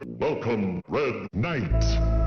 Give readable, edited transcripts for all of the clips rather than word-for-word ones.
Welcome, Red Knight.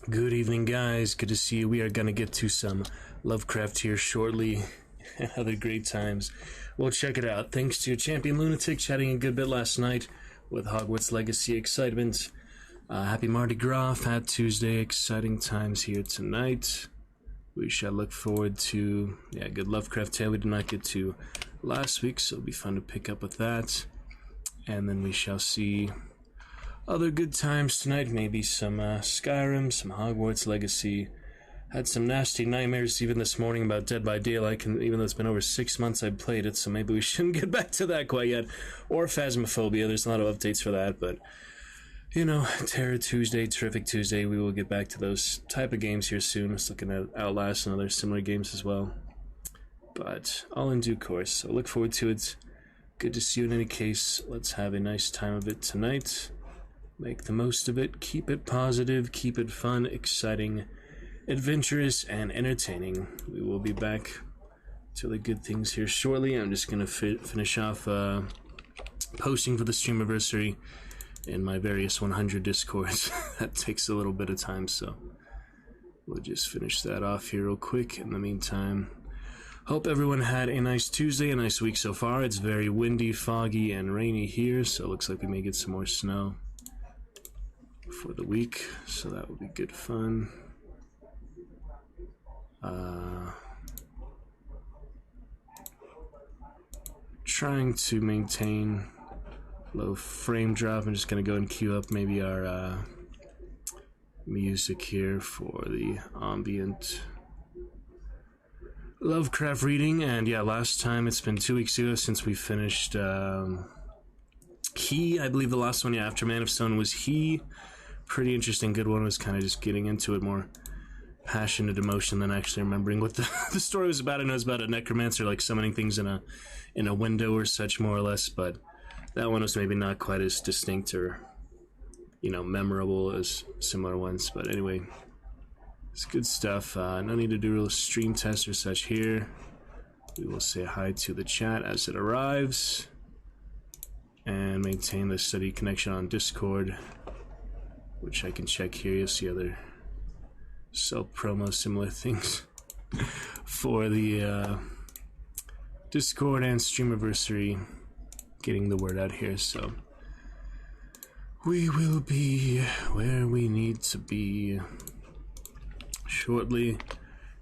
Good evening, guys. Good to see you. We are going to get to some Lovecraft here shortly and other great times. Well, check it out. Thanks to Champion Lunatic chatting a good bit last night with Hogwarts Legacy excitement. Happy Mardi Gras, Fat Tuesday, exciting times here tonight. We shall look forward to, good Lovecraft tale we did not get to last week, so it'll be fun to pick up with that. And then we shall see other good times tonight, maybe some Skyrim, some Hogwarts Legacy. Had some nasty nightmares even this morning about Dead by Daylight, even though it's been over 6 months I've played it, so maybe we shouldn't get back to that quite yet. Or Phasmophobia, there's a lot of updates for that, but, you know, Terror Tuesday, Terrific Tuesday, we will get back to those type of games here soon. I was looking at Outlast and other similar games as well. But all in due course, so look forward to it. Good to see you in any case. Let's have a nice time of it tonight. Make the most of it, keep it positive, keep it fun, exciting, adventurous, and entertaining. We will be back to the good things here shortly. I'm just going to finish off posting for the Streamiversary in my various 100 Discords. That takes a little bit of time, so we'll just finish that off here real quick. In the meantime, hope everyone had a nice Tuesday, a nice week so far. It's very windy, foggy, and rainy here, so it looks like we may get some more snow for the week, so that will be good fun. Trying to maintain low frame drop. I'm just going to go and queue up maybe our music here for the ambient Lovecraft reading. And yeah, last time, it's been 2 weeks ago since we finished He. I believe the last one, after Man of Stone, was He. Pretty interesting, good one. Was kind of just getting into it more passionate emotion than actually remembering what the story was about. I know it's about a necromancer like summoning things in a window or such, more or less, but that one was maybe not quite as distinct or, you know, memorable as similar ones. But anyway, it's good stuff. No need to do a real stream test or such here. We will say hi to the chat as it arrives and maintain the steady connection on Discord, which I can check here. You'll see other self-promo similar things for the Discord and Streamiversary, getting the word out here. So we will be where we need to be shortly.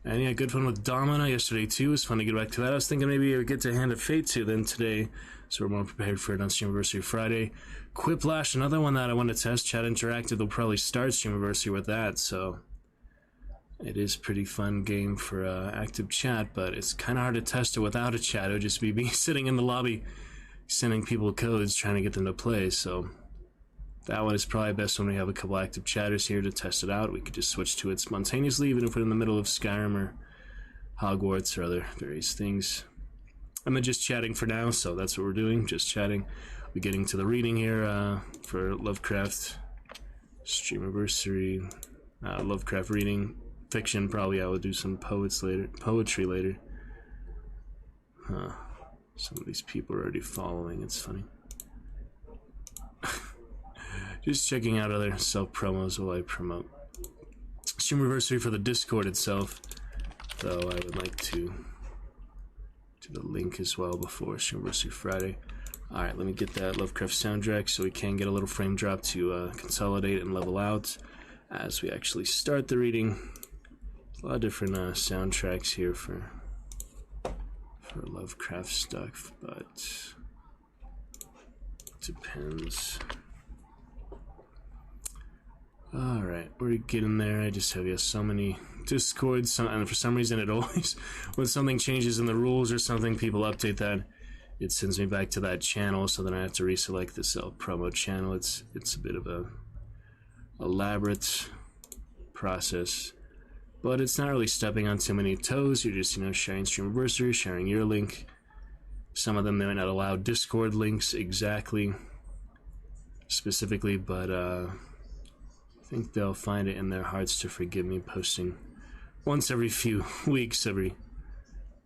And yeah, good fun with Domina yesterday too. It was fun to get back to that. I was thinking maybe I would get to Hand of Fate too then today, so we're more prepared for it on Streamiversary Friday. Quiplash, another one that I want to test. Chat Interactive will probably start Streamiversary with that, so it is a pretty fun game for active chat, but it's kind of hard to test it without a chat. It would just be me sitting in the lobby sending people codes trying to get them to play, so that one is probably best when we have a couple active chatters here to test it out. We could just switch to it spontaneously, even if we're in the middle of Skyrim or Hogwarts or other various things. I'm just chatting for now, so that's what we're doing, just chatting. We're getting to the reading here for Lovecraft Streamiversary, Lovecraft reading. Fiction, probably I will do some poetry later. Some of these people are already following, it's funny. Just checking out other self-promos while I promote Streamiversary for the Discord itself, though I would like to do the link as well before Streamiversary Friday. Alright, let me get that Lovecraft soundtrack so we can get a little frame drop to consolidate and level out as we actually start the reading. There's a lot of different soundtracks here for Lovecraft stuff, but it depends. Alright, we're getting there. I just have so many Discords, and for some reason it always, when something changes in the rules or something, people update that, it sends me back to that channel, so then I have to reselect the self-promo channel. It's a bit of a elaborate process, but it's not really stepping on too many toes. You're just, sharing Streamiversary, sharing your link. Some of them, they might not allow Discord links specifically, but I think they'll find it in their hearts to forgive me posting once every few weeks, every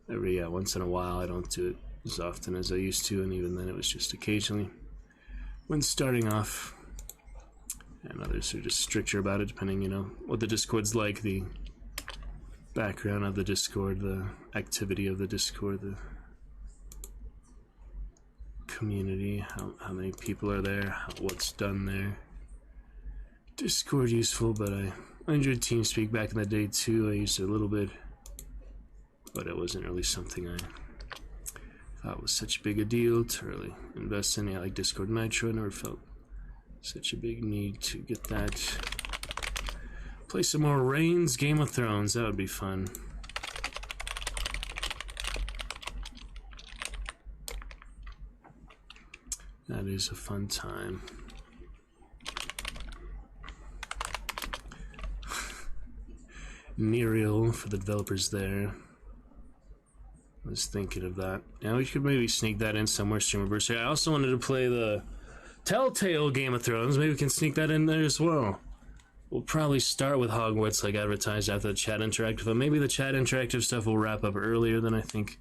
once in a while. I don't do it as often as I used to, and even then it was just occasionally when starting off. And others are just stricter about it, depending, you know, what the Discord's like, the background of the Discord, the activity of the Discord, the community, how many people are there, what's done there. Discord useful, but I enjoyed TeamSpeak back in the day too. I used it a little bit, but it wasn't really something I thought was such a big a deal to really invest in. I like Discord Nitro. I never felt such a big need to get that. Play some more Reigns, Game of Thrones. That would be fun. That is a fun time. Nereal for the developers there. I was thinking of that. Yeah, we could maybe sneak that in somewhere, Streamerverse. I also wanted to play the Telltale Game of Thrones. Maybe we can sneak that in there as well. We'll probably start with Hogwarts, like advertised, after the chat interactive. But maybe the chat interactive stuff will wrap up earlier than I think.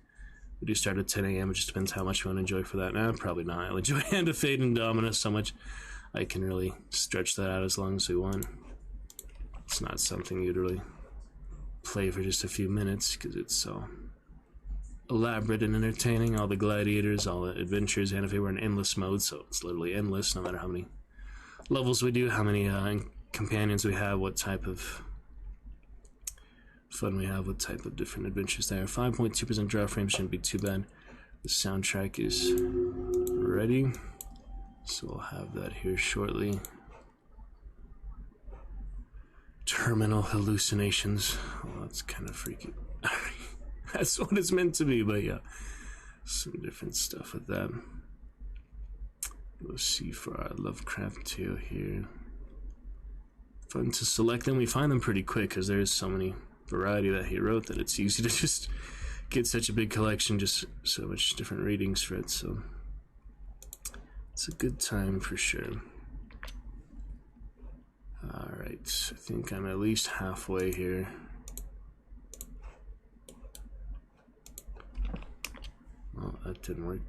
We do start at 10 a.m. It just depends how much we want to enjoy for that. Nah, probably not. I'll enjoy Hand of Fate and Dominus so much I can really stretch that out as long as we want. It's not something you'd really play for just a few minutes because it's so elaborate and entertaining. All the gladiators, all the adventures, and if we were in endless mode, so it's literally endless no matter how many levels we do, how many companions we have, what type of fun we have, what type of different adventures there. 5.2% draw frame shouldn't be too bad. The soundtrack is ready, so we'll have that here shortly. Terminal hallucinations. Oh, that's kind of freaky. That's what it's meant to be, but yeah. Some different stuff with that. We'll see for our Lovecraft tale here. Fun to select them. We find them pretty quick because there's so many variety that he wrote that it's easy to just get such a big collection, just so much different readings for it, so it's a good time for sure. Alright, I think I'm at least halfway here. Well, that didn't work.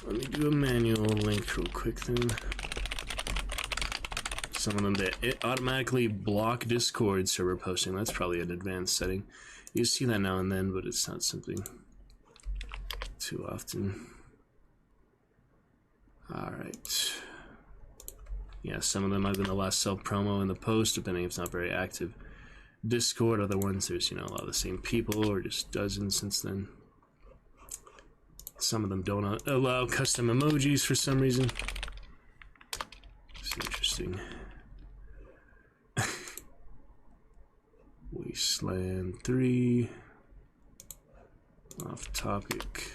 Let me do a manual link real quick then. Some of them that automatically block Discord server posting. That's probably an advanced setting. You see that now and then, but it's not something too often. Alright. Yeah, some of them I've been the last self-promo in the post, depending if it's not very active. Discord, other ones, there's, you know, a lot of the same people, or just dozens since then. Some of them don't allow custom emojis for some reason. It's interesting. Wasteland 3. Off topic.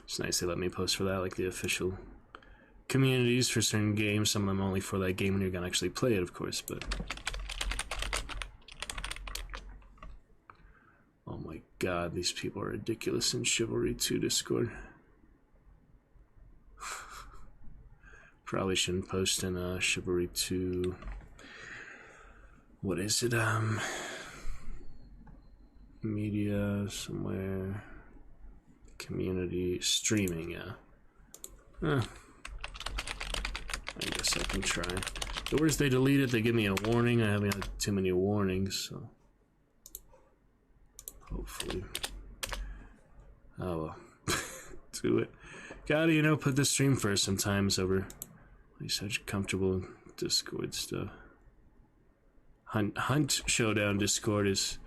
It's nice they let me post for that, like the official communities for certain games. Some of them only for that game when you're gonna actually play it, of course, but oh my god, these people are ridiculous in Chivalry 2 Discord. Probably shouldn't post in Chivalry 2. What is it? Media somewhere. Community streaming, yeah. I guess I can try. The words they delete it, they give me a warning. I haven't had too many warnings, so hopefully. Oh well. Do it. Gotta, you know, put the stream first sometimes over such comfortable Discord stuff. Hunt Showdown Discord is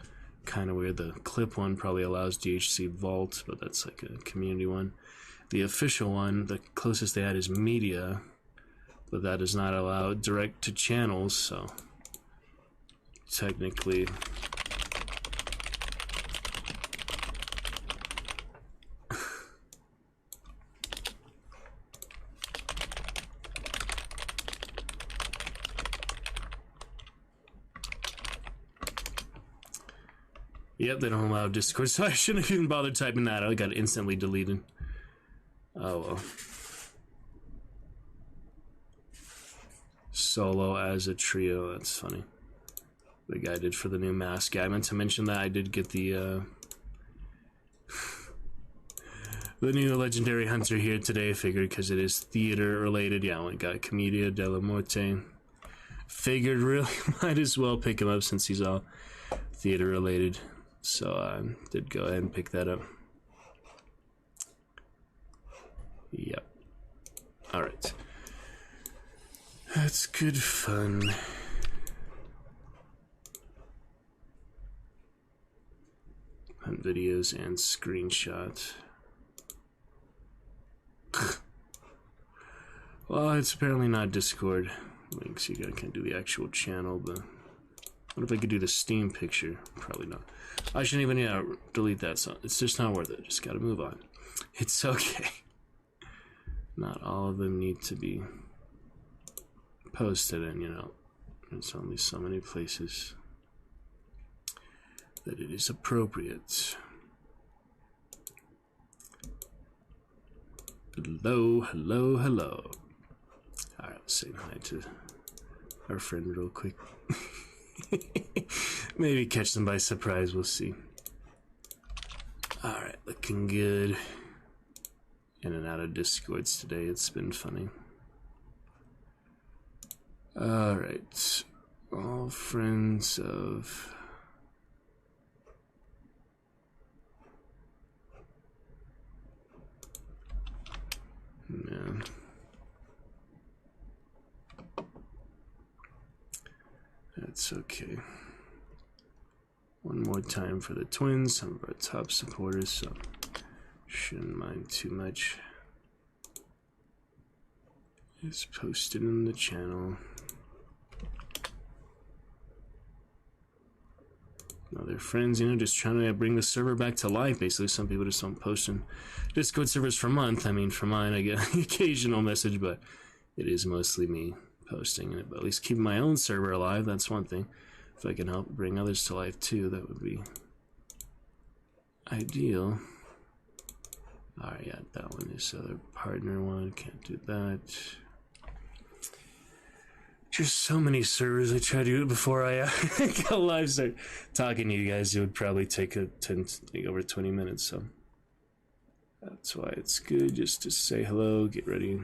kind of weird. The clip one probably allows DHC Vault, but that's like a community one. The official one, the closest they had is Media, but that does not allow direct to channels, so technically yep, they don't allow Discord, so I shouldn't have even bothered typing that. I got instantly deleted. Oh well. Solo as a trio, that's funny. The guy did for the new mask. Yeah, I meant to mention that I did get the the new legendary hunter here today. I figured because it is theater related. Yeah, we got Commedia della Morte. Figured really might as well pick him up since he's all theater related. So I did go ahead and pick that up. Yep. Alright. That's good fun. Hunt videos and screenshots. Well, it's apparently not Discord links. You can't do the actual channel, but what if I could do the Steam picture? Probably not. I shouldn't even delete that song. It's just not worth it. Just gotta move on. It's okay. Not all of them need to be posted, and there's only so many places that it is appropriate. Hello, hello, hello. Alright, let's say hi to our friend real quick. Maybe catch them by surprise, we'll see. Alright, looking good. In and out of Discords today, it's been funny. Alright, all friends of... Man. That's okay. One more time for the twins, some of our top supporters, so shouldn't mind too much. It's posted in the channel. Other friends, just trying to bring the server back to life. Basically, some people just don't post in Discord servers for a month. I mean, for mine, I get an occasional message, but it is mostly me posting it. But at least keeping my own server alive, that's one thing. If I can help bring others to life too, that would be ideal. Alright, yeah, that one is the other partner one. Can't do that. Just so many servers I try to do it before I go live. Start talking to you guys. It would probably take over 20 minutes, so that's why it's good just to say hello, get ready.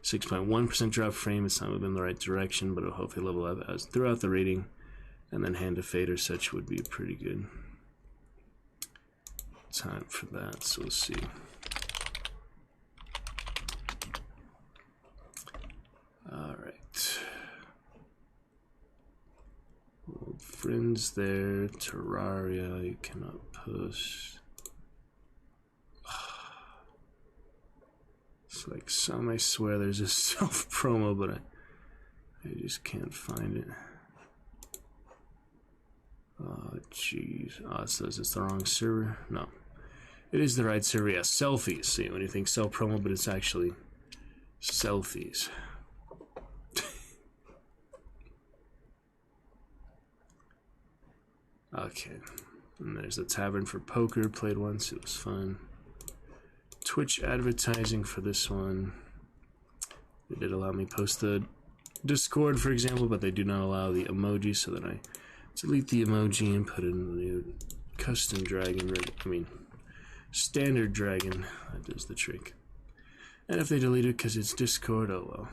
6.1% drop frame. It's not moving in the right direction, but it'll hopefully level up as throughout the rating, and then Hand of Fate or such would be pretty good time for that. So we'll see. All right. Old friends there. Terraria, you cannot post. It's like some, I swear there's a self promo, but I just can't find it. Oh, jeez. Oh, it says it's the wrong server. No. It is the right server. Yeah, selfies. See, when you think self promo, but it's actually selfies. Okay, and there's the Tavern for Poker, played once, it was fun. Twitch advertising for this one. They did allow me post the Discord, for example, but they do not allow the emoji, so then I delete the emoji and put in the new custom dragon, standard dragon. That does the trick. And if they delete it because it's Discord, oh well.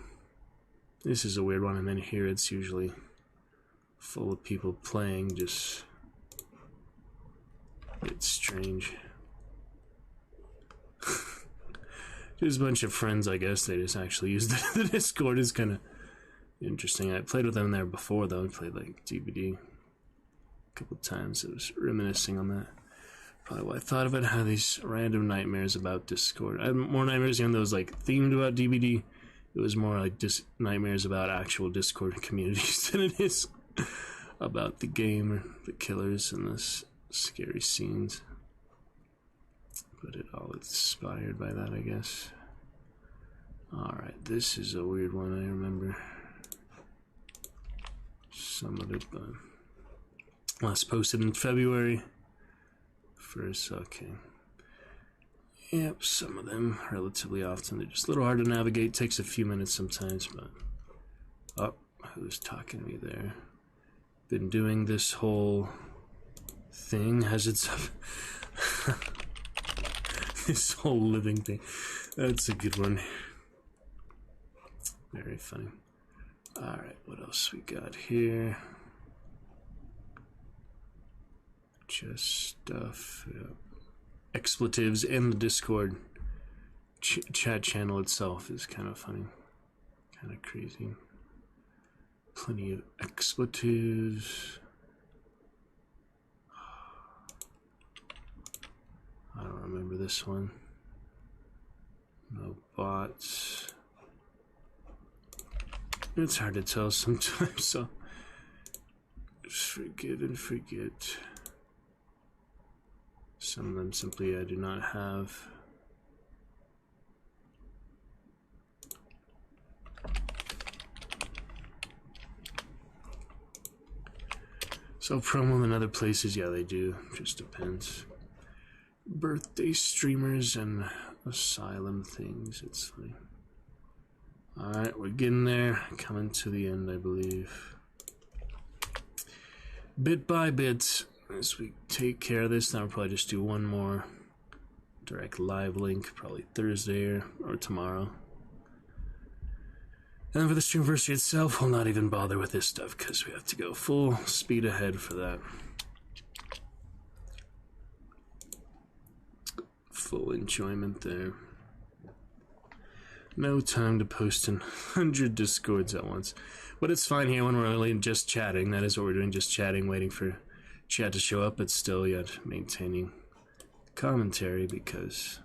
This is a weird one, and then here it's usually full of people playing, just... It's strange. Just a bunch of friends, I guess. They just actually use the Discord. Is kind of interesting. I played with them there before, though. I played like DBD a couple times. It was reminiscing on that. Probably why I thought of it. How these random nightmares about Discord. I had more nightmares that was like themed about DBD. It was more like nightmares about actual Discord communities than it is about the game or the killers and the scary scenes. But it all inspired by that, I guess. Alright, this is a weird one, I remember some of it, but last posted in February. First, okay. Yep, some of them relatively often. They're just a little hard to navigate. Takes a few minutes sometimes, but... Oh, who's talking to me there? Been doing this whole thing. Has its... This whole living thing. That's a good one. Very funny. Alright, what else we got here? Just stuff. Yeah. Expletives in the Discord chat channel itself is kind of funny. Kind of crazy. Plenty of expletives. I don't remember this one. No bots. It's hard to tell sometimes, so just forget and forget. Some of them simply I do not have. So promo in other places, yeah, they do. Just depends. Birthday streamers and asylum things. It's funny. Alright, we're getting there. Coming to the end, I believe. Bit by bit, as we take care of this, then I'll probably just do one more direct live link, probably Thursday or tomorrow. And for the streamversary itself, we'll not even bother with this stuff because we have to go full speed ahead for that. Full enjoyment there. No time to post in 100 Discords at once. But it's fine here when we're only just chatting. That is what we're doing, just chatting, waiting for chat to show up, but still yet maintaining commentary because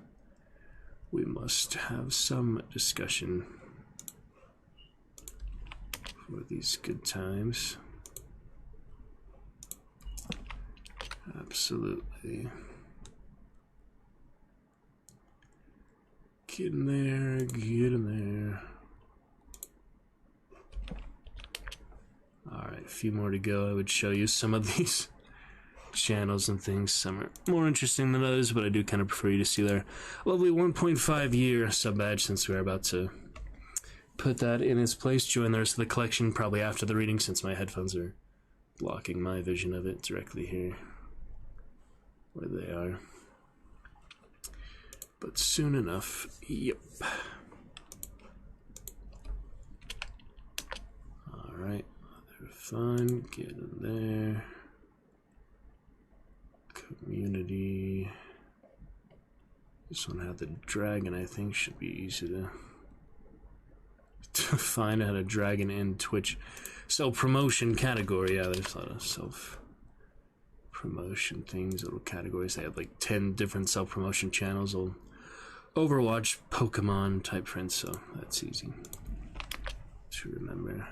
we must have some discussion for these good times. Absolutely. Get in there, get in there. Alright, a few more to go. I would show you some of these channels and things. Some are more interesting than others, but I do kind of prefer you to see their lovely 1.5 year sub badge since we're about to put that in its place. Join the rest of the collection probably after the reading since my headphones are blocking my vision of it directly here where they are. But soon enough, yep. Alright, they're fun, get in there. Community. This one had the dragon, I think, should be easy to find out a dragon in Twitch. Self-promotion category, yeah, there's a lot of self-promotion things, little categories. They have like 10 different self-promotion channels. Overwatch, Pokemon type friends, so that's easy to remember.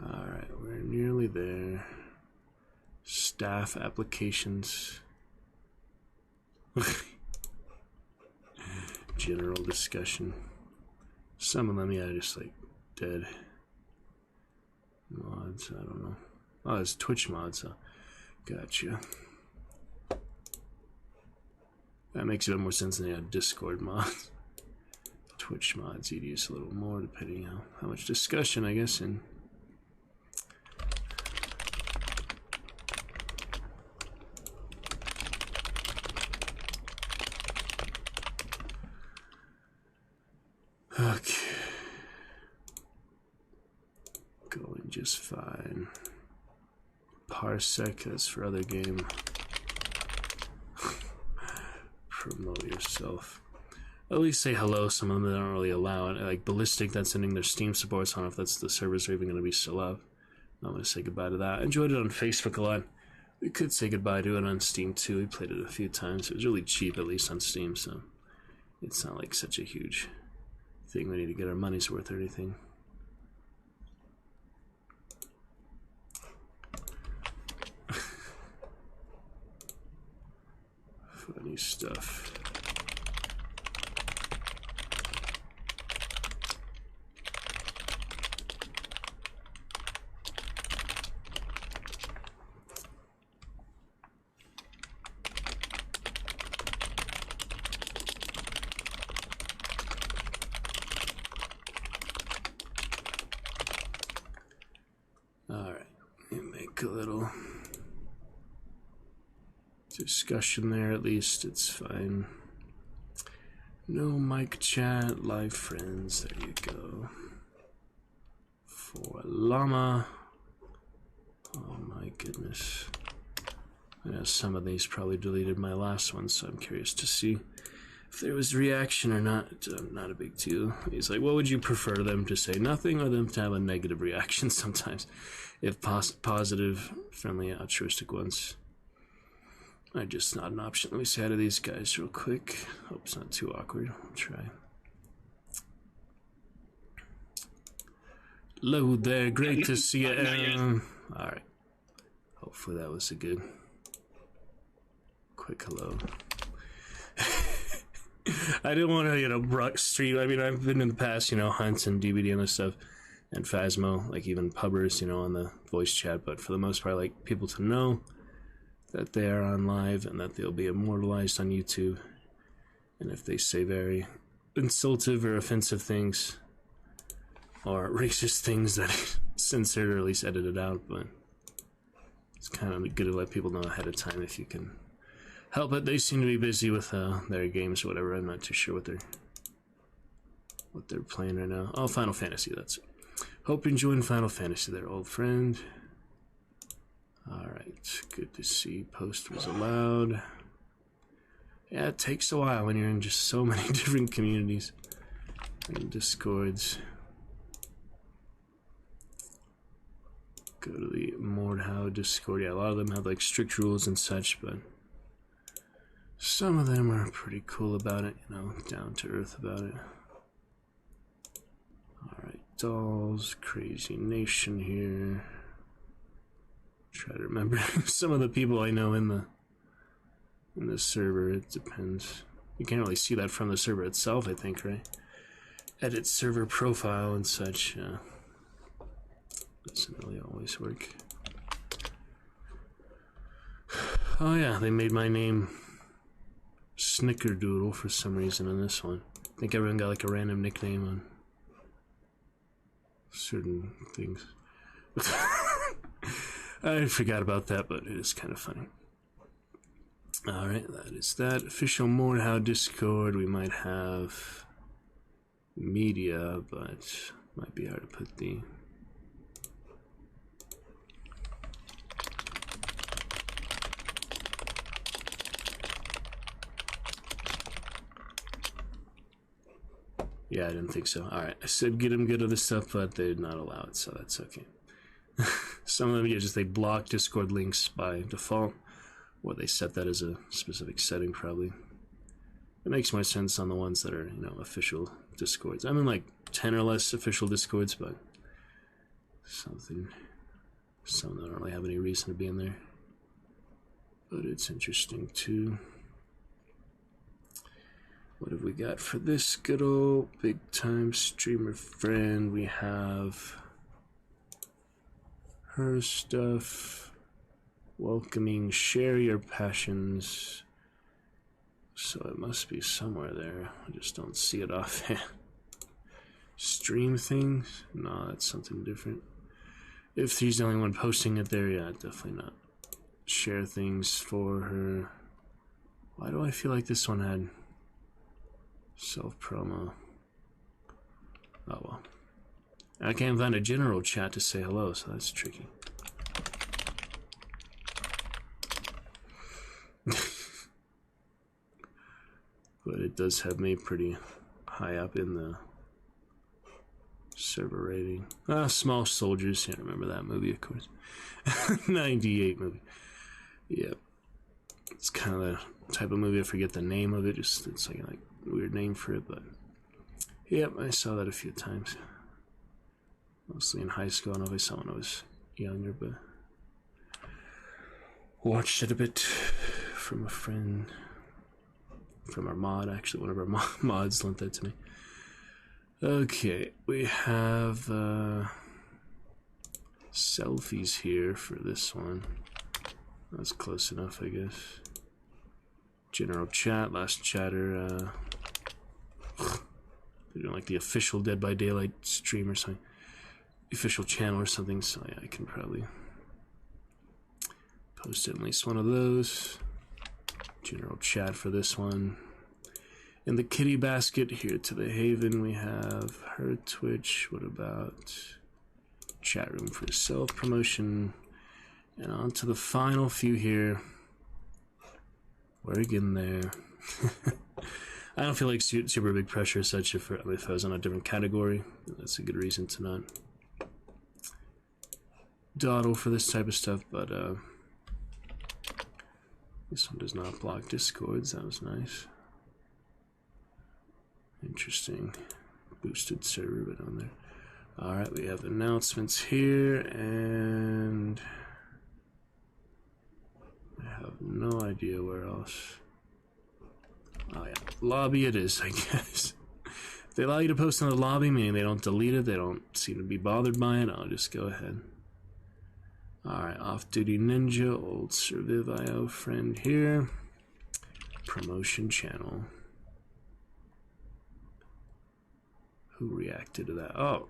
Alright, we're nearly there. Staff applications. General discussion. Some of them, yeah, just like dead. Mods, I don't know. Oh, it's Twitch mods, so gotcha. That makes a bit more sense than Discord mods. Twitch mods, you'd use a little more depending on how much discussion, I guess, and okay. Going just fine. Parsec, that's for other game. Promote yourself. At least say hello. Some of them don't really allow it. Like Ballistic, that's ending their Steam supports. I don't know if that's the servers are even going to be still up. I'm going to say goodbye to that. I enjoyed it on Facebook a lot. We could say goodbye to it on Steam too. We played it a few times. It was really cheap, at least on Steam, so it's not like such a huge thing we need to get our money's worth or anything. Funny stuff. All right, let me make a little discussion there at least. It's fine. No mic chat, live friends. There you go. For llama. Oh my goodness. I know some of these probably deleted my last one, so I'm curious to see if there was reaction or not. Not a big deal. He's like, what would you prefer, them to say nothing or them to have a negative reaction sometimes? If positive, friendly, altruistic ones. Just not an option. Let me say hi to these guys real quick. Hope it's not too awkward. I'll try. Hello there. Great to see you. Alright. Hopefully that was a good quick hello. I didn't want to, stream. I mean, I've been in the past, Hunt and DVD and this stuff, and Phasmo, like even pubbers, on the voice chat, but for the most part, I like people to know that they are on live and that they'll be immortalized on YouTube. And if they say very insultive or offensive things, or racist things that censored or at least edited out, but it's kind of good to let people know ahead of time if you can help it. They seem to be busy with their games or whatever. I'm not too sure what they're playing right now. Oh, Final Fantasy, that's it. Hope you're enjoying Final Fantasy there, old friend. Alright, good to see. Post was allowed. Yeah, it takes a while when you're in just so many different communities and Discords. Go to the Mordhau Discord. Yeah, a lot of them have like strict rules and such, but some of them are pretty cool about it, down to earth about it. Alright, dolls, crazy nation here. Try to remember some of the people I know in the server. It depends. You can't really see that from the server itself, I think, right? Edit server profile and such. Doesn't really always work. Oh yeah, they made my name Snickerdoodle for some reason in this one. I think everyone got like a random nickname on certain things. I forgot about that, but it is kind of funny. Alright, that is that. Official Mordhau Discord. We might have media, but might be hard to put the... Yeah, I didn't think so. Alright, I said get them good at this stuff, but they did not allow it, so that's okay. Some of them, they block Discord links by default, or they set that as a specific setting, probably. It makes more sense on the ones that are, official Discords. I'm in like 10 or less official Discords, but some of them don't really have any reason to be in there. But it's interesting too. What have we got for this good old big time streamer friend? We have her stuff. Welcoming, share your passions. So it must be somewhere there. I just don't see it offhand. Stream things? No, that's something different. If he's the only one posting it there, yeah, definitely not. Share things for her. Why do I feel like this one had self-promo? Oh well. I can't find a general chat to say hello, so that's tricky. But it does have me pretty high up in the server rating. Small Soldiers. Yeah, remember that movie, of course. 98 movie. Yep. It's kind of the type of movie, I forget the name of it. It's like a weird name for it, but yep, I saw that a few times. Mostly in high school. I don't know if I saw it when I was younger, but watched it a bit from a friend. From our mod, actually. One of our mods lent that to me. Okay, we have selfies here for this one. That's close enough, I guess. General chat, last chatter. They're doing like the official Dead by Daylight stream or something. Official channel or something, so yeah, I can probably post at least one of those. general chat for this one. In the kitty basket here to the Haven, we have her Twitch. What about chat room for self-promotion? And on to the final few here. We're getting there. I don't feel like super big pressure such if I was on a different category. That's a good reason to not dawdle for this type of stuff, but this one does not block discords. That was nice. Interesting. Boosted server, but on there. Alright, we have announcements here, and I have no idea where else. Oh yeah, lobby it is, I guess. If they allow you to post in the lobby, meaning they don't delete it, they don't seem to be bothered by it, I'll just go ahead. Alright, off-duty ninja, old Surviv.io friend here. Promotion channel. Who reacted to that? Oh,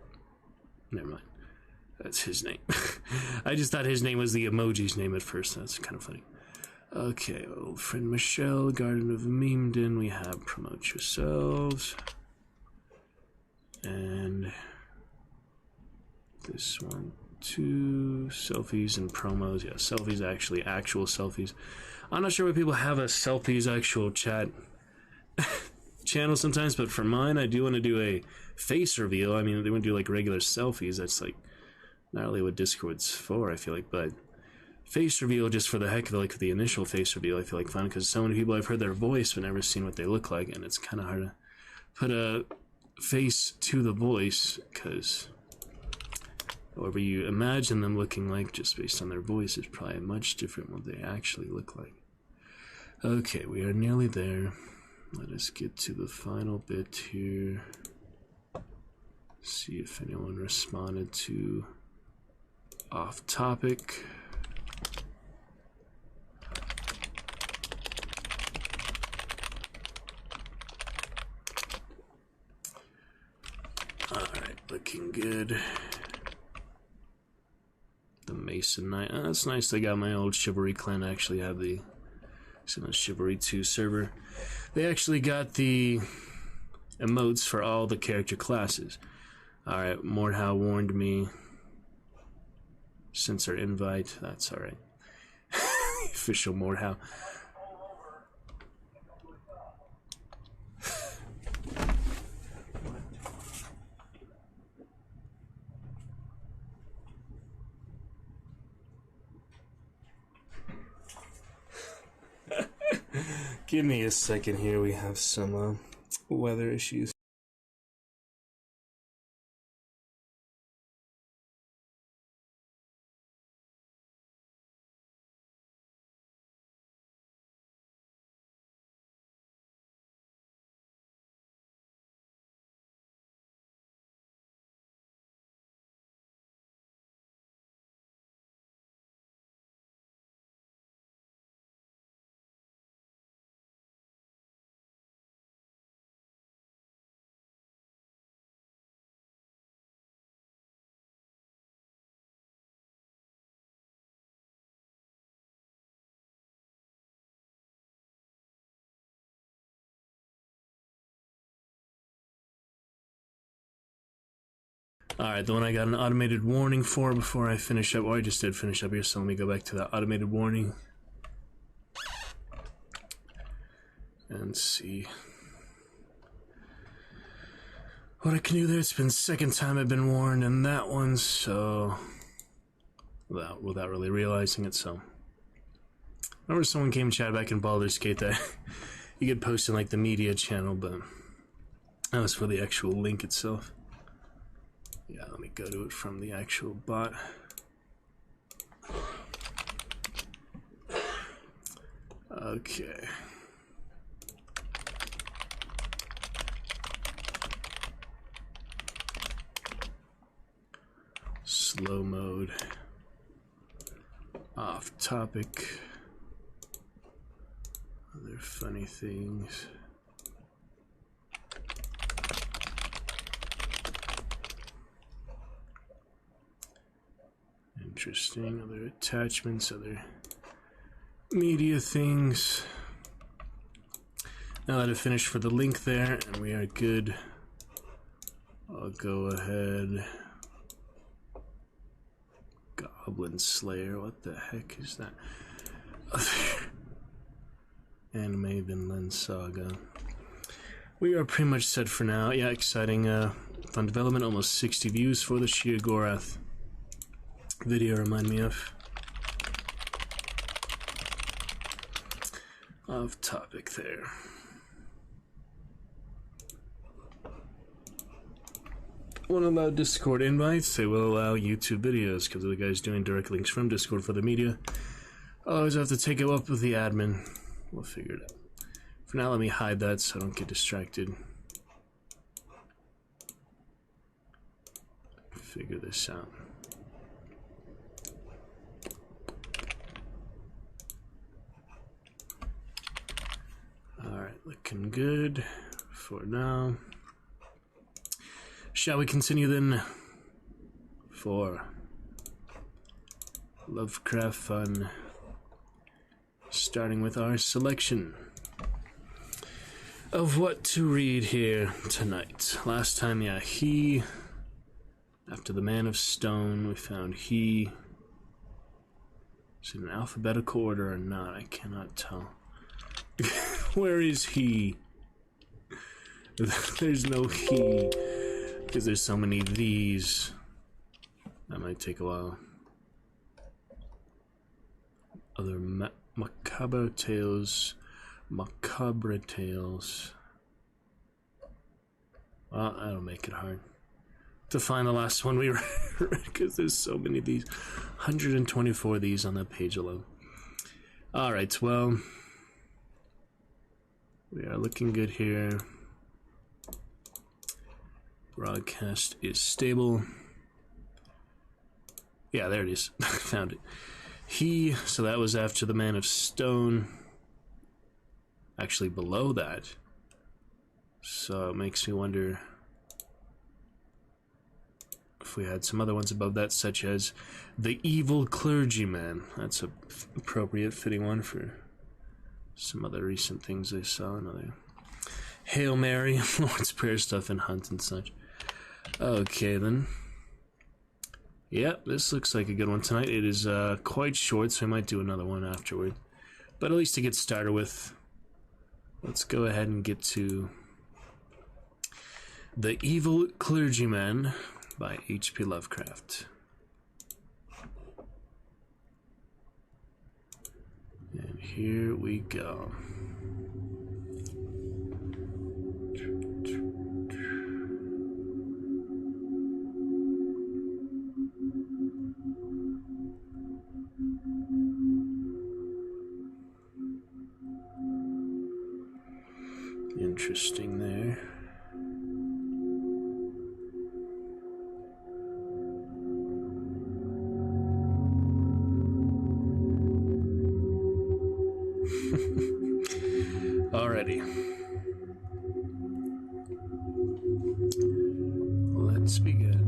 never mind. That's his name. I just thought his name was the emoji's name at first. That's kind of funny. Okay, old friend Michelle, Garden of Memeden. We have promote yourselves. And this one, two selfies and promos. Yeah, selfies, actually, actual selfies. I'm not sure why people have a selfies actual chat channel sometimes, but for mine, I do want to do a face reveal. I mean, they want to do like regular selfies. That's like not really what Discord's for, I feel like, but face reveal just for the heck of it, like the initial face reveal, I feel like fun because so many people I've heard their voice but never seen what they look like, and it's kind of hard to put a face to the voice because however you imagine them looking like just based on their voice is probably much different what they actually look like. Okay, we are nearly there. Let us get to the final bit here. See if anyone responded to off topic. Alright, looking good. The Mason Knight. Oh, that's nice. They got my old Chivalry clan to actually have the Chivalry 2 server. They actually got the emotes for all the character classes. Alright, Mordhau warned me. Censor invite. That's alright. Official Mordhau. Give me a second here. We have some weather issues. Alright, the one I got an automated warning for before I finish up. Oh, I just did finish up here, so let me go back to that automated warning. And see what I can do there. It's been the second time I've been warned in that one, so without really realizing it, so. I remember someone came and chatted back in Baldur's Gate that you could post in like the media channel, but that was for the actual link itself. Yeah, let me go to it from the actual bot. Okay. Slow mode. Off topic. Other funny things. Interesting. Other attachments, other media things. Now that I've finished for the link there, and we are good, I'll go ahead. Goblin Slayer, what the heck is that? Anime Vinland Saga. We are pretty much set for now. Yeah, exciting, fun development. Almost 60 views for the Sheer Gorath video, remind me of topic there. Won't allow Discord invites. They will allow YouTube videos because the guy's doing direct links from Discord for the media. I'll always have to take it up with the admin. We'll figure it out. For now, let me hide that so I don't get distracted. Figure this out. Alright, looking good for now. Shall we continue then for Lovecraft fun, starting with our selection of what to read here tonight. Last time, yeah, he, after the Man of Stone, we found he. Is it in alphabetical order or not? I cannot tell. Where is he? There's no he. Because there's so many these. That might take a while. Other macabre tales. Macabre tales. Well, that'll make it hard to find the last one we read, because there's so many of these. 124 of these on that page alone. Alright, well, we are looking good here. Broadcast is stable. Yeah, there it is. Found it. He, so that was after the Man of Stone. Actually below that. So it makes me wonder if we had some other ones above that, such as the Evil Clergyman. That's a appropriate, fitting one for some other recent things I saw. Another Hail Mary, Lord's Prayer stuff, and Hunt and such. Okay, then. Yep, this looks like a good one tonight. It is quite short, so I might do another one afterward. But at least to get started with, let's go ahead and get to The Evil Clergyman by H.P. Lovecraft. And here we go. Interesting there. Alrighty. Let's begin.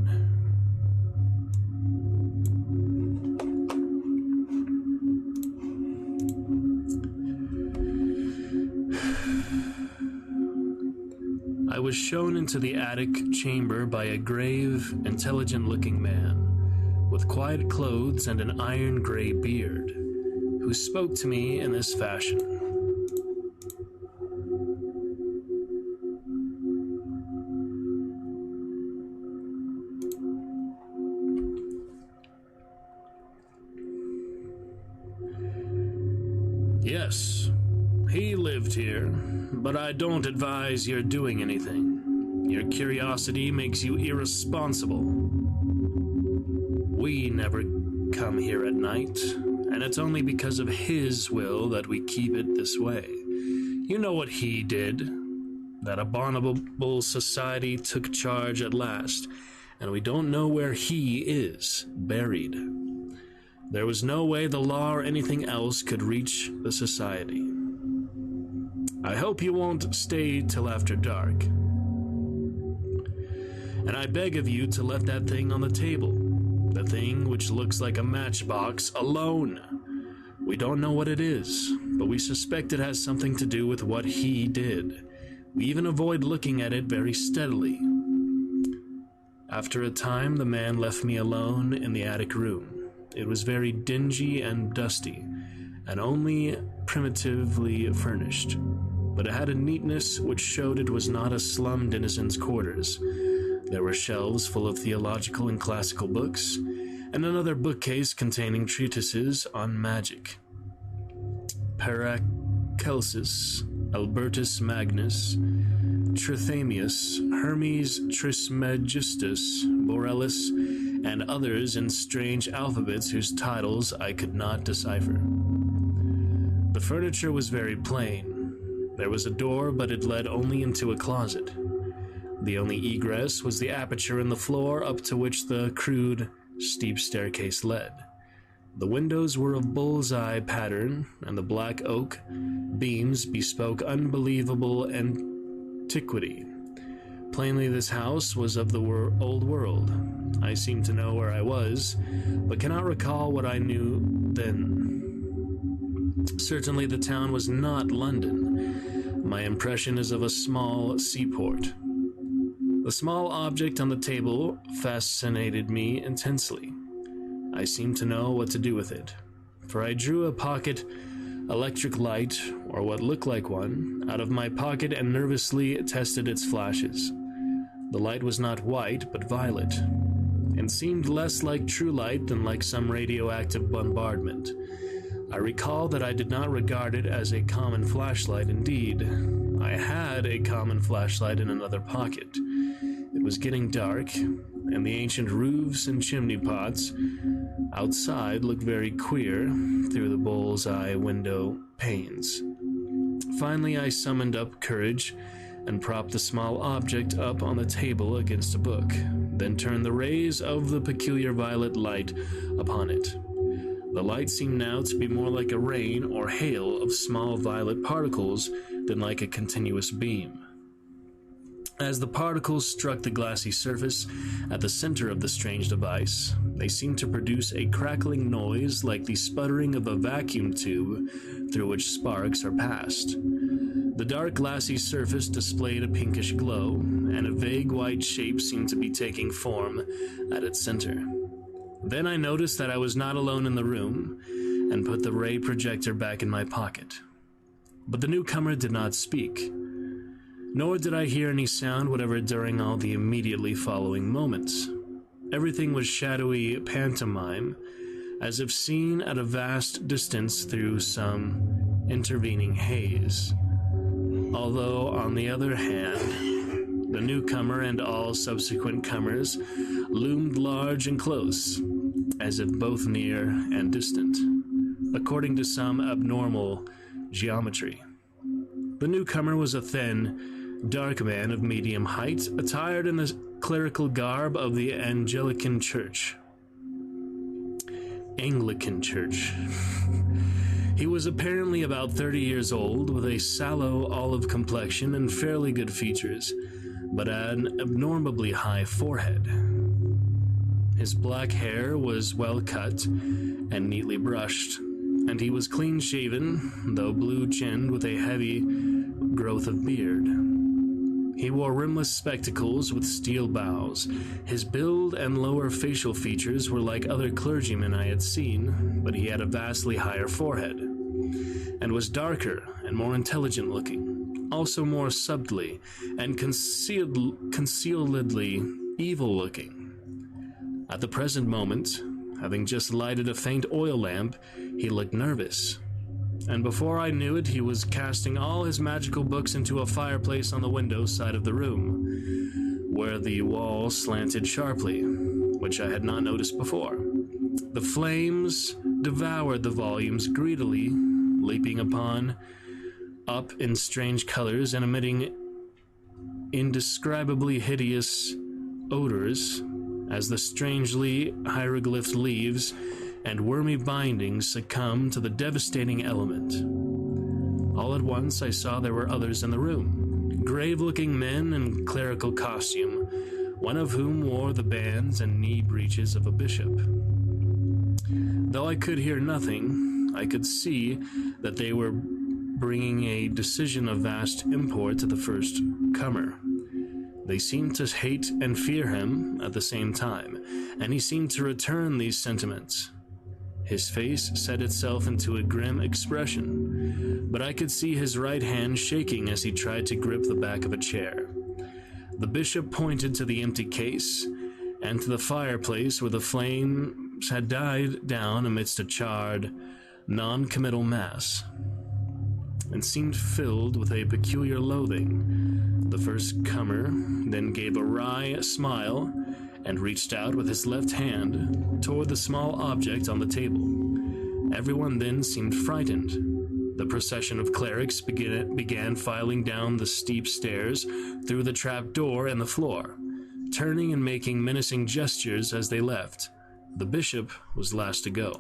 I was shown into the attic chamber by a grave, intelligent-looking man with quiet clothes and an iron-gray beard, who spoke to me in this fashion. Yes, he lived here, but I don't advise you're doing anything. Your curiosity makes you irresponsible. We never come here at night, and it's only because of his will that we keep it this way. You know what he did. That abominable society took charge at last, and we don't know where he is buried. There was no way the law or anything else could reach the society. I hope you won't stay till after dark. And I beg of you to let that thing on the table, the thing which looks like a matchbox, alone. We don't know what it is, but we suspect it has something to do with what he did. We even avoid looking at it very steadily. After a time, the man left me alone in the attic room. It was very dingy and dusty, and only primitively furnished, but it had a neatness which showed it was not a slum denizen's quarters. There were shelves full of theological and classical books, and another bookcase containing treatises on magic. Paracelsus, Albertus Magnus, Trithemius, Hermes Trismegistus, Borellus, and others in strange alphabets whose titles I could not decipher. The furniture was very plain. There was a door, but it led only into a closet. The only egress was the aperture in the floor up to which the crude, steep staircase led. The windows were of bull's-eye pattern, and the black oak beams bespoke unbelievable antiquity. Plainly, this house was of the old world. I seemed to know where I was, but cannot recall what I knew then. Certainly, the town was not London. My impression is of a small seaport. The small object on the table fascinated me intensely. I seemed to know what to do with it, for I drew a pocket electric light, or what looked like one, out of my pocket and nervously tested its flashes. The light was not white, but violet, and seemed less like true light than like some radioactive bombardment. I recall that I did not regard it as a common flashlight. Indeed, I had a common flashlight in another pocket. It was getting dark, and the ancient roofs and chimney pots outside looked very queer through the bull's-eye window panes. Finally, I summoned up courage and propped the small object up on the table against a book, then turned the rays of the peculiar violet light upon it. The light seemed now to be more like a rain or hail of small violet particles than like a continuous beam. As the particles struck the glassy surface at the center of the strange device, they seemed to produce a crackling noise like the sputtering of a vacuum tube through which sparks are passed. The dark glassy surface displayed a pinkish glow, and a vague white shape seemed to be taking form at its center. Then I noticed that I was not alone in the room, and put the ray projector back in my pocket. But the newcomer did not speak, nor did I hear any sound whatever during all the immediately following moments. Everything was shadowy pantomime, as if seen at a vast distance through some intervening haze. Although, on the other hand, the newcomer and all subsequent comers loomed large and close, as if both near and distant, according to some abnormal geometry. The newcomer was a thin, dark man of medium height, attired in the clerical garb of the Anglican Church. He was apparently about 30 years old, with a sallow olive complexion and fairly good features, but an abnormally high forehead. His black hair was well cut and neatly brushed, and he was clean-shaven, though blue-chinned with a heavy growth of beard. He wore rimless spectacles with steel bows. His build and lower facial features were like other clergymen I had seen, but he had a vastly higher forehead, and was darker and more intelligent-looking, also more subtly and concealedly evil-looking. At the present moment, having just lighted a faint oil lamp, he looked nervous, and before I knew it, he was casting all his magical books into a fireplace on the window side of the room, where the wall slanted sharply, which I had not noticed before. The flames devoured the volumes greedily, leaping up in strange colors and emitting indescribably hideous odors as the strangely hieroglyphed leaves and wormy bindings succumbed to the devastating element. All at once I saw there were others in the room, grave-looking men in clerical costume, one of whom wore the bands and knee breeches of a bishop. Though I could hear nothing, I could see that they were bringing a decision of vast import to the first comer. They seemed to hate and fear him at the same time, and he seemed to return these sentiments. His face set itself into a grim expression, but I could see his right hand shaking as he tried to grip the back of a chair. The bishop pointed to the empty case and to the fireplace where the flames had died down amidst a charred, non-committal mass, and seemed filled with a peculiar loathing. The first comer then gave a wry smile and reached out with his left hand toward the small object on the table. Everyone then seemed frightened. The procession of clerics began filing down the steep stairs through the trap door in the floor, turning and making menacing gestures as they left. The bishop was last to go.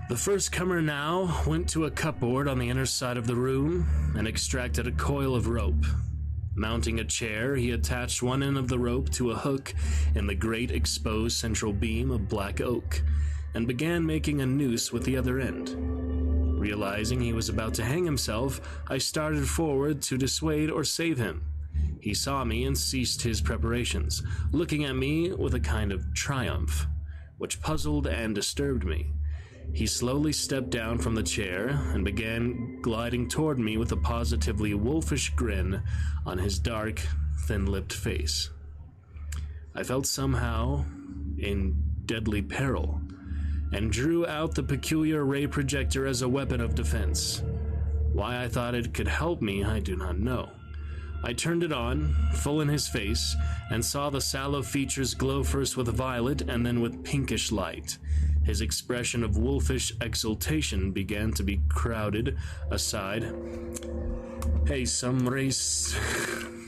The first comer now went to a cupboard on the inner side of the room and extracted a coil of rope. Mounting a chair, he attached one end of the rope to a hook in the great exposed central beam of black oak and began making a noose with the other end. Realizing he was about to hang himself, I started forward to dissuade or save him. He saw me and ceased his preparations, looking at me with a kind of triumph, which puzzled and disturbed me. He slowly stepped down from the chair and began gliding toward me with a positively wolfish grin on his dark, thin-lipped face. I felt somehow in deadly peril, and drew out the peculiar ray projector as a weapon of defense. Why I thought it could help me, I do not know. I turned it on, full in his face, and saw the sallow features glow first with violet and then with pinkish light. His expression of wolfish exultation began to be crowded aside. Hey, some race.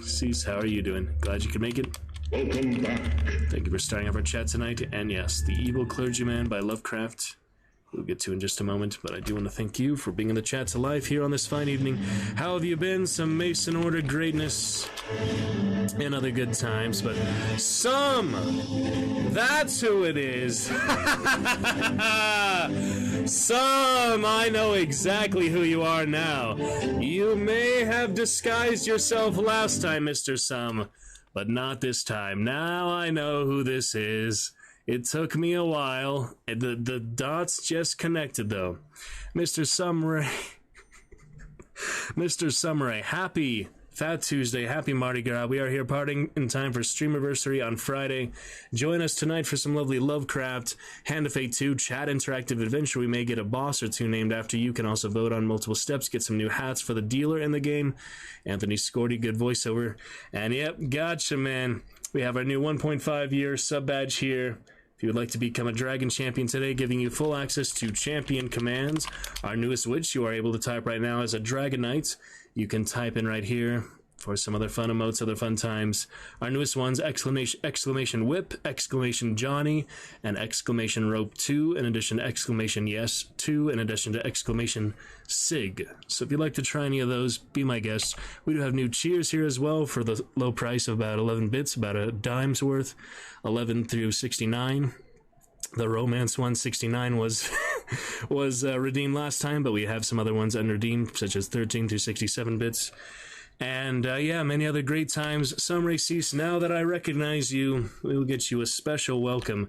Cease, how are you doing? Glad you could make it. Welcome back. Thank you for starting up our chat tonight. And yes, The Evil Clergyman by Lovecraft. We'll get to in just a moment, but I do want to thank you for being in the chat to live here on this fine evening. How have you been? Some Mason Order greatness and other good times, but that's who it is. I know exactly who you are now. You may have disguised yourself last time, Mr. Sum, but not this time. Now I know who this is. It took me a while. The dots just connected, though. Mr. Sumray, happy Fat Tuesday, happy Mardi Gras. We are here partying in time for Streamiversary on Friday. Join us tonight for some lovely Lovecraft, Hand of Fate 2, chat interactive adventure. We may get a boss or two named after you. Can also vote on multiple steps, get some new hats for the dealer in the game. Anthony Scorty, good voiceover. And yep, gotcha, man. We have our new 1.5 year sub badge here. If you would like to become a Dragon Champion today, giving you full access to Champion commands, our newest which you are able to type right now as a Dragon Knight. You can type in right here for some other fun emotes, other fun times. Our newest ones, exclamation whip, exclamation Johnny, and exclamation rope 2, in addition to exclamation yes 2, in addition to exclamation sig. So if you'd like to try any of those, be my guest. We do have new cheers here as well for the low price of about 11 bits, about a dime's worth, 11 through 69. The Romance 169 was redeemed last time, but we have some other ones unredeemed, such as 13 through 67 bits. And yeah, many other great times. Some Racis, now that I recognize you, we will get you a special welcome,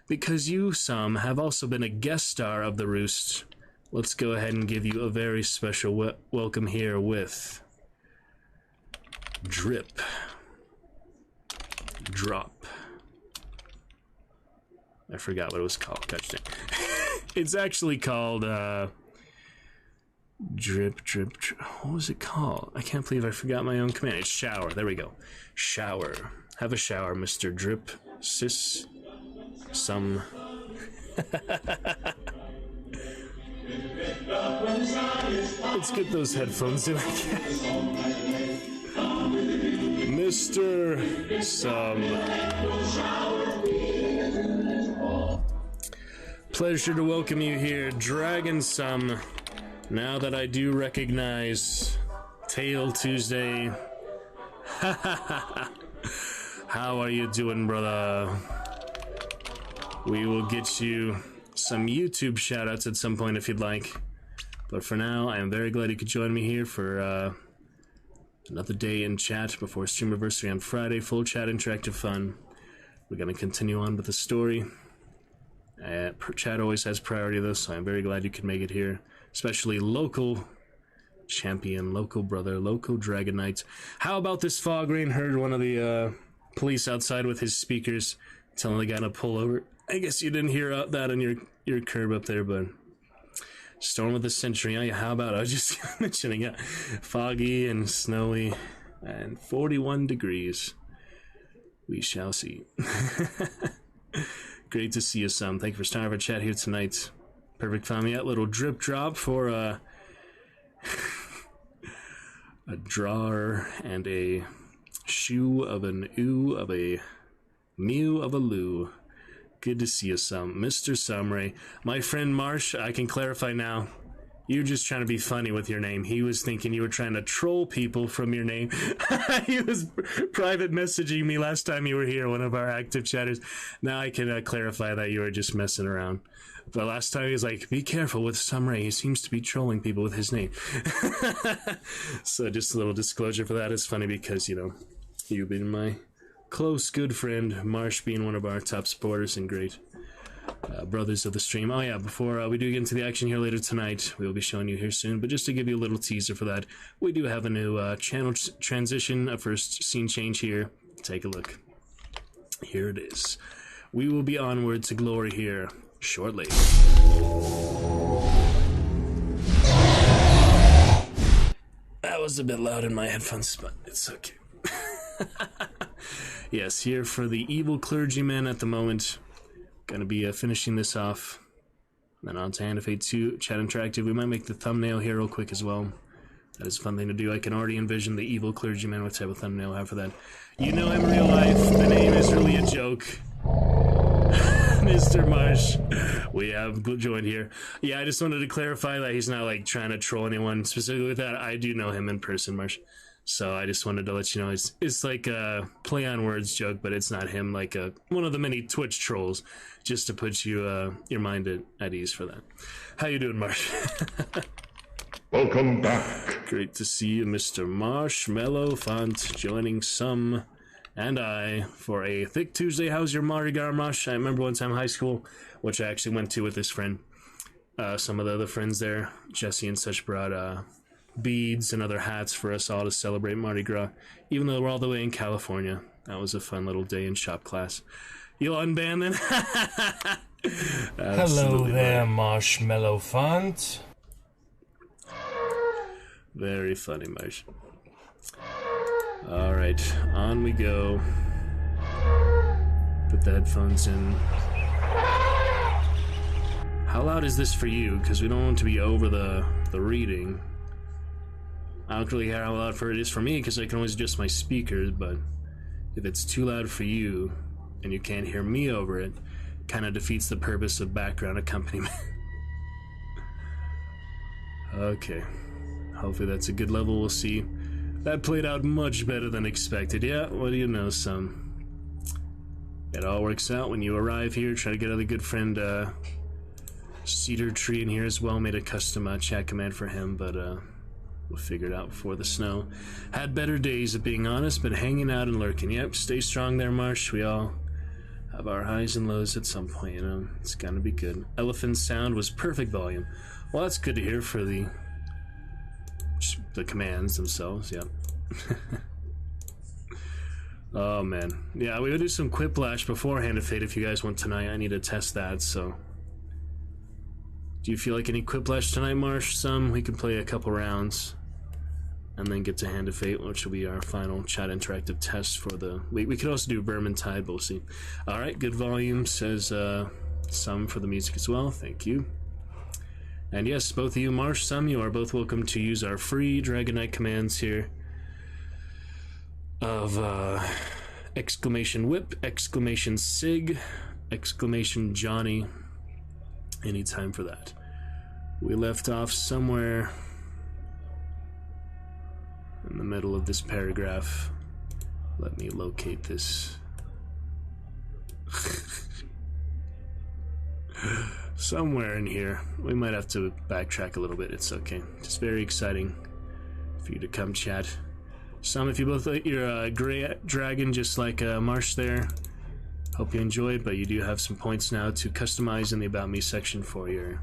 because you, some, have also been a guest star of the Roost. Let's go ahead and give you a very special welcome here with Drip. Drop. I forgot what it was called. Gosh dang. It's actually called, Drip. What was it called? I can't believe I forgot my own command. It's shower. There we go. Shower. Have a shower, Mr. Drip. Sis. Some. Let's get those headphones in. Mr. Some. Pleasure to welcome you here, Dragon Some. Now that I do recognize Tail Tuesday. How are you doing, brother? We will get you some YouTube shoutouts at some point if you'd like. But for now, I am very glad you could join me here for another day in chat before Streamiversary on Friday. Full chat, interactive fun. We're going to continue on with the story. Chat always has priority though, so I'm very glad you could make it here. Especially local champion, local brother, local Dragon Knight. How about this fog rain? Heard one of the police outside with his speakers telling the guy to pull over. I guess you didn't hear that on your curb up there, but storm of the century. Oh, yeah, how about I was just mentioning it. Foggy and snowy and 41 degrees. We shall see. Great to see you, Sam. Thank you for starting our chat here tonight. Perfect family. That little drip drop for a drawer and a shoe of an ooh of a mew of a loo. Good to see you, Sam. Mr. Samray. My friend Marsh, I can clarify now. You're just trying to be funny with your name. He was thinking you were trying to troll people from your name. He was private messaging me last time you were here, one of our active chatters. Now I can clarify that you were just messing around. But last time he was like, be careful with Samray. He seems to be trolling people with his name. So just a little disclosure for that. It's funny because, you know, you've been my close, good friend. Marsh being one of our top supporters and great brothers of the stream. Oh yeah, before we do get into the action here later tonight, we'll be showing you here soon, but just to give you a little teaser for that, we do have a new channel transition, a first scene change here. Take a look. Here it is. We will be onward to glory here shortly. That was a bit loud in my headphones, but it's okay. Yes, here for the evil clergyman at the moment. Gonna be finishing this off. Then on to Hand of Fate 2, Chat Interactive. We might make the thumbnail here real quick as well. That is a fun thing to do. I can already envision the evil clergyman. What type of thumbnail I have for that? You know him in real life. The name is really a joke. Mr. Marsh, we have joined here. Yeah, I just wanted to clarify that he's not like trying to troll anyone specifically with that. I do know him in person, Marsh. So I just wanted to let you know it's like a play on words joke, but it's not him, like one of the many Twitch trolls, just to put you your mind at ease for that. How you doing, Marsh? Welcome back. Great to see you, Mr. Marshmallow Font, joining Some and I for a Thick Tuesday. How's your Mardi Gras, Marsh? I remember one time in high school, which I actually went to with this friend. Some of the other friends there, Jesse and such, brought beads and other hats for us all to celebrate Mardi Gras, even though we're all the way in California. That was a fun little day in shop class. You'll unban then? Hello there, Marshmallow Font. Very funny, Marsh. Alright, on we go. Put the headphones in. How loud is this for you? Because we don't want it to be over the reading. I don't really hear how loud it is for me because I can always adjust my speakers, but if it's too loud for you and you can't hear me over it, kind of defeats the purpose of background accompaniment. Okay, hopefully that's a good level. We'll see. That played out much better than expected. Yeah, what do you know, Some? It all works out when you arrive here. Try to get other good friend Cedar Tree in here as well. Made a custom chat command for him, but we'll figure it out before the snow. Had better days, of being honest, but hanging out and lurking. Yep, stay strong there, Marsh. We all have our highs and lows at some point, you know. It's gonna be good. Elephant sound was perfect volume. Well, that's good to hear for the commands themselves, yep. Oh, man. Yeah, we would do some Quiplash before Hand of Fate if you guys want tonight. I need to test that, so... Do you feel like any Quiplash tonight, Marsh? Some? We can play a couple rounds. And then get to Hand of Fate, which will be our final chat interactive test for the week. We could also do Vermintide, but we'll see. Alright, good volume, says Some for the music as well. Thank you. And yes, both of you, Marsh, Some, you are both welcome to use our free Dragon Knight commands here. of exclamation whip, exclamation sig, exclamation Johnny. Any time for that. We left off somewhere in the middle of this paragraph. Let me locate this. Somewhere in here. We might have to backtrack a little bit. It's okay. Just very exciting for you to come chat. Some, if you both like your gray dragon, just like Marsh there, hope you enjoyed, but you do have some points now to customize in the About Me section for your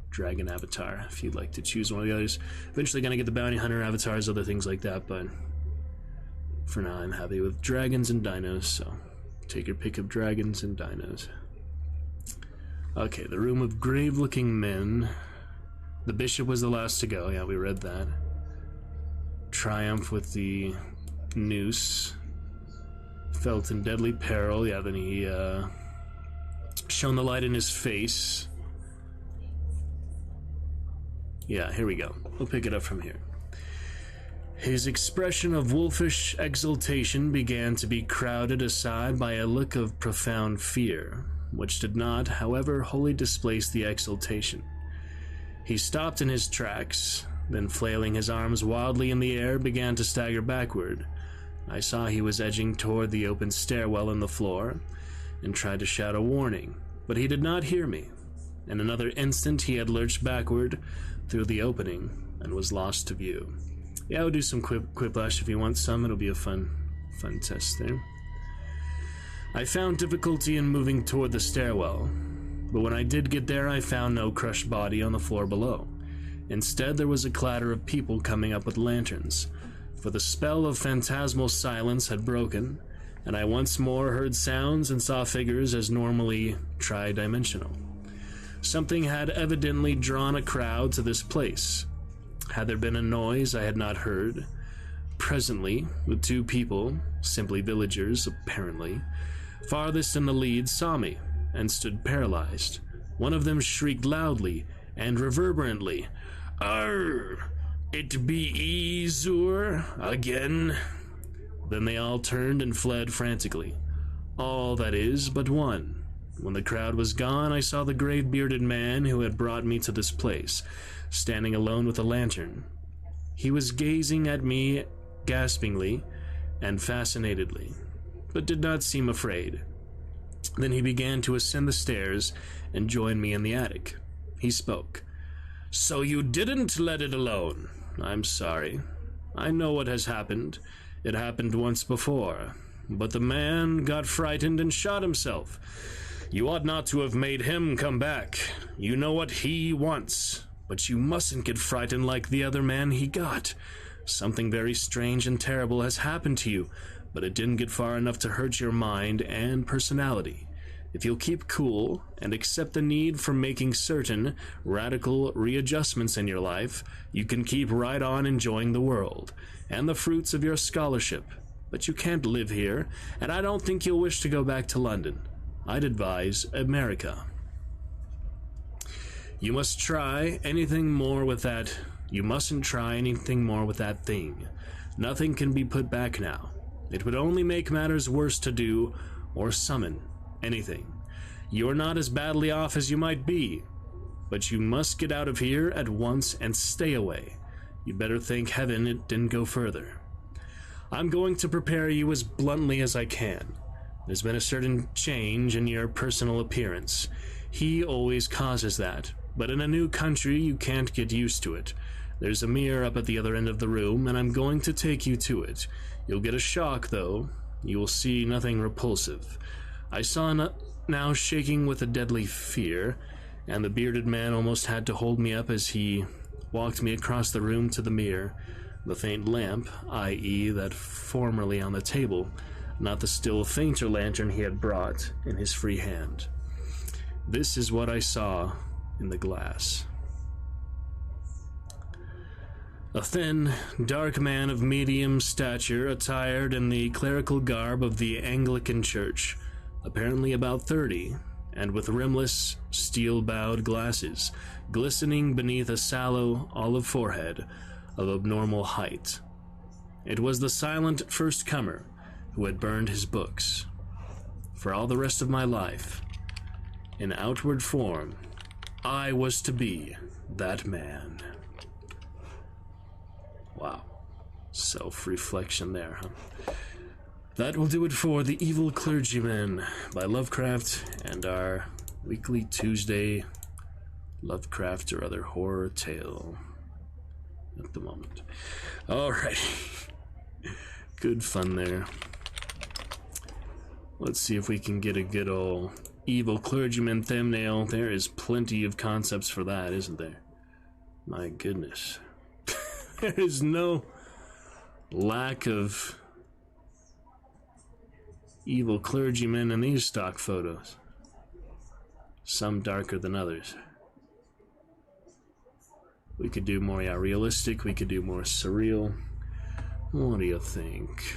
dragon avatar, if you'd like to choose one of the others. Eventually gonna get the bounty hunter avatars, other things like that, but for now I'm happy with dragons and dinos, so take your pick of dragons and dinos. Okay, the room of grave-looking men. The bishop was the last to go, yeah, we read that. Triumph with the noose. Felt in deadly peril, yeah, then he shone the light in his face. Yeah, here we go. We'll pick it up from here. His expression of wolfish exultation began to be crowded aside by a look of profound fear, which did not, however, wholly displace the exultation. He stopped in his tracks, then flailing his arms wildly in the air, began to stagger backward. I saw he was edging toward the open stairwell in the floor, and tried to shout a warning, but he did not hear me. In another instant he had lurched backward through the opening, and was lost to view. Yeah, I'll do some quiplash if you want some. It'll be a fun test there. I found difficulty in moving toward the stairwell, but when I did get there, I found no crushed body on the floor below. Instead, there was a clatter of people coming up with lanterns, for the spell of phantasmal silence had broken, and I once more heard sounds and saw figures as normally tri-dimensional. Something had evidently drawn a crowd to this place. Had there been a noise I had not heard? Presently, the two people, simply villagers apparently, farthest in the lead saw me, and stood paralyzed. One of them shrieked loudly and reverberantly, "Arr! It be Ezur again!" Then they all turned and fled frantically. All, that is, but one. When the crowd was gone, I saw the grave-bearded man who had brought me to this place, standing alone with a lantern. He was gazing at me gaspingly and fascinatedly, but did not seem afraid. Then he began to ascend the stairs and join me in the attic. He spoke. "So you didn't let it alone? I'm sorry. I know what has happened. It happened once before. But the man got frightened and shot himself. You ought not to have made him come back. You know what he wants. But you mustn't get frightened like the other man he got. Something very strange and terrible has happened to you, but it didn't get far enough to hurt your mind and personality. If you'll keep cool and accept the need for making certain radical readjustments in your life, you can keep right on enjoying the world and the fruits of your scholarship. But you can't live here, and I don't think you'll wish to go back to London. I'd advise America. You mustn't try anything more with that thing. Nothing can be put back now. It would only make matters worse to do or summon anything. You're not as badly off as you might be, but you must get out of here at once and stay away. You better thank heaven it didn't go further. I'm going to prepare you as bluntly as I can. There's been a certain change in your personal appearance. He always causes that, but in a new country you can't get used to it. There's a mirror up at the other end of the room, and I'm going to take you to it. You'll get a shock, though. You will see nothing repulsive. I saw now shaking with a deadly fear, and the bearded man almost had to hold me up as he walked me across the room to the mirror. The faint lamp, i.e. that formerly on the table, not the still fainter lantern he had brought in his free hand. This is what I saw in the glass. A thin, dark man of medium stature, attired in the clerical garb of the Anglican Church, apparently about 30, and with rimless, steel-bowed glasses, glistening beneath a sallow, olive forehead of abnormal height. It was the silent first comer who had burned his books. For all the rest of my life, in outward form, I was to be that man. Wow. Self-reflection there, huh? That will do it for The Evil Clergyman by Lovecraft and our weekly Tuesday Lovecraft or other horror tale at the moment. Alright. Good fun there. Let's see if we can get a good old Evil Clergyman thumbnail. There is plenty of concepts for that, isn't there? My goodness. There is no lack of evil clergymen in these stock photos. Some darker than others. We could do more realistic, we could do more surreal. What do you think?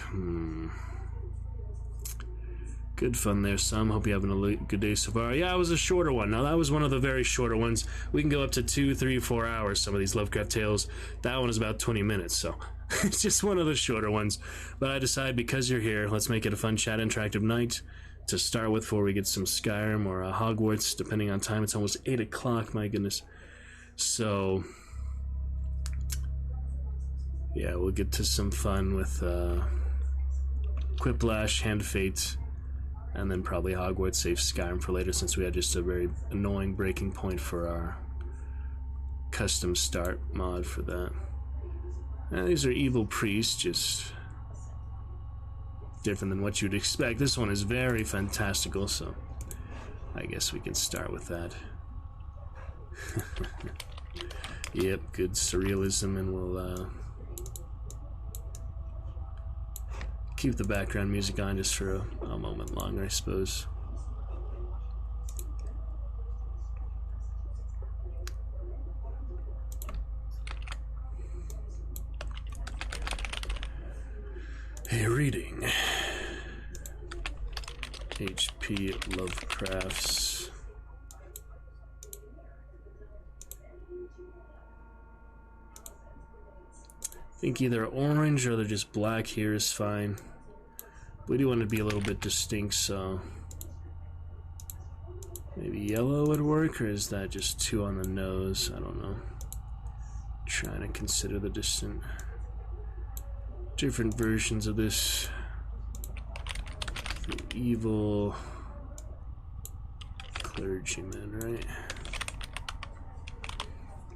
Good fun there, Sam. Hope you're having a good day so far. Yeah, it was a shorter one. Now, that was one of the very shorter ones. We can go up to 2, 3, 4 hours, some of these Lovecraft tales. That one is about 20 minutes, so it's just one of the shorter ones. But I decided, because you're here, let's make it a fun chat interactive night to start with before we get some Skyrim or Hogwarts, depending on time. It's almost 8 o'clock, my goodness. So, yeah, we'll get to some fun with Quiplash, Hand of Fate, and then probably Hogwarts, save Skyrim for later, since we had just a very annoying breaking point for our custom start mod for that. Now, these are evil priests, just different than what you'd expect. This one is very fantastical, so I guess we can start with that. Yep, good surrealism, and we'll keep the background music on just for a moment longer, I suppose. A reading. H.P. Lovecraft's I think either orange or they're just black here is fine. We do want to be a little bit distinct, so maybe yellow would work, or is that just too on the nose? I don't know. Trying to consider the different versions of this. The evil clergyman, right?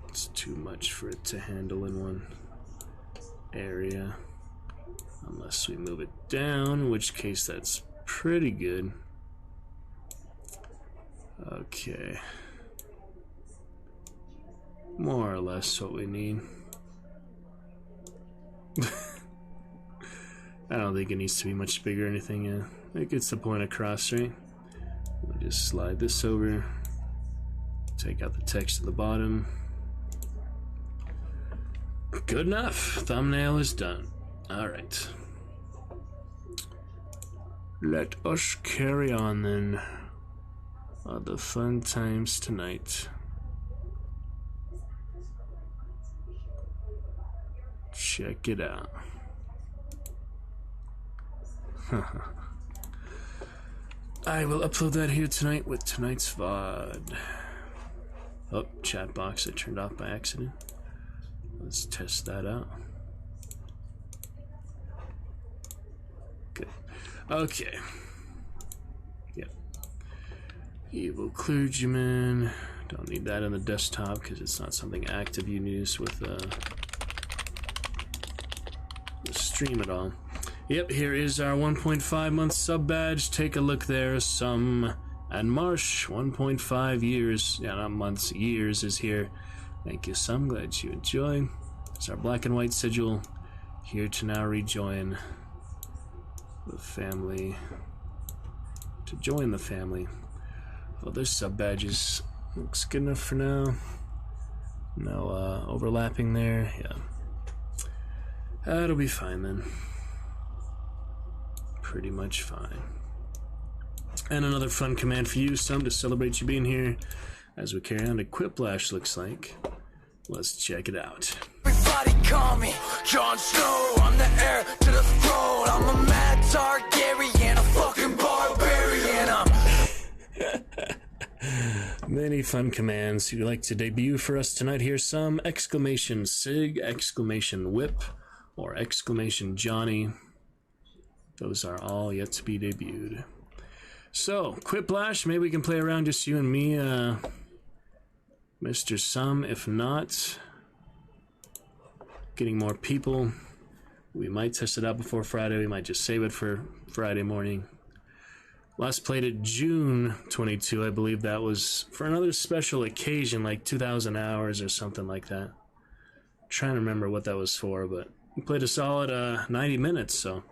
It's too much for it to handle in one area. Unless we move it down, in which case that's pretty good. Okay. More or less what we need. I don't think it needs to be much bigger or anything, yeah. It gets the point across, right? We'll just slide this over. Take out the text at the bottom. Good enough. Thumbnail is done. Alright. Let us carry on then. The fun times tonight. Check it out. I will upload that here tonight with tonight's VOD. Oh, chat box I turned off by accident. Let's test that out. Good. Okay. Yep. Evil clergyman. Don't need that on the desktop because it's not something active you use with the stream at all. Yep, here is our 1.5 month sub badge. Take a look there. Some and Marsh, 1.5 years. Yeah, not months, years is here. Thank you, Some. Glad you enjoy. It's our black and white sigil. Here to now rejoin the family. To join the family. Well, there's sub badges. Looks good enough for now. No overlapping there. Yeah. That'll be fine then. Pretty much fine. And another fun command for you, Some, to celebrate you being here as we carry on to Quiplash, looks like. Let's check it out. Everybody call me Jon Snow. I'm the heir any fun commands you'd like to debut for us tonight, here's some! !sig, !whip, or !Johnny. Those are all yet to be debuted. So, Quiplash, maybe we can play around just you and me, Mr. Sum. If not, getting more people. We might test it out before Friday. We might just save it for Friday morning. Last played it June 22. I believe that was for another special occasion, like 2,000 hours or something like that. I'm trying to remember what that was for, but we played a solid 90 minutes, so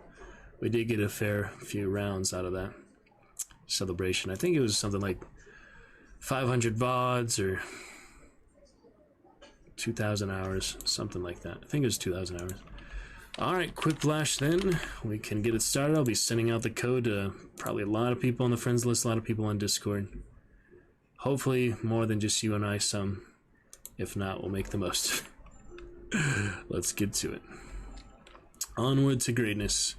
we did get a fair few rounds out of that celebration. I think it was something like 500 VODs or 2,000 hours, something like that. I think it was 2,000 hours. Alright, Quiplash then. We can get it started. I'll be sending out the code to probably a lot of people on the friends list, a lot of people on Discord. Hopefully more than just you and I, some. If not, we'll make the most. Let's get to it. Onward to greatness.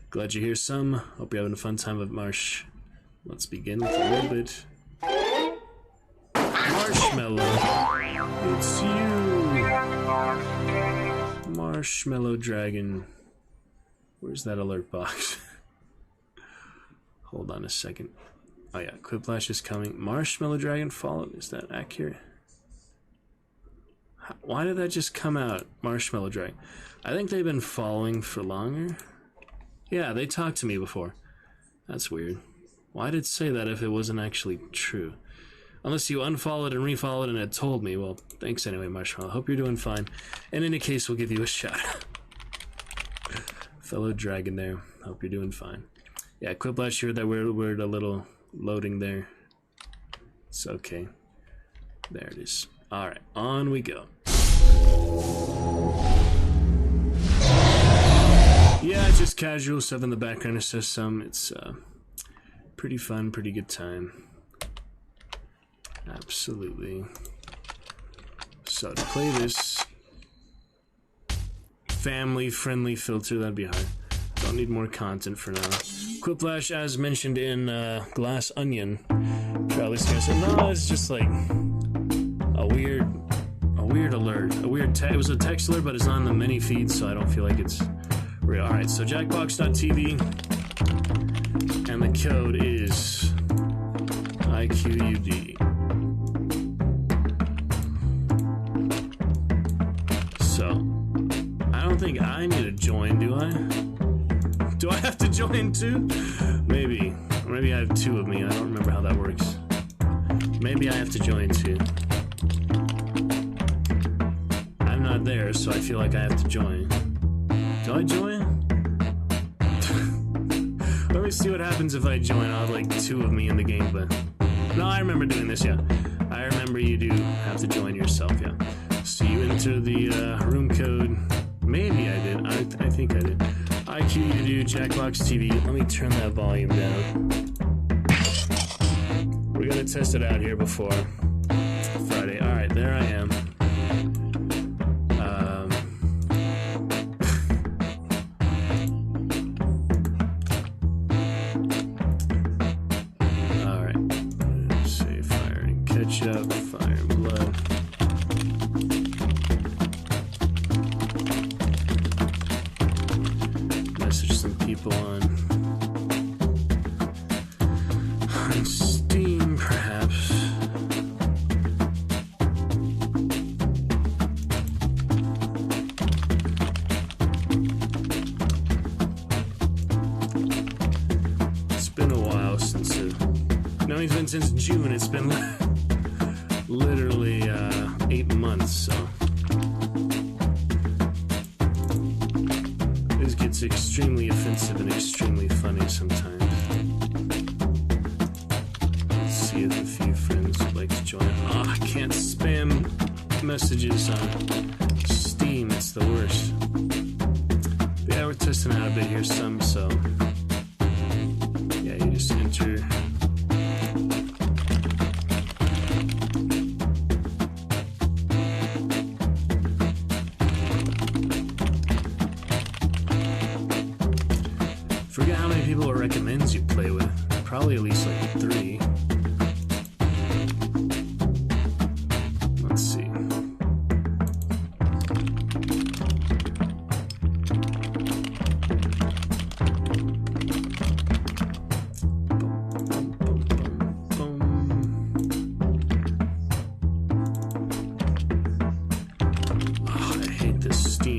Glad you're here, some. Hope you're having a fun time at Marsh. Let's begin with a little bit. Marshmallow. It's you. Marshmallow Dragon. Where's that alert box? Hold on a second. Oh yeah, Quiplash is coming. Marshmallow Dragon followed. Is that accurate? Why did that just come out? Marshmallow Dragon. I think they've been following for longer. Yeah, they talked to me before. That's weird. Why did it say that if it wasn't actually true? Unless you unfollowed and refollowed and it told me. Well, thanks anyway, Marshmallow. Hope you're doing fine. In any case, we'll give you a shout. Fellow dragon there. Hope you're doing fine. Yeah, Quiplash, you heard that weird a little loading there. It's okay. There it is. Alright, on we go. Yeah, just casual stuff in the background. It says some. It's pretty fun, pretty good time. Absolutely. So to play this family-friendly filter, that'd be hard. Don't need more content for now. Quiplash, as mentioned in Glass Onion. Probably said, no, it's just like a weird alert. It was a text alert, but it's on the mini feed, so I don't feel like it's real. Alright, so jackbox.tv, and the code is IQUD. So, I don't think I need to join, do I? Do I have to join too? Maybe. Or maybe I have two of me. I don't remember how that works. Maybe I have to join too. I'm not there, so I feel like I have to join. Do I join? Let me see what happens if I join. I'll have like two of me in the game, but... No, I remember doing this, yeah. I remember you do have to join yourself, yeah. So you enter the room code. Maybe I did. I think I did. IQUD, Jackbox TV. Let me turn that volume down. We're gonna test it out here before Friday. Alright, there I am. Alright. Say fire and ketchup, fire and blood. Message some people on Steam, perhaps. It's been a while since no, it's been since June. It's been literally 8 months, so this gets extremely offensive and extremely funny sometimes. Let's see if a few friends would like to join. Oh, I can't spam messages on Steam. It's the worst. But yeah, we're testing out a bit here some, so yeah, you just enter. Forget how many people it recommends you play with. Probably at least like 3.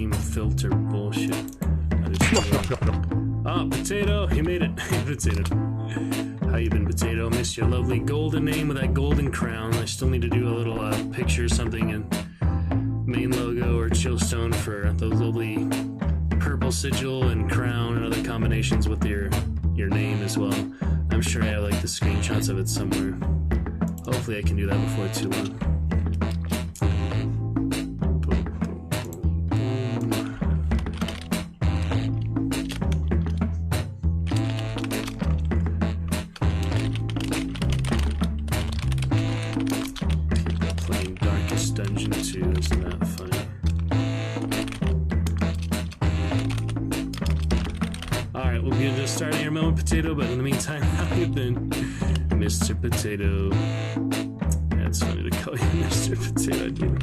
name filter bullshit. Oh, Potato, you made it. Hey, Potato. How you been, Potato? Missed your lovely golden name with that golden crown. I still need to do a little picture or something in main logo or chillstone for those lovely purple sigil and crown and other combinations with your name as well. I'm sure I have like the screenshots of it somewhere. Hopefully I can do that before too long. Playing Darkest Dungeon 2, isn't that funny? Alright, we'll get just starting your moment, Potato, but in the meantime, how you been, Mr. Potato? Yeah, it's funny to call you Mr. Potato. I didn't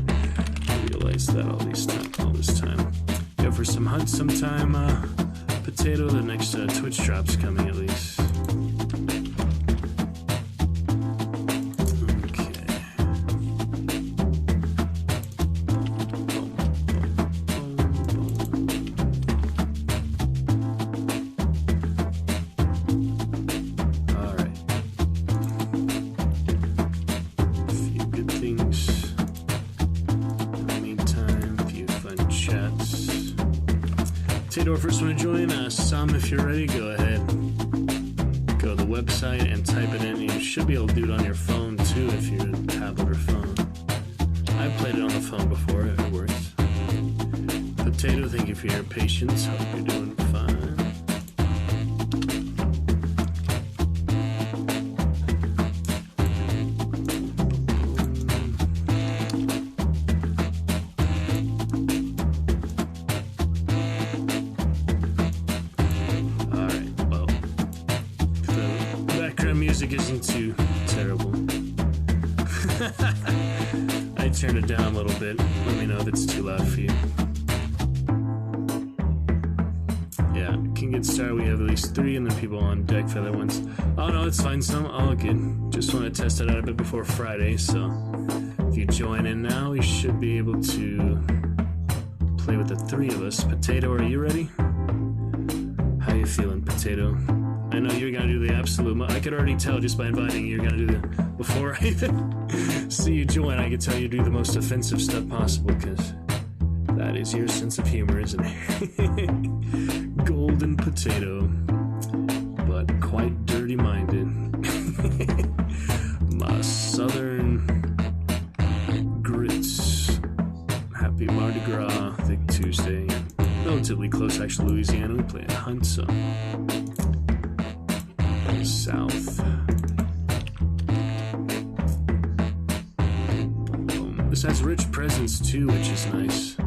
realize that all this time. Go for some hunt sometime, Potato. The next Twitch drop's coming at least. First one to join, if you're ready, go ahead. Go to the website and type it in. You should be able to do it on your phone too if you're a tablet or phone. I've played it on the phone before, it works. Potato, thank you for your patience. Hope you're doing fine. Music isn't too terrible. I turned it down a little bit. Let me know if it's too loud for you. Yeah, can get started. We have at least 3 and then people on deck for the other ones. Oh no, it's fine. Some all good. Just want to test it out a bit before Friday. So if you join in now, we should be able to play with the 3 of us. Potato, are you ready? How you feeling, Potato? I know you're gonna do the absolute. I could already tell just by inviting you, you're gonna do the. Before I even see you join, I could tell you do the most offensive stuff possible because that is your sense of humor, isn't it? Golden Potato, but quite dirty-minded. My southern grits. Happy Mardi Gras, I think Tuesday. Relatively close, actually, Louisiana. We play at Hunt, so. South. This has rich presents too, which is nice.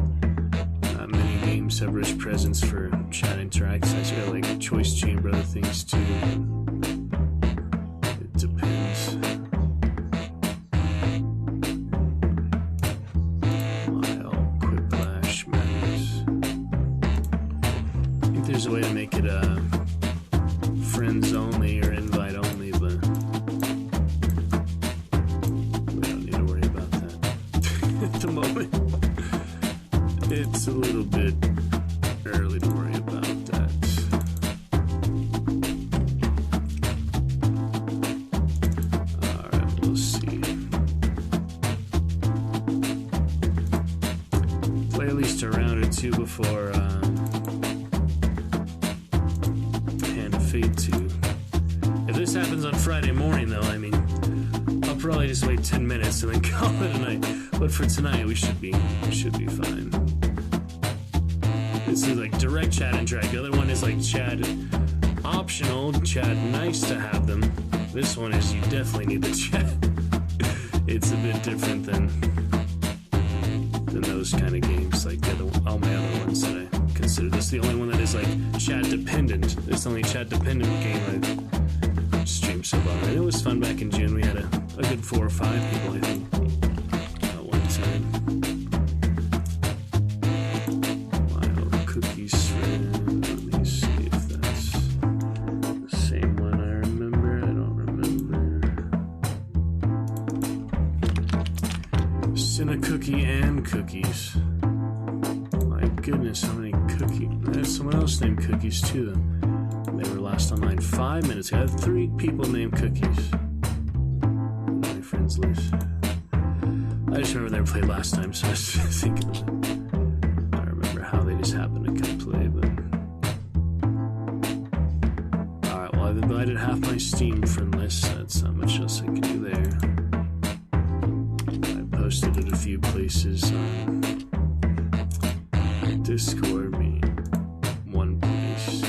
Not many games have rich presents for chat interacts. I got like choice chamber, other things too. It depends. Wild Quiplash matters. I think there's a way to make it friends only or invite only, but we don't need to worry about that at the moment. It's a little bit early to worry about that. Alright, we'll see. Play at least a round or 2 before Fate 2. If this happens on Friday morning, though, I mean, I'll probably just wait 10 minutes and then call it a night. But for tonight, we should be fine. This is like direct chat and drag. The other one is like chat optional, chat nice to have them. This one is you definitely need the chat. It's a bit different than those kind of games, like all my other ones that I consider. This is the only one that is like chat dependent. It's the only chat dependent game I've streamed so far. And it was fun back in June. We had a good 4 or 5 people, I think, at one time. Wild Cookies friend. Let me see if that's the same one I remember. I don't remember. Cinnacookie and cookies. My goodness, How many cookies? There's someone else named Cookies too. They were last online 5 minutes ago. I have 3 people named Cookies on my friends list. I just remember they were played last time, so I was thinking of it. I don't remember how they just happened to come play, but... Alright, well, I've invited half my Steam friend list, so that's not much else I can do there. I posted it a few places on Discord, being one place.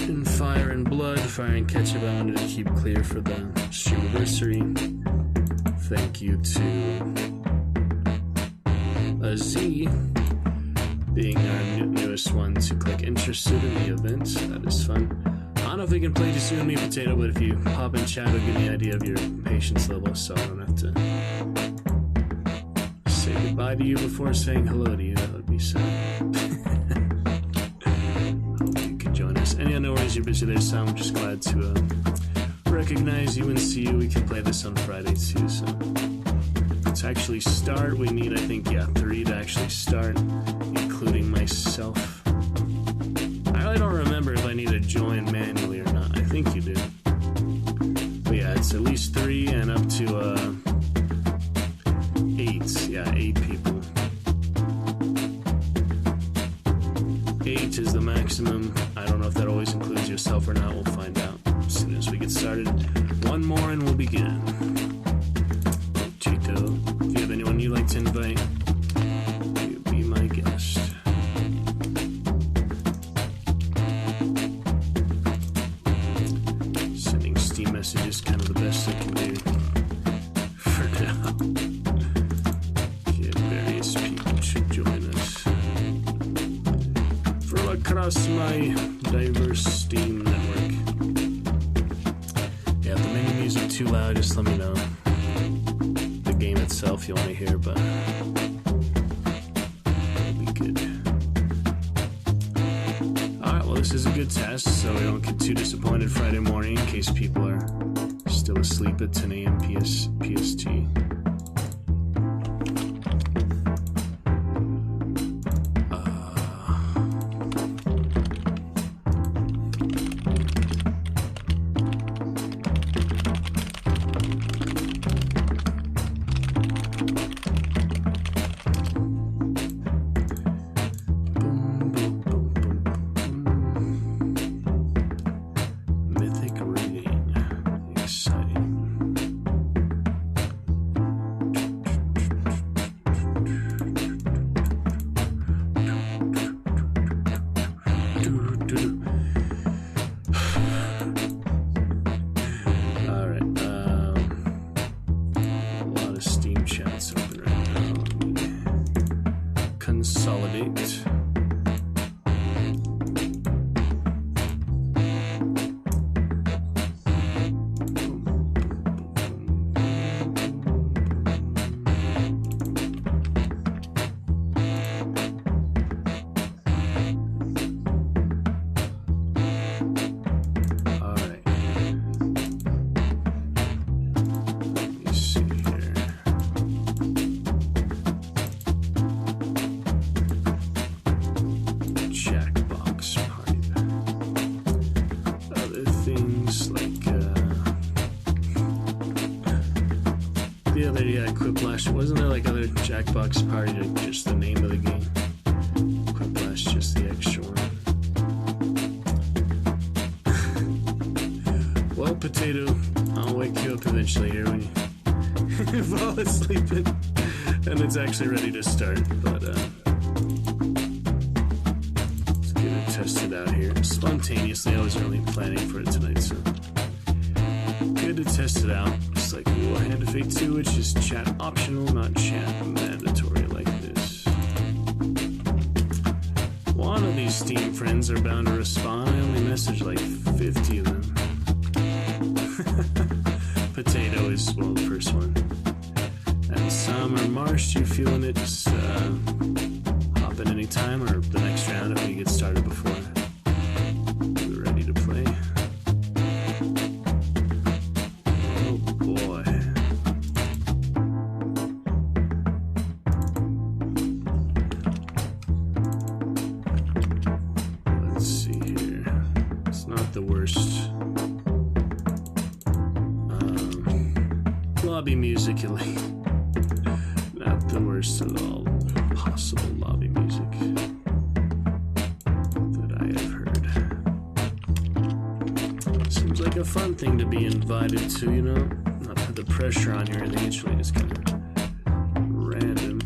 In Fire and Blood, Fire and Ketchup, I wanted to keep clear for the streamiversary. Thank you to Z, being our newest one to click interested in the event. That is fun. I don't know if we can play just you and me, Potato, but if you pop in chat, it'll give me an idea of your patience level, so I don't have to say goodbye to you before saying hello to you. That would be sad. Hope you can join us. And yeah, no worries, you're busy there, so I'm just glad to recognize you and see you. We can play this on Friday too, so to actually start, we need, I think, 3 to actually start, including myself. I really don't remember if I need to join manually or not. I think you do. But yeah, it's at least 3 and up to 8. Yeah, 8 people. 8 is the maximum. I don't know if that always includes yourself or not. We'll find out as soon as we get started. One more and we'll begin. Chico, if you have anyone you'd like to invite, you'd be my guest. Sending Steam messages, kind of the best I can do for now. Get various people to join us from across my diverse Steam network. Yeah, if the menu music too loud, just let me know. The game itself you want to hear, but it'll be good. Alright, well, this is a good test, so we don't get too disappointed Friday morning in case people are still asleep at 10 a.m. PST. Wasn't there like other Jackbox Party, like just the name of the game? Quiplash, just the extra one. Well, Potato, I'll wake you up eventually here when you fall asleep and it's actually ready to start. But let's get it tested out here. Spontaneously, I wasn't really planning for it tonight, so good to test it out. Just like we will Hand of Fate 2, which is chat optional, not chat mandatory like this. One of these Steam friends are bound to respond. I only messaged like 50 of them. Potato is, well, the first one. And some are Marsh, you feeling it? Just hop in any time or the next round if we get started before we're ready to play. Oh boy. worst. Lobby musically. Not the worst at all possible lobby music that I have heard. Seems like a fun thing to be invited to, you know? Not put the pressure on you or anything, it's really just kind of random.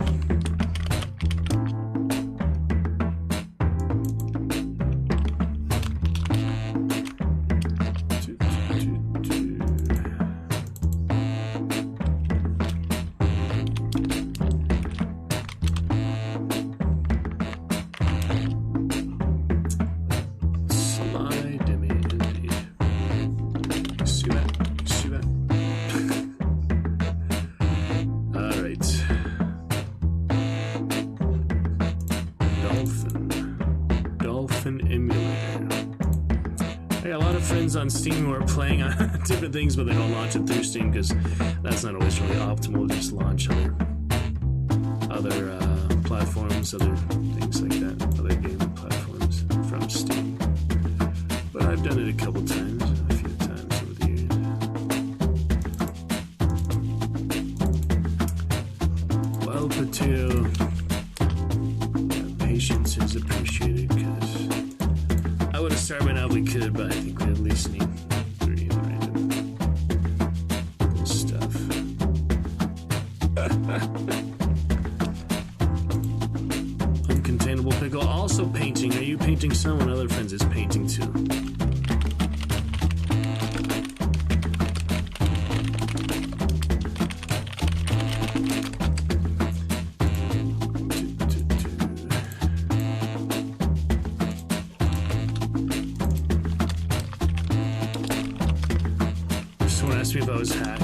On Steam who are playing on different things, but they don't launch it through Steam because that's not always really optimal. Just launch other platforms, other things like that, other gaming platforms from Steam. But I've done it a couple times, a few times over the years. Well, Potato, patience is appreciated because I would have started by now if we could, but I think we at least need 3 random stuff. Uncontainable pickle. Also painting. Are you painting? Someone other friends is painting too. Me if I was hacked.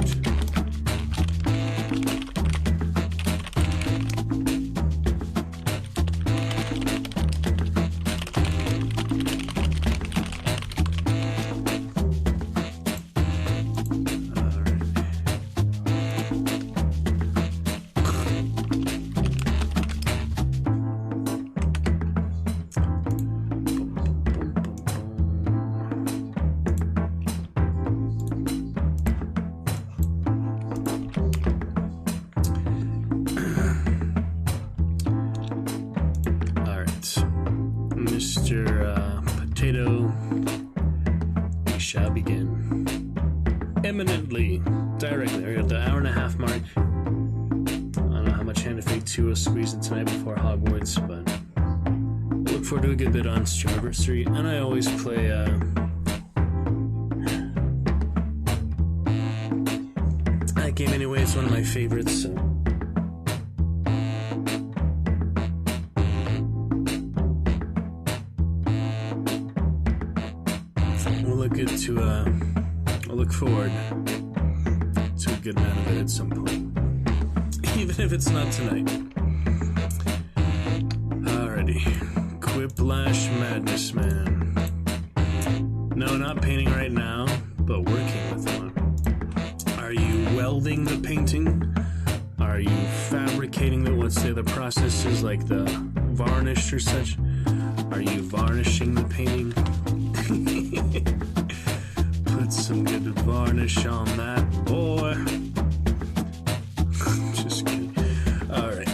Potato, we shall begin. Eminently, directly. We're at the hour-and-a-half mark. I don't know how much Hand of Fate 2 will squeeze in tonight before Hogwarts, but I look forward to a good bit on Streamiversary, and I always play, that game anyway, it's one of my favorites, so. I'll look forward to a good amount of it at some point, even if it's not tonight. Alrighty, Quiplash Madness, man. No, not painting right now, but working with one. Are you welding the painting? Are you fabricating the, what's the other processes, like the varnish or such? Are you varnishing the painting? Put some good varnish on that, boy. Just kidding. Alright,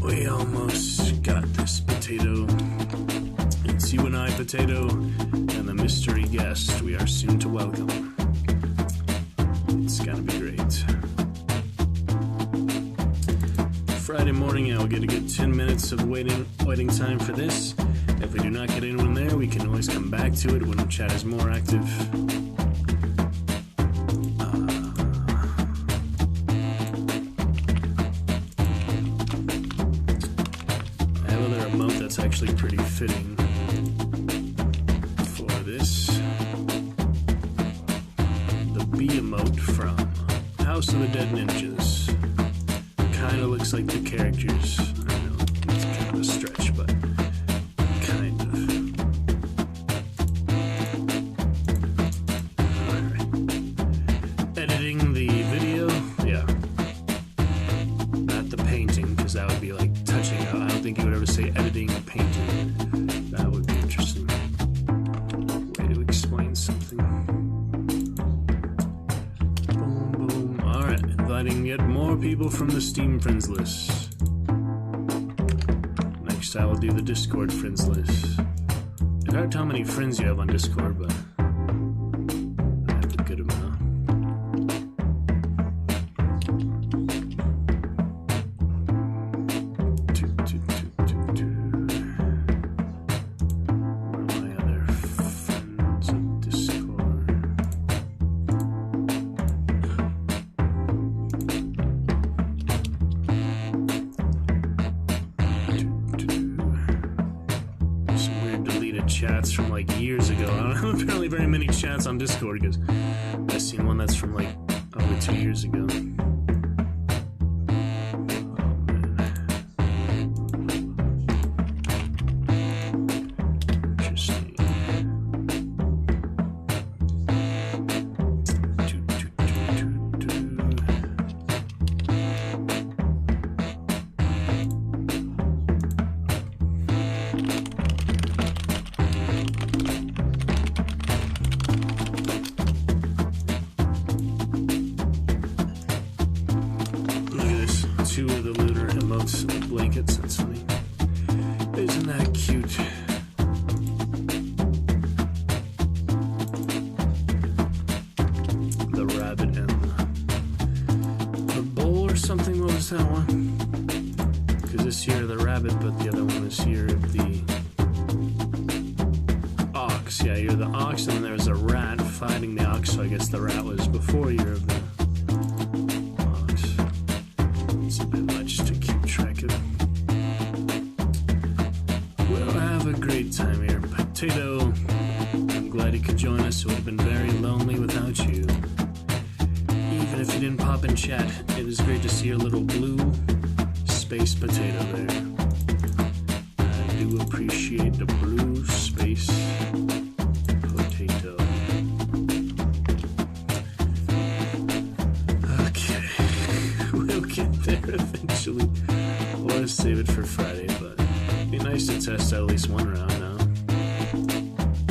we almost got this, Potato. It's you and I, Potato, and the mystery guest we are soon to welcome. It's gonna be great. Friday morning, I'll get a good 10 minutes of waiting time for this. If we do not get anyone there, we can always come back to it when the chat is more active. I have another emote that's actually pretty fitting for this. The bee emote from House of the Dead Ninjas. Kind of looks like the characters. I know, it's kind of a stretch, but kind of. Alright. Editing the video? Yeah. Not the painting, because that would be like touching. I don't think you would ever say editing a painting. That would be interesting. Way to explain something. get more people from the Steam friends list. Next, I will do the Discord friends list. It's hard to tell how many friends you have on Discord, but I have a good amount. Chats from like years ago. I don't have apparently very many chats on Discord because I've seen one that's from like over 2 years ago. Interesting. Two of the looter emotes blankets. That's funny. Isn't that cute? The rabbit and the bull or something. What was that one? Because this year the rabbit, but the other one is here the ox. Yeah, you're the ox, and there's a rat fighting the ox. So I guess the rat was before you're of the. It's a bit much to keep track of. We'll have a great time here. Potato, I'm glad you could join us. It would have been very lonely without you. Even if you didn't pop in chat, it is great to see your little blue space potato there. I do appreciate the blue space potato. We'll get there eventually. Or save it for Friday, but it'd be nice to test out at least one round now.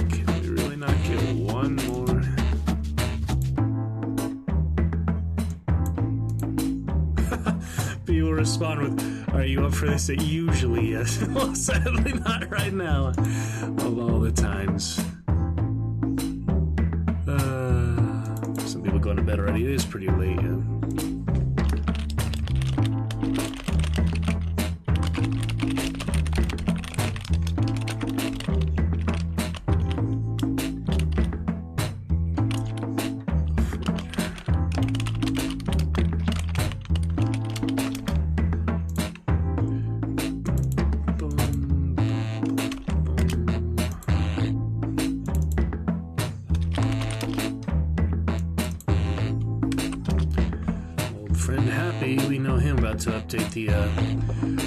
Can we really not get one more? People respond with, "Are you up for this?" Usually, yes. Well, sadly not right now. Of all the times. Some people going to bed already. It is pretty late, yeah. We know him about to update the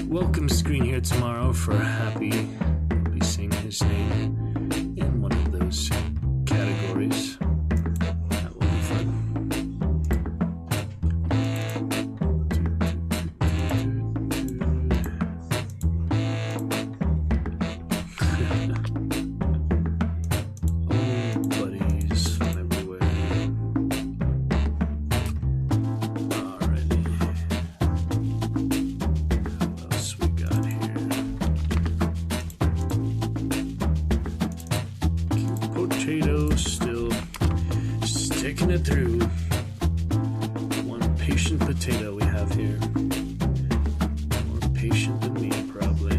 welcome screen here tomorrow for Happy. We'll be seeing his name in one of those categories. That will be fun. Old buddies from everywhere. Still sticking it through. One patient potato we have here. More patient than me, probably.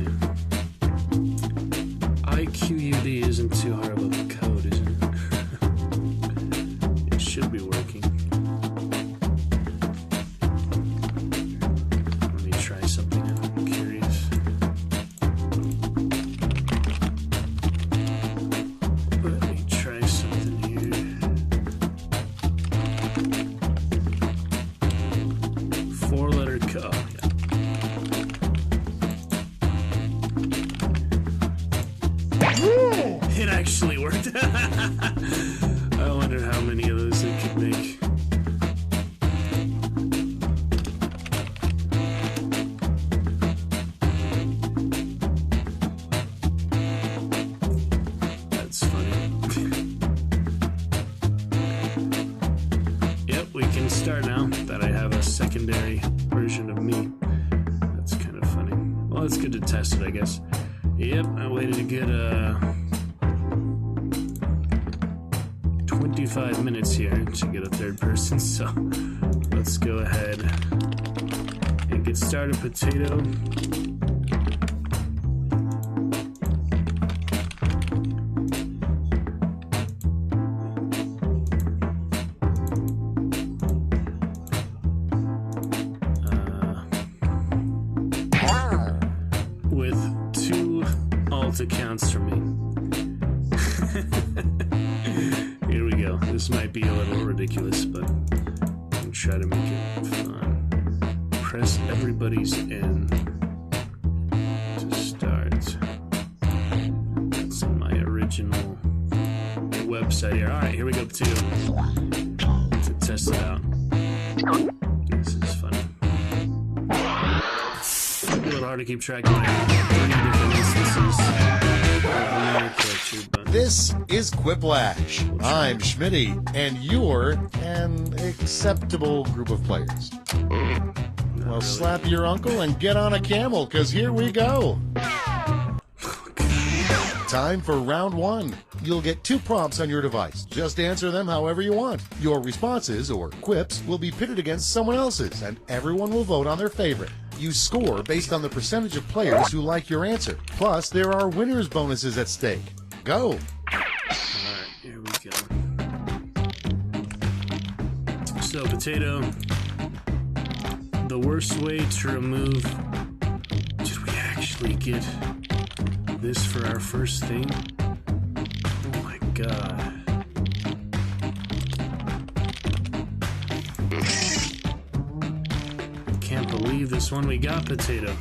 IQUD isn't too hard of a code, is it? It should be working. Let me try something. I'm curious. Let me try something here. 4-letter code. Oh, yeah. It actually worked. I wonder how many of those it could make. That's funny. Yep, we can start now that I have a secondary version of me. That's kind of funny. Well, it's good to test it, I guess. Yep, I waited a good 25 minutes here to get a third person, so let's go ahead and get started. Potato. With 2 alt accounts for me. Here we go. This might be a little ridiculous, but I'll try to make it fun. Press everybody's in to start. That's my original website here. Alright, here we go, to test it out. This is funny. A little hard to keep track of 3 different instances of another character, but This is Quiplash. I'm Schmitty, and you're an acceptable group of players. Well, really. slap your uncle and get on a camel, because here we go. Time for round 1. You'll get 2 prompts on your device. Just answer them however you want. Your responses, or quips, will be pitted against someone else's, and everyone will vote on their favorite. You score based on the percentage of players who like your answer. Plus, there are winners' bonuses at stake. Go! Alright, here we go. So, Potato, the worst way to remove... Did we actually get this for our first thing? Oh my god. Can't believe this one we got, Potato.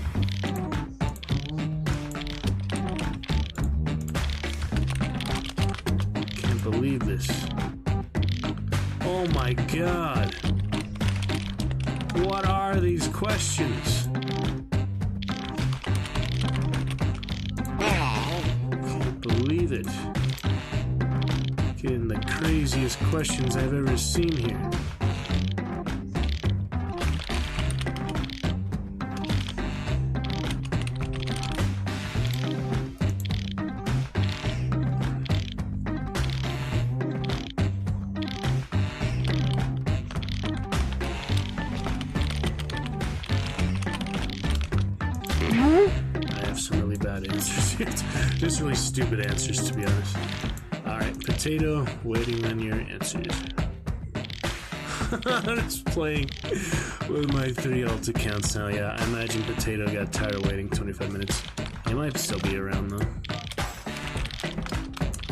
Can't believe this. Oh my god. What are these questions? Can't believe it. Getting the craziest questions I've ever seen here. I have some really bad answers here. Just really stupid answers, to be honest. Alright, Potato, waiting on your answers. I'm just playing with my 3 alt accounts now. Yeah, I imagine Potato got tired of waiting 25 minutes. He might still be around, though.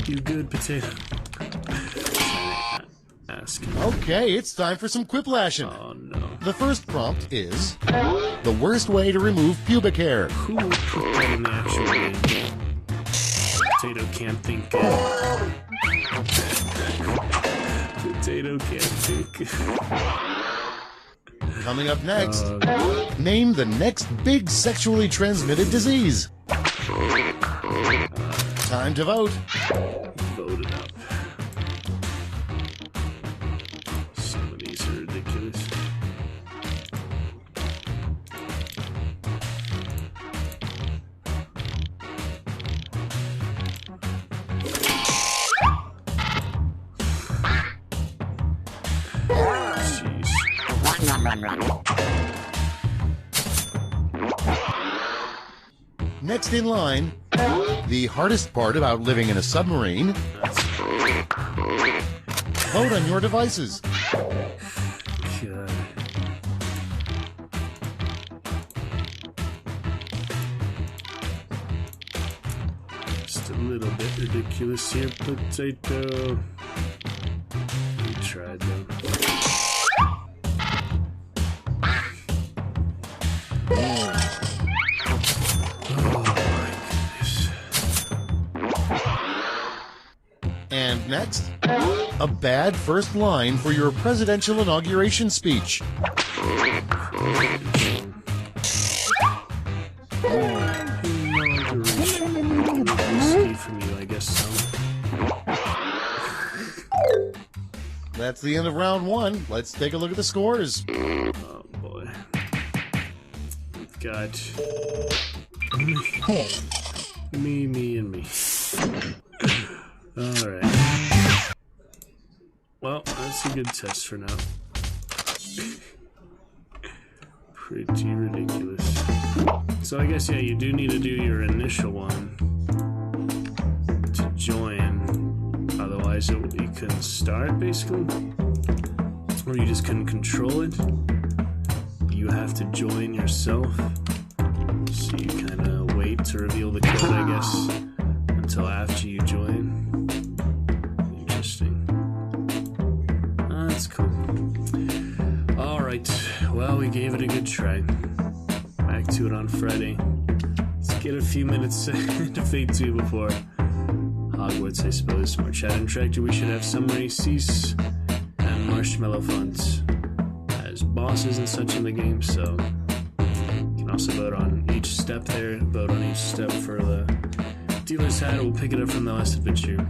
You good, Potato? Ask him. Okay, it's time for some quiplashing. Oh, no. The first prompt is the worst way to remove pubic hair. Who would put that in the actual game? Potato can't think. Potato can't think. Coming up next, name the next big sexually transmitted disease. Time to vote. Vote it up. Some of these are ridiculous. Jeez. Next in line, the hardest part about living in a submarine. Vote on your devices. God. Just a little bit ridiculous here, Potato. You tried though. And next, a bad first line for your presidential inauguration speech. From you, I guess so. That's the end of round one. Let's take a look at the scores. Oh boy. We've got me, and me. Alright. Well, that's a good test for now. Pretty ridiculous. So I guess, yeah, you do need to do your initial one to join. Otherwise, you couldn't start, basically. Or you just couldn't control it. You have to join yourself. So you kind of wait to reveal the code, I guess, until after you join. Interesting. That's cool. Alright, well, we gave it a good try. Back to it on Friday. Let's get a few minutes to Fate 2 before Hogwarts, I suppose. More chat interactive. We should have Summary, Cease, and Marshmallow Font as bosses and such in the game, so you can also vote on each step there. Vote on each step for the dealer's hat. We'll pick it up from the last adventure.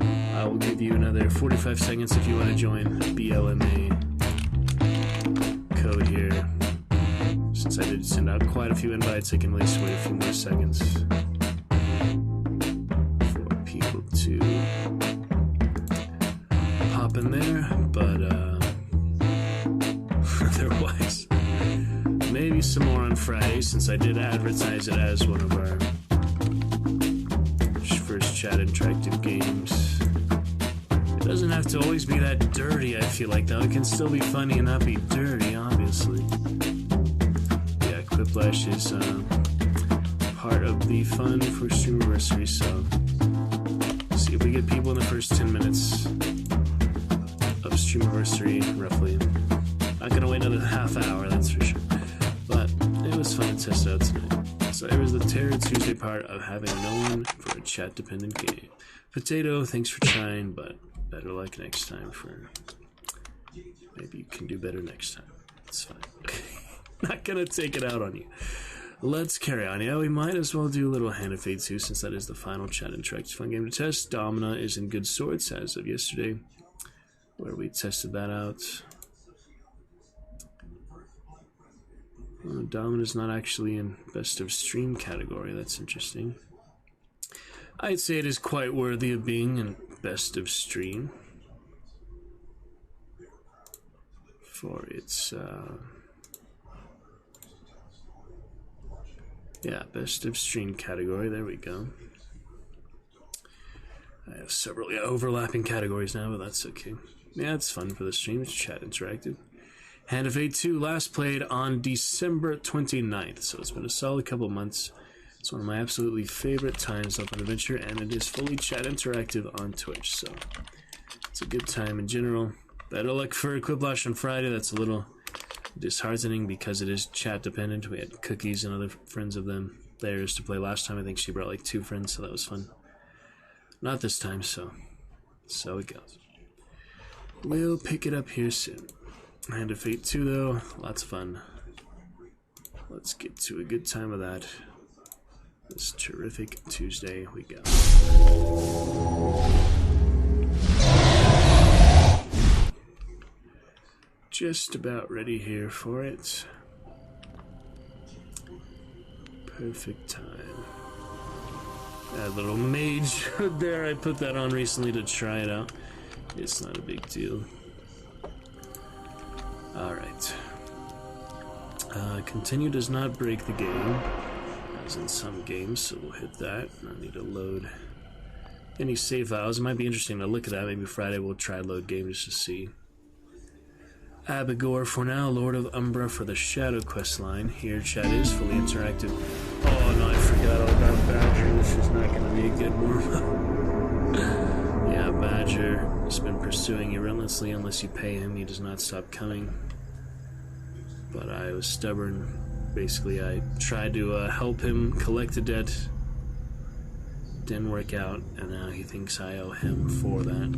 I will give you another 45 seconds if you want to join BLMA code here. Since I did send out quite a few invites, I can at least wait a few more seconds for people to pop in there, but otherwise, maybe some more on Friday, since I did advertise it as one of our first chat interactive games. It doesn't have to always be that dirty, I feel like, though. It can still be funny and not be dirty, obviously. Yeah, Quiplash is part of the fun for Streamiversary, so see if we get people in the first 10 minutes of Streamiversary, roughly. Not gonna wait another half hour, that's for sure. But it was fun to test out tonight. So it was the Terror Tuesday part of having no one for a chat-dependent game. Potato, thanks for trying, but better luck next time. Maybe you can do better next time. It's fine. Not gonna take it out on you. Let's carry on. Yeah, we might as well do a little Hand of Fate 2, since that is the final chat interactive fun game to test. Domina is in good sorts as of yesterday, where we tested that out. Domina's not actually in best of stream category. That's interesting. I'd say it is quite worthy of being in best of stream for its yeah, best of stream category. There we go. I have several overlapping categories now, but that's okay. Yeah, it's fun for the stream. It's chat interactive. Hand of Fate 2 last played on December 29th, so it's been a solid couple months. It's one of my absolutely favorite times of an adventure, and it is fully chat interactive on Twitch, so it's a good time in general. Better luck for Quiplash on Friday. That's a little disheartening because it is chat dependent. We had Cookies and other friends of theirs to play last time. I think she brought like 2 friends, so that was fun. Not this time, so it goes. We'll pick it up here soon. Hand of Fate 2, though, lots of fun. Let's get to a good time of that. This terrific Tuesday we go. Just about ready here for it. Perfect time. That little mage hood there, I put that on recently to try it out. It's not a big deal. Alright. Continue does not break the game, as in some games, so we'll hit that. I need to load any save files. It might be interesting to look at that. Maybe Friday we'll try load game just to see. Abigor for now, Lord of Umbra for the Shadow Quest line. Here, chat is fully interactive. Oh no, I forgot all about Badger. This is not going to be a good warm-up. Yeah, Badger has been pursuing you relentlessly. Unless you pay him, he does not stop coming. But I was stubborn. Basically, I tried to help him collect the debt. Didn't work out, and now he thinks I owe him for that.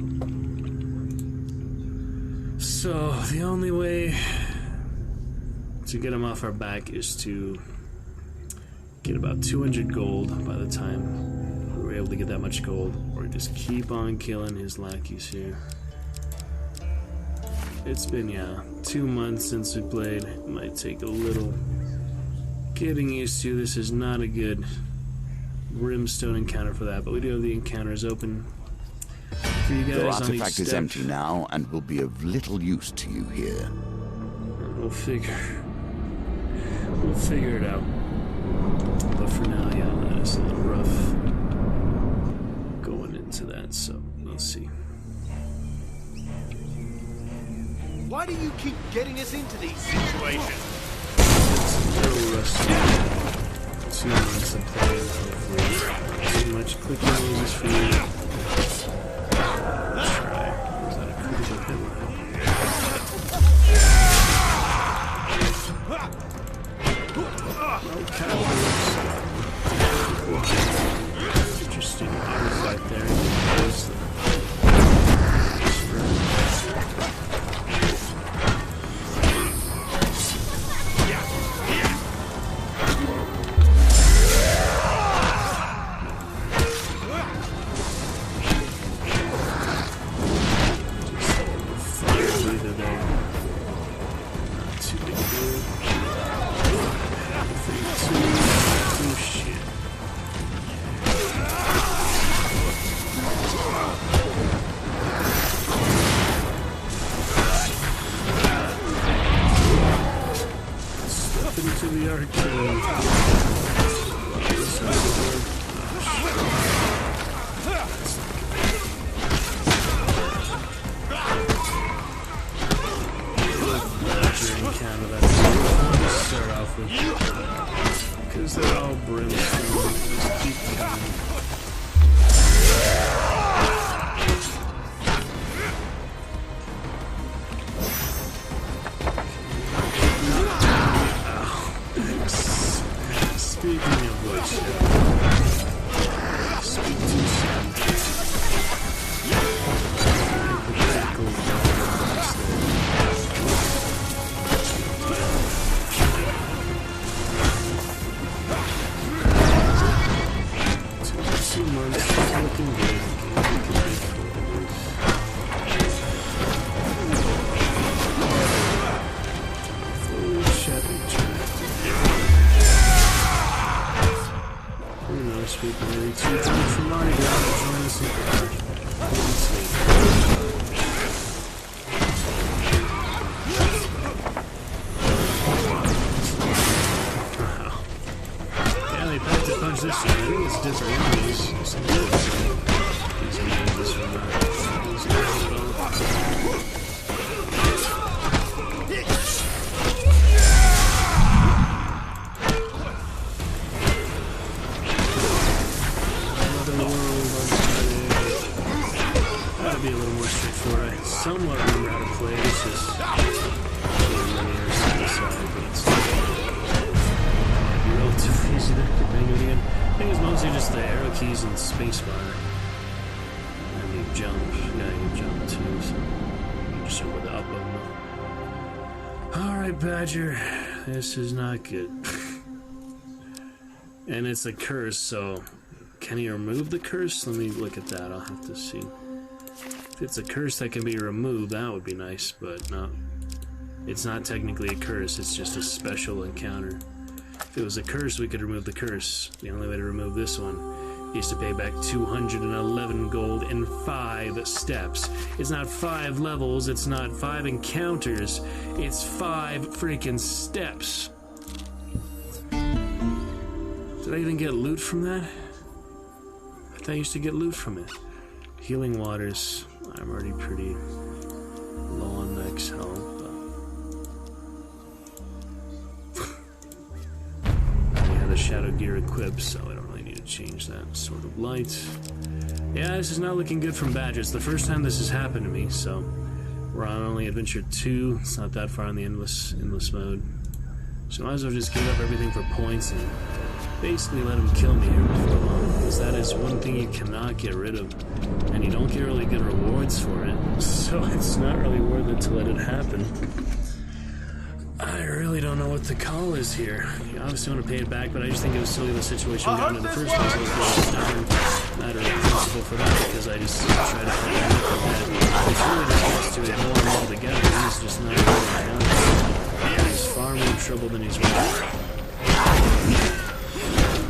So, the only way to get him off our back is to get about 200 gold by the time we were able to get that much gold, or just keep on killing his lackeys here. It's been, 2 months since we played. It might take a little getting used to. This is not a good brimstone encounter for that, but we do have the encounters open for you guys. Your on each artifact is step. empty now and will be of little use to you here. We'll figure it out. But for now, that is a little rough going into that, so we'll see. Why do you keep getting us into these situations? It's a little rusty. 2 months of playing, hopefully. Too much clicking noises for you. Let's try. Was that a critical hit? Interesting fight there. To the arcade. Start off with, because they're all brimstone. Just keep coming. Speaking of which, speak too soon. Two months, looking good. Maybe 2 times from Mardi Gras to join us in wow. Yeah, they packed a punch this time. I think it's different enemies. Some good. These enemies are not as good at all. Be a little more straightforward. I somewhat remember how to play. It's just linear side, but it's relatively easy to bang it again. I think it's mostly just the arrow keys and spacebar. And you jump. Yeah, you jump too. So you just jump with the up button. Alright, Badger. This is not good. And it's a curse, so can he remove the curse? Let me look at that. I'll have to see. If it's a curse that can be removed, that would be nice, but no. It's not technically a curse, it's just a special encounter. If it was a curse, we could remove the curse. The only way to remove this one is to pay back 211 gold in 5 steps. It's not 5 levels, it's not 5 encounters, it's 5 freaking steps. Did I even get loot from that? I thought I used to get loot from it. Healing waters. I'm already pretty low on max health. Yeah, the shadow gear equipped, so I don't really need to change that sort of light. Yeah, this is not looking good from Badger. It's the first time this has happened to me, so we're on only adventure 2. It's not that far on the endless mode. So I might as well just give up everything for points and basically let him kill me here before long, because that is one thing you cannot get rid of, and you don't get really good rewards for it, so it's not really worth it to let it happen. I really don't know what the call is here. You obviously want to pay it back, but I just think it was silly the situation we got in the first place. It was a matter of principle for that, because I just tried to find out that it's really just to ignore them all together. He's trouble than he's worth.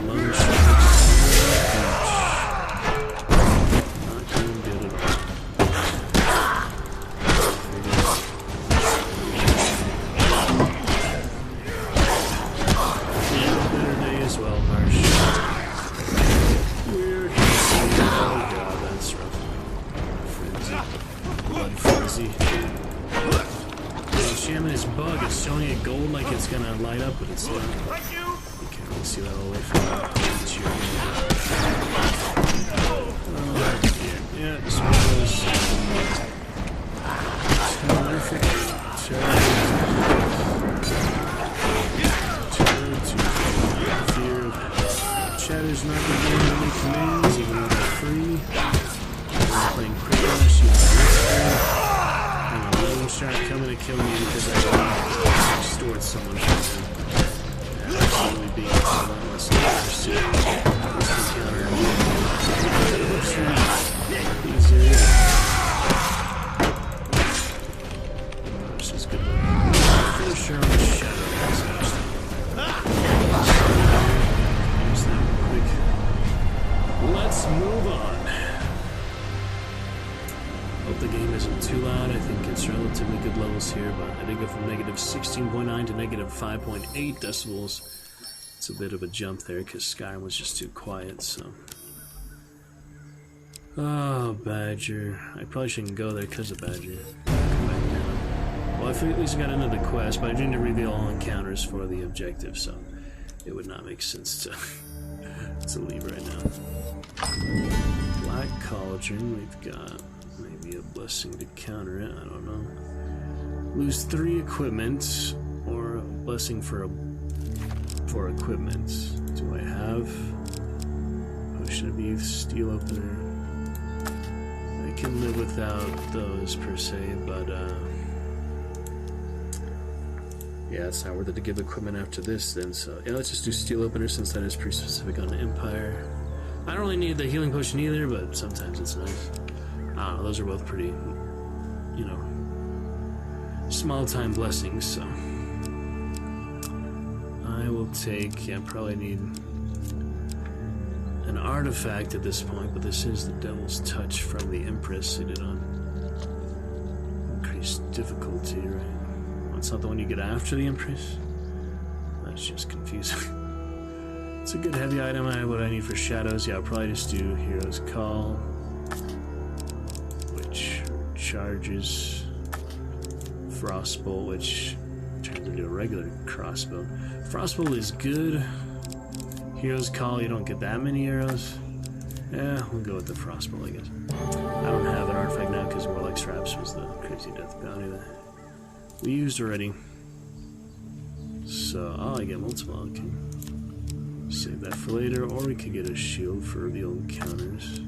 Lone sharks. Not doing good at all. Better day as well, Marsh. Weird. Oh god, that's rough. Frenzy. Blood frenzy. Shaman is bug, it's showing it gold like it's gonna light up, but it's not. You can't really see that all the way from that. Yeah, just one of those. Terrific. Chatter's not gonna give me any commands, even though they're free. I'm playing Crash, shark coming to kill me because I restored someone from him. Absolutely being killed unless I pursue this encounter. Easier. This is good. Finisher on the shadow. Use that quick. Let's move on. Hope the game isn't too loud. I think it's relatively good levels here, but I did go from negative 16.9 to negative 5.8 decibels. It's a bit of a jump there because Skyrim was just too quiet, so. Oh, Badger. I probably shouldn't go there because of Badger. Come back down. Well, I at least got into the quest, but I didn't reveal all encounters for the objective, so it would not make sense to, to leave right now. Black Cauldron, we've got maybe a blessing to counter it, I don't know. Lose 3 equipment, or a blessing for equipment. Do I have Potion of Youth, Steel Opener? I can live without those per se, but yeah, it's not worth it to give equipment after this then, so yeah, let's just do Steel Opener since that is pretty specific on Empire. I don't really need the healing potion either, but sometimes it's nice. I don't know, those are both pretty, you know, small-time blessings, so. I will take, yeah, probably need an artifact at this point, but this is the Devil's Touch from the Empress. I did on increased difficulty, right? Well, it's not the one you get after the Empress? That's just confusing. It's a good heavy item. I have what I need for shadows. Yeah, I'll probably just do Hero's Call, which charges Frostbolt, which turns into a regular crossbow. Frostbolt is good. Hero's Call, you don't get that many arrows. Yeah, we'll go with the Frostbolt, I guess. I don't have an artifact now because Warlock Straps was the crazy death bounty that we used already. So, oh, I get multiple, okay. Save that for later, or we could get a shield for reveal encounters.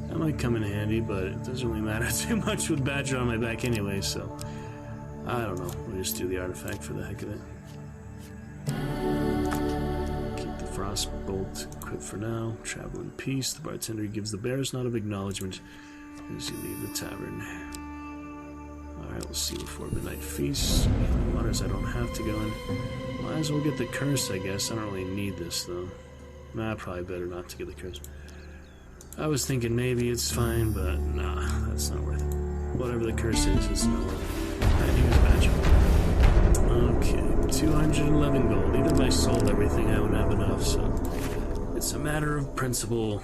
That might come in handy, but it doesn't really matter too much with Badger on my back anyway, so I don't know. We'll just do the artifact for the heck of it. Keep the Frostbolt equipped for now. Travel in peace. The bartender gives the bear's nod of acknowledgement as you leave the tavern. Alright, we'll see before midnight feast. Waters I don't have to go in. Might as well get the curse, I guess. I don't really need this, though. Nah, probably better not to get the curse. I was thinking maybe it's fine, but nah, that's not worth it. Whatever the curse is, it's not worth it. Alright, here's Badger. Okay, 211 gold. Even if I sold everything, I wouldn't have enough, so it's a matter of principle.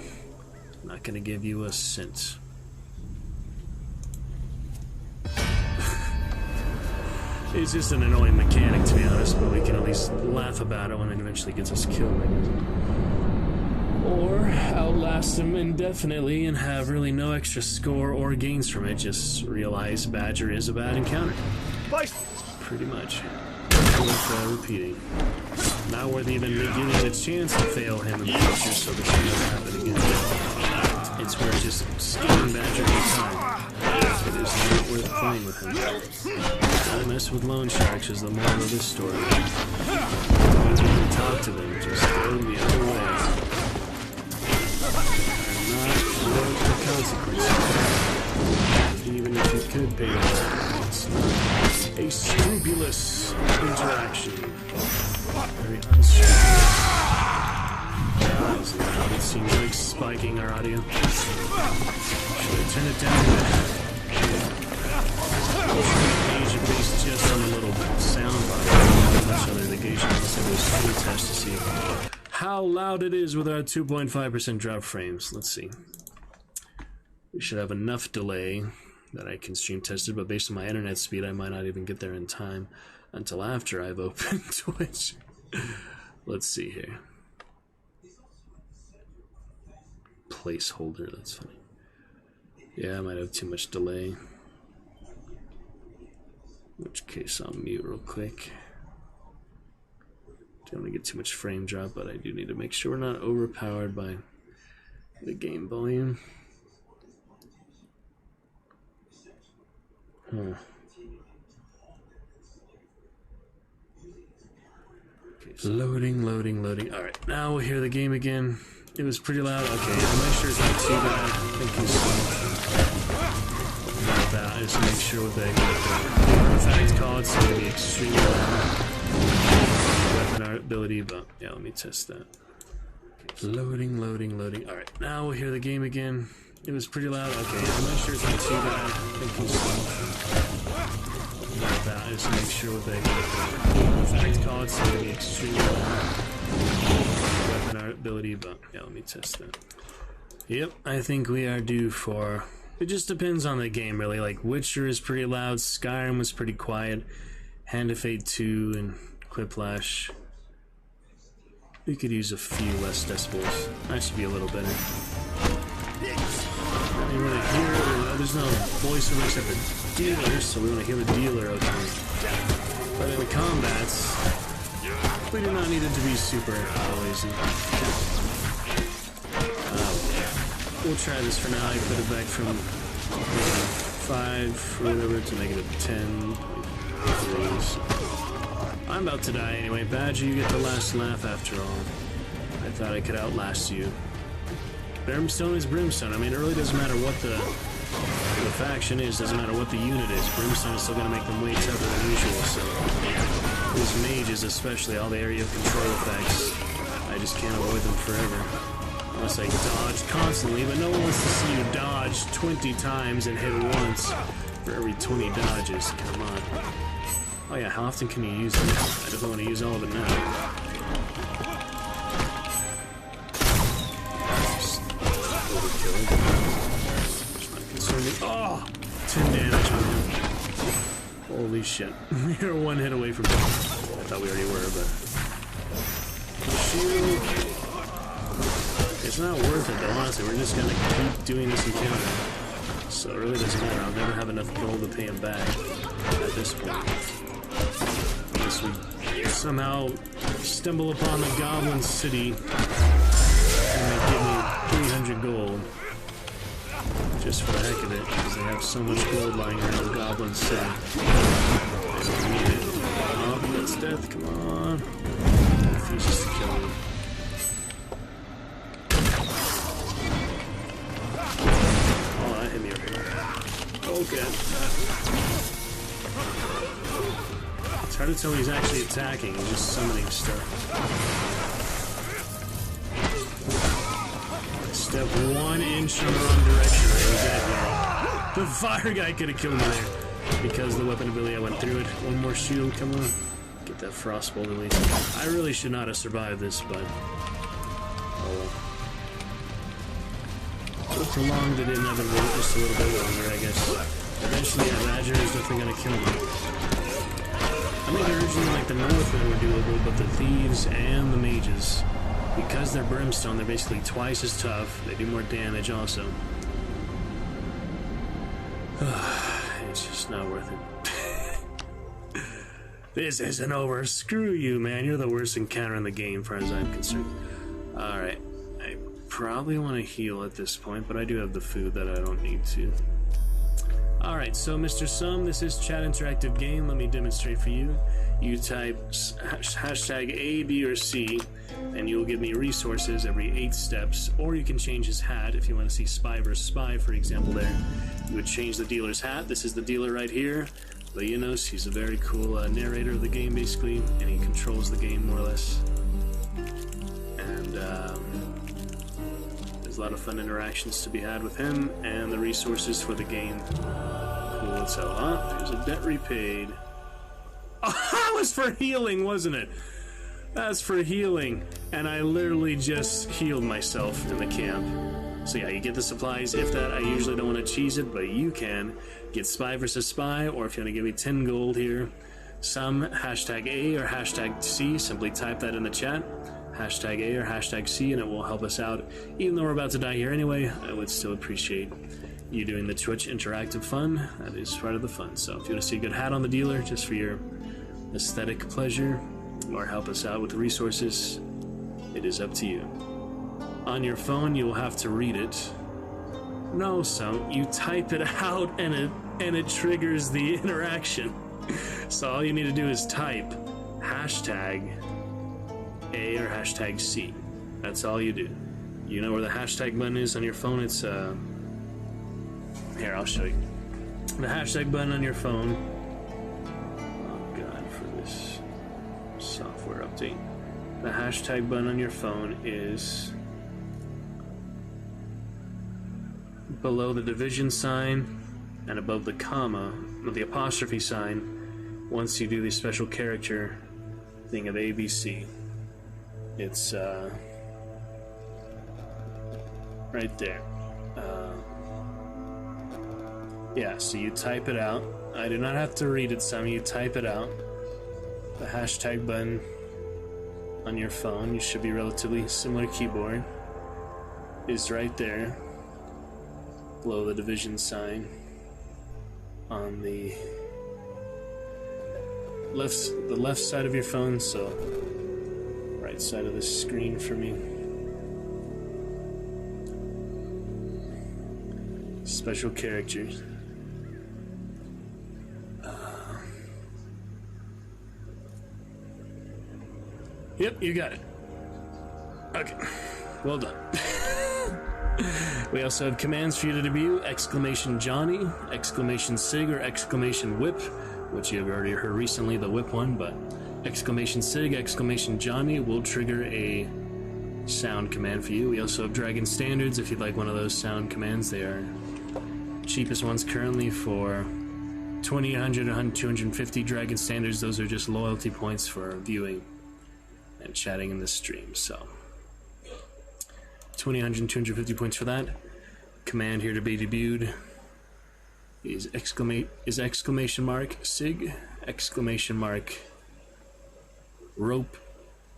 I'm not gonna give you a cent. It's just an annoying mechanic, to be honest, but we can at least laugh about it when it eventually gets us killed, I guess. Or outlast him indefinitely and have really no extra score or gains from it. Just realize Badger is a bad encounter. Pretty much. Worth repeating. Not worth even giving it a chance to fail him in the future, so this should never happen again. It's worth just skipping Badger every time. It is not worth playing with him. Gotta mess with loan sharks is the moral of this story. When you talk to them, just go the other way. And not worth the consequences. even if you could pay attention. It's not a scrupulous interaction. Very unscrupulous. It seems like spiking our audio. Should I turn it down a bit? Gauge it based just on a little sound bar. Much other the gauge. Let's do a screen test to see how loud it is with our 2.5% drop frames. Let's see. We should have enough delay that I can stream test it, but based on my internet speed, I might not even get there in time until after I've opened Twitch. Let's see here. Placeholder, that's funny. Yeah, I might have too much delay. In which case, I'll mute real quick. Don't want to get too much frame drop, but I do need to make sure we're not overpowered by the game volume. Huh. Okay, so loading. Alright, now we'll hear the game again. It was pretty loud. Okay, I'll make sure it's not too bad. Thank you so much about that. I just make sure with the artifact call, it's going to be extremely loud. Weapon art ability, but yeah, let me test that. Okay, loading. Alright, now we'll hear the game again. It was pretty loud. Okay, I'll make sure it's not too bad. Thank you so much about that. I just make sure with the artifact call, it's going to be extremely loud. Weapon art ability, but yeah, let me test that. Yep, I think we are due for... It just depends on the game, really. Like, Witcher is pretty loud, Skyrim was pretty quiet, Hand of Fate 2 and Quiplash. We could use a few less decibels. That should be a little better. I want to hear... There's no voiceover except the dealer, so we want to hear the dealer okay. But in the combats... We do not need it to be super lazy. We'll try this for now. I put it back from 5 or whatever to make it a 10. I'm about to die anyway. Badger, you get the last laugh after all. I thought I could outlast you. Brimstone is Brimstone. I mean, it really doesn't matter what the faction is. Doesn't matter what the unit is. Brimstone is still going to make them way tougher than usual, so... These mages, especially, all the area of control effects, I just can't avoid them forever. Unless I dodge constantly, but no one wants to see you dodge 20 times and hit once for every 20 dodges. Come on. Oh yeah, how often can you use it? I definitely want to use all of it now. Just overkill. Just not concerned me. Oh! 10 damage on him. Holy shit. We are one hit away from... I thought we already were, but... Shield. It's not worth it, though, honestly. We're just gonna keep doing this encounter. So it really doesn't matter. I'll never have enough gold to pay him back at this point. Unless we somehow stumble upon the Goblin City and they give me 300 gold. Just for the heck of it, because they have so much gold lying around the Goblin City. They don't need it. Oh, that's death, come on. Refuses to kill me. Oh, that hit me over here. Okay. It's hard to tell he's actually attacking, he's just summoning stuff. Step 1 inch in the wrong direction. I was dead now. The fire guy could have killed me there. Because the weapon ability, I went through it. One more shield, come on. Get that frostbolt at least. I really should not have survived this, but... Oh well. So prolonged it inevitably just a little bit longer, I guess. Eventually, that Badger is definitely going to kill me. I think originally, like, the Northmen were doable, but the Thieves and the Mages... Because they're Brimstone, they're basically twice as tough. They do more damage also. It's just not worth it. This isn't over. Screw you, man. You're the worst encounter in the game, as far as I'm concerned. Alright. I probably want to heal at this point, but I do have the food that I don't need to. Alright, so Mr. Sum, this is Chat Interactive Game. Let me demonstrate for you. You type hashtag A, B, or C, and you'll give me resources every 8 steps. Or you can change his hat if you want to see Spy vs. Spy, for example, there. You would change the dealer's hat. This is the dealer right here. Leonos, he's a very cool narrator of the game, basically, and he controls the game more or less. And there's a lot of fun interactions to be had with him, and the resources for the game. Cool, so there's a debt repaid. Oh, that was for healing, wasn't it? That's for healing, and I literally just healed myself in the camp. So yeah, you get the supplies. If that, I usually don't want to cheese it, but you can get Spy vs. Spy, or if you want to give me 10 gold here, some hashtag A or hashtag C, simply type that in the chat. Hashtag A or hashtag C, and it will help us out. Even though we're about to die here anyway, I would still appreciate you doing the Twitch interactive fun. That is part of the fun. So if you want to see a good hat on the dealer, just for your aesthetic pleasure, or help us out with the resources, it is up to you. On your phone, you will have to read it. No, so you type it out and it triggers the interaction. So all you need to do is type hashtag A or hashtag C. That's all you do. You know where the hashtag button is on your phone? It's here, I'll show you. The hashtag button on your phone. Oh god, for this software update. The hashtag button on your phone is below the division sign and above the comma, or the apostrophe sign, once you do the special character thing of ABC. It's right there. Yeah, so you type it out. I do not have to read it, Sam. You type it out. The hashtag button on your phone, you should be relatively similar keyboard, is right there below the division sign on the left side of your phone, so right side of the screen for me. Special characters. Yep, you got it. Okay, well done. We also have commands for you to debut: exclamation Johnny, exclamation Sig, or exclamation Whip, which you have already heard recently, the Whip one, but exclamation Sig, exclamation Johnny will trigger a sound command for you. We also have Dragon Standards if you'd like one of those sound commands. They are cheapest ones currently for 2,800, 250 Dragon Standards. Those are just loyalty points for viewing and chatting in the stream, so 2,800 and 250 points for that. Command here to be debuted is exclamation mark Sig, exclamation mark rope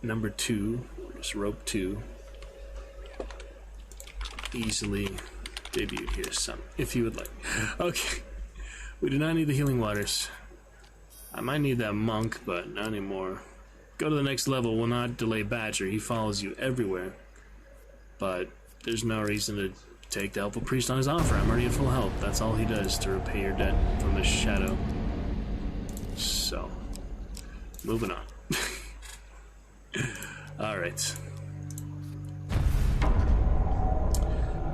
number 2, just rope 2. Easily debuted here, some, if you would like. Okay, we do not need the healing waters. I might need that monk, but not anymore. Go to the next level will not delay Badger. He follows you everywhere. But there's no reason to take the Helpful Priest on his offer. I'm already at full health. That's all he does to repay your debt from the shadow. So, moving on. Alright.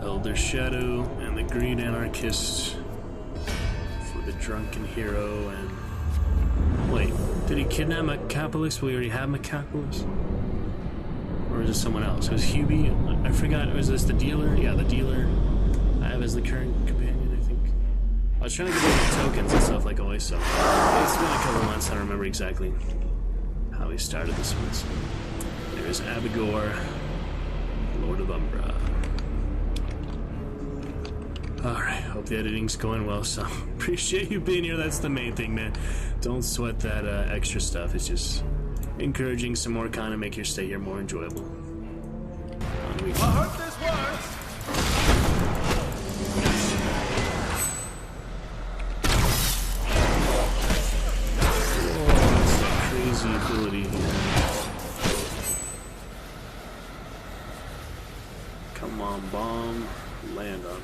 Elder Shadow and the Green Anarchist for the Drunken Hero. And wait, did he kidnap Macapolis? We already have Macapolis? Or is it someone else? It was Hubie? I forgot. Was this the dealer? Yeah, the dealer I have as the current companion, I think. I was trying to get the tokens and stuff like always, so it's been a couple months. I don't remember exactly how we started this one. So there's Abigor, Lord of Umbra. Alright, hope the editing's going well, so appreciate you being here. That's the main thing, man. Don't sweat that extra stuff. It's just encouraging some more content, make your stay here more enjoyable. I hope this works. Oh, that's a crazy ability here. Come on, bomb. Land on me.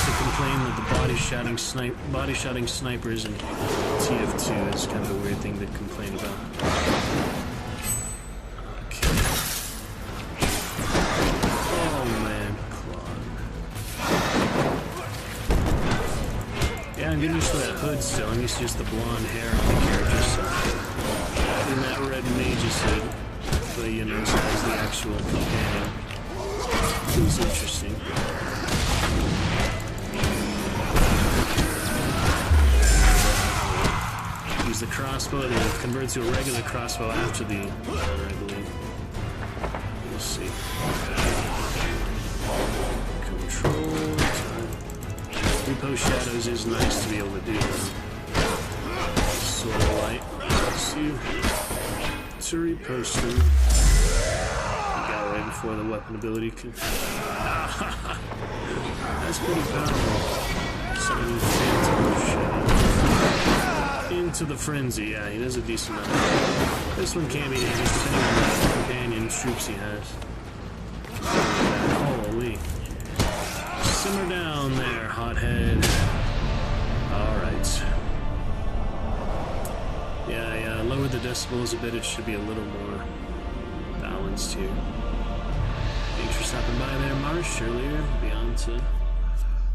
to complain that the body-shotting snipers in TF2 is kind of a weird thing to complain about. Okay. Oh man, Clog. Yeah, I'm getting used to that hood still. I'm used to just the blonde hair on the character, so in that red mage's hood, but you know, as the actual companion. It was interesting. Use the crossbow, then convert to a regular crossbow after the I believe. We'll see. Control time. Repost shadows is nice to be able to do. Sort of light. Let's see. To repost them. Got right before the weapon ability can. That's pretty powerful. Suddenly Phantom Shadow. Into the Frenzy, yeah, he does a decent amount. This one can be dangerous depending on the companion troops he has. Holy. Simmer down there, hothead. Alright. Yeah, lower the decibels a bit, it should be a little more balanced here. Thanks for stopping by there, Marsh, earlier. Be on to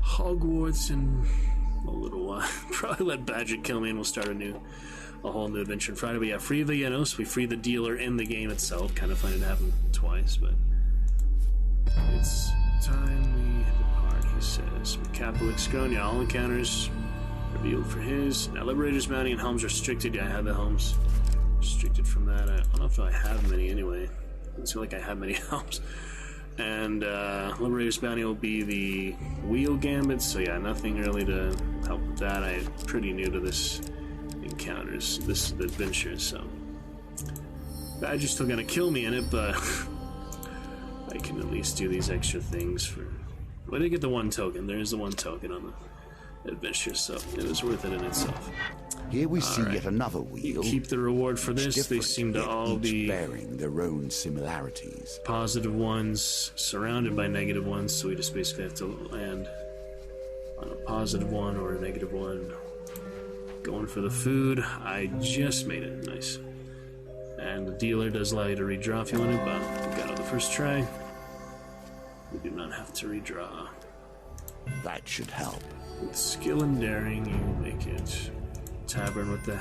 Hogwarts in a little while. Probably let Badger kill me and we'll start a whole new adventure on Friday. But yeah, free the Yenos. We free the dealer in the game itself. Kind of funny to happen twice, but it's time we depart, he says. Catholic Scone, yeah, all encounters revealed for his. Now, Liberator's Bounty and Helms are restricted. Yeah, I have the Helms restricted from that. I don't know if I have many anyway. It doesn't feel like I have many Helms. And Liberator's Bounty will be the Wheel Gambit, so yeah, nothing really to help with that. I'm pretty new to this encounters, this adventure, so Badger's still gonna kill me in it, but I can at least do these extra things for. Well, I did get the one token. There is the one token on the adventure, so it was worth it in itself. Here we see yet another wheel. You keep the reward for this. They seem to all be bearing their own similarities. Positive ones surrounded by negative ones, so we just basically have to land on a positive one or a negative one. Going for the food. I just made it. Nice. And the dealer does allow you to redraw if you want it, but we got it the first try. We do not have to redraw. That should help. With skill and daring, you make it. Tavern with the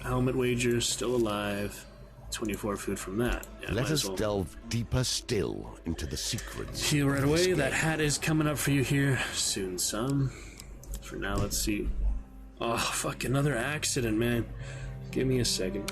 helmet wager still alive. 24 food from that. Yeah, let us delve deeper still into the secrets. Heal right away. That hat is coming up for you here soon, son. For now, let's see. Oh, fuck, another accident, man. Give me a second.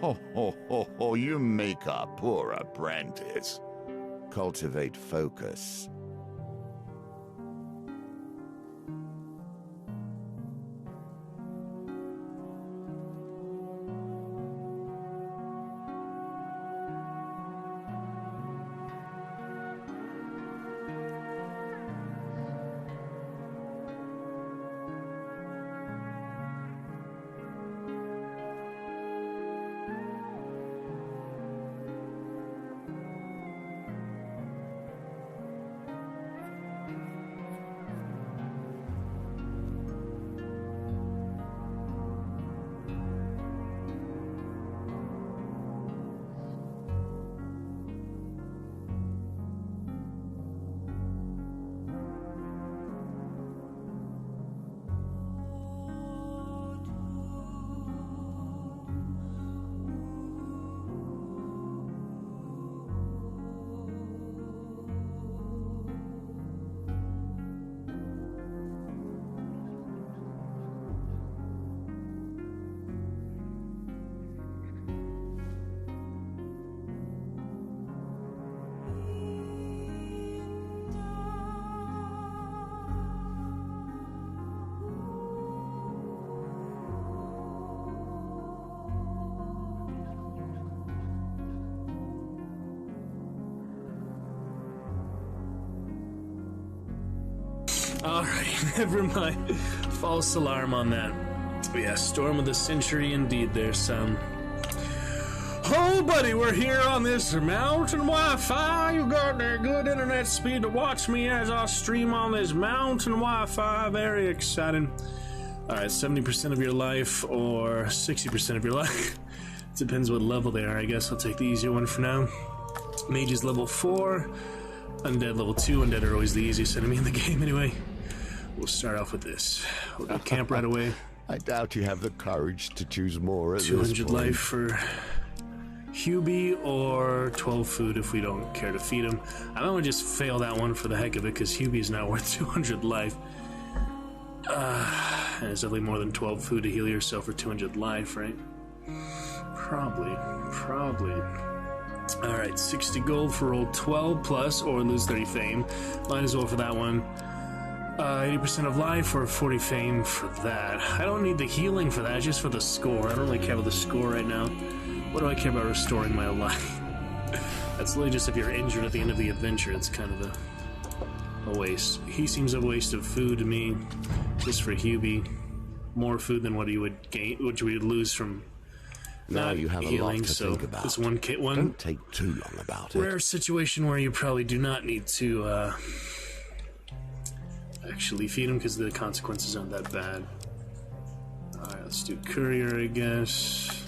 Ho, ho, ho, ho, you make a poor apprentice. Cultivate focus. Alright, never mind. False alarm on that. Yeah, Storm of the Century indeed. There's some. Oh, buddy, we're here on this mountain Wi-Fi. You got that good internet speed to watch me as I stream on this mountain Wi-Fi. Very exciting. Alright, 70% of your life or 60% of your life. Depends what level they are, I guess. I'll take the easier one for now. Mage is level 4. Undead level 2. Undead are always the easiest enemy in the game anyway. We'll start off with this. We'll go camp right away. I doubt you have the courage to choose more at this 200 point. life for Hubie or 12 food if we don't care to feed him. I don't want to just fail that one for the heck of it because Hubie's not worth 200 life. And it's definitely more than 12 food to heal yourself for 200 life, right? Probably. Alright, 60 gold for roll 12 plus or lose 30 fame. Might as well for that one. 80% of life or 40 fame for that. I don't need the healing for that, just for the score. I don't really care about the score right now. What do I care about restoring my life? That's really just if you're injured at the end of the adventure. It's kind of a waste. He seems a waste of food to me. Just for Hubie. More food than what he would gain, which we would lose from now you have healing, a lot to so think about. This one Don't take too long about it. Rare situation where you probably do not need to actually feed him because the consequences aren't that bad. Alright, let's do courier, I guess.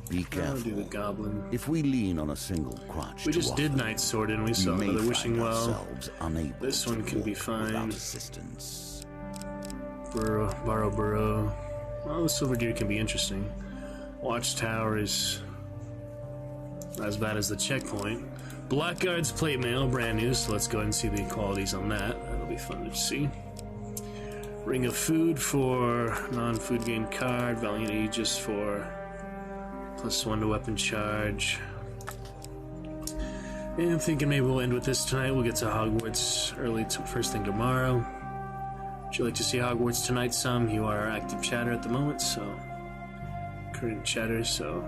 Be I'll careful. do the goblin. If we lean on a single crutch, We just did Night Sword and we saw may another find wishing well. ourselves unable This to one can be walk fine. without assistance. Burrow. Well, the silver deer can be interesting. Watchtower is not as bad as the checkpoint. Blackguard's plate mail, brand new, so let's go ahead and see the qualities on that. That'll be fun to see. Ring of Food for non-food gain card. Valiant Aegis for +1 to weapon charge. And I'm thinking maybe we'll end with this tonight. We'll get to Hogwarts early first thing tomorrow. Would you like to see Hogwarts tonight, Some? You are our active chatter at the moment, so... current chatter, so...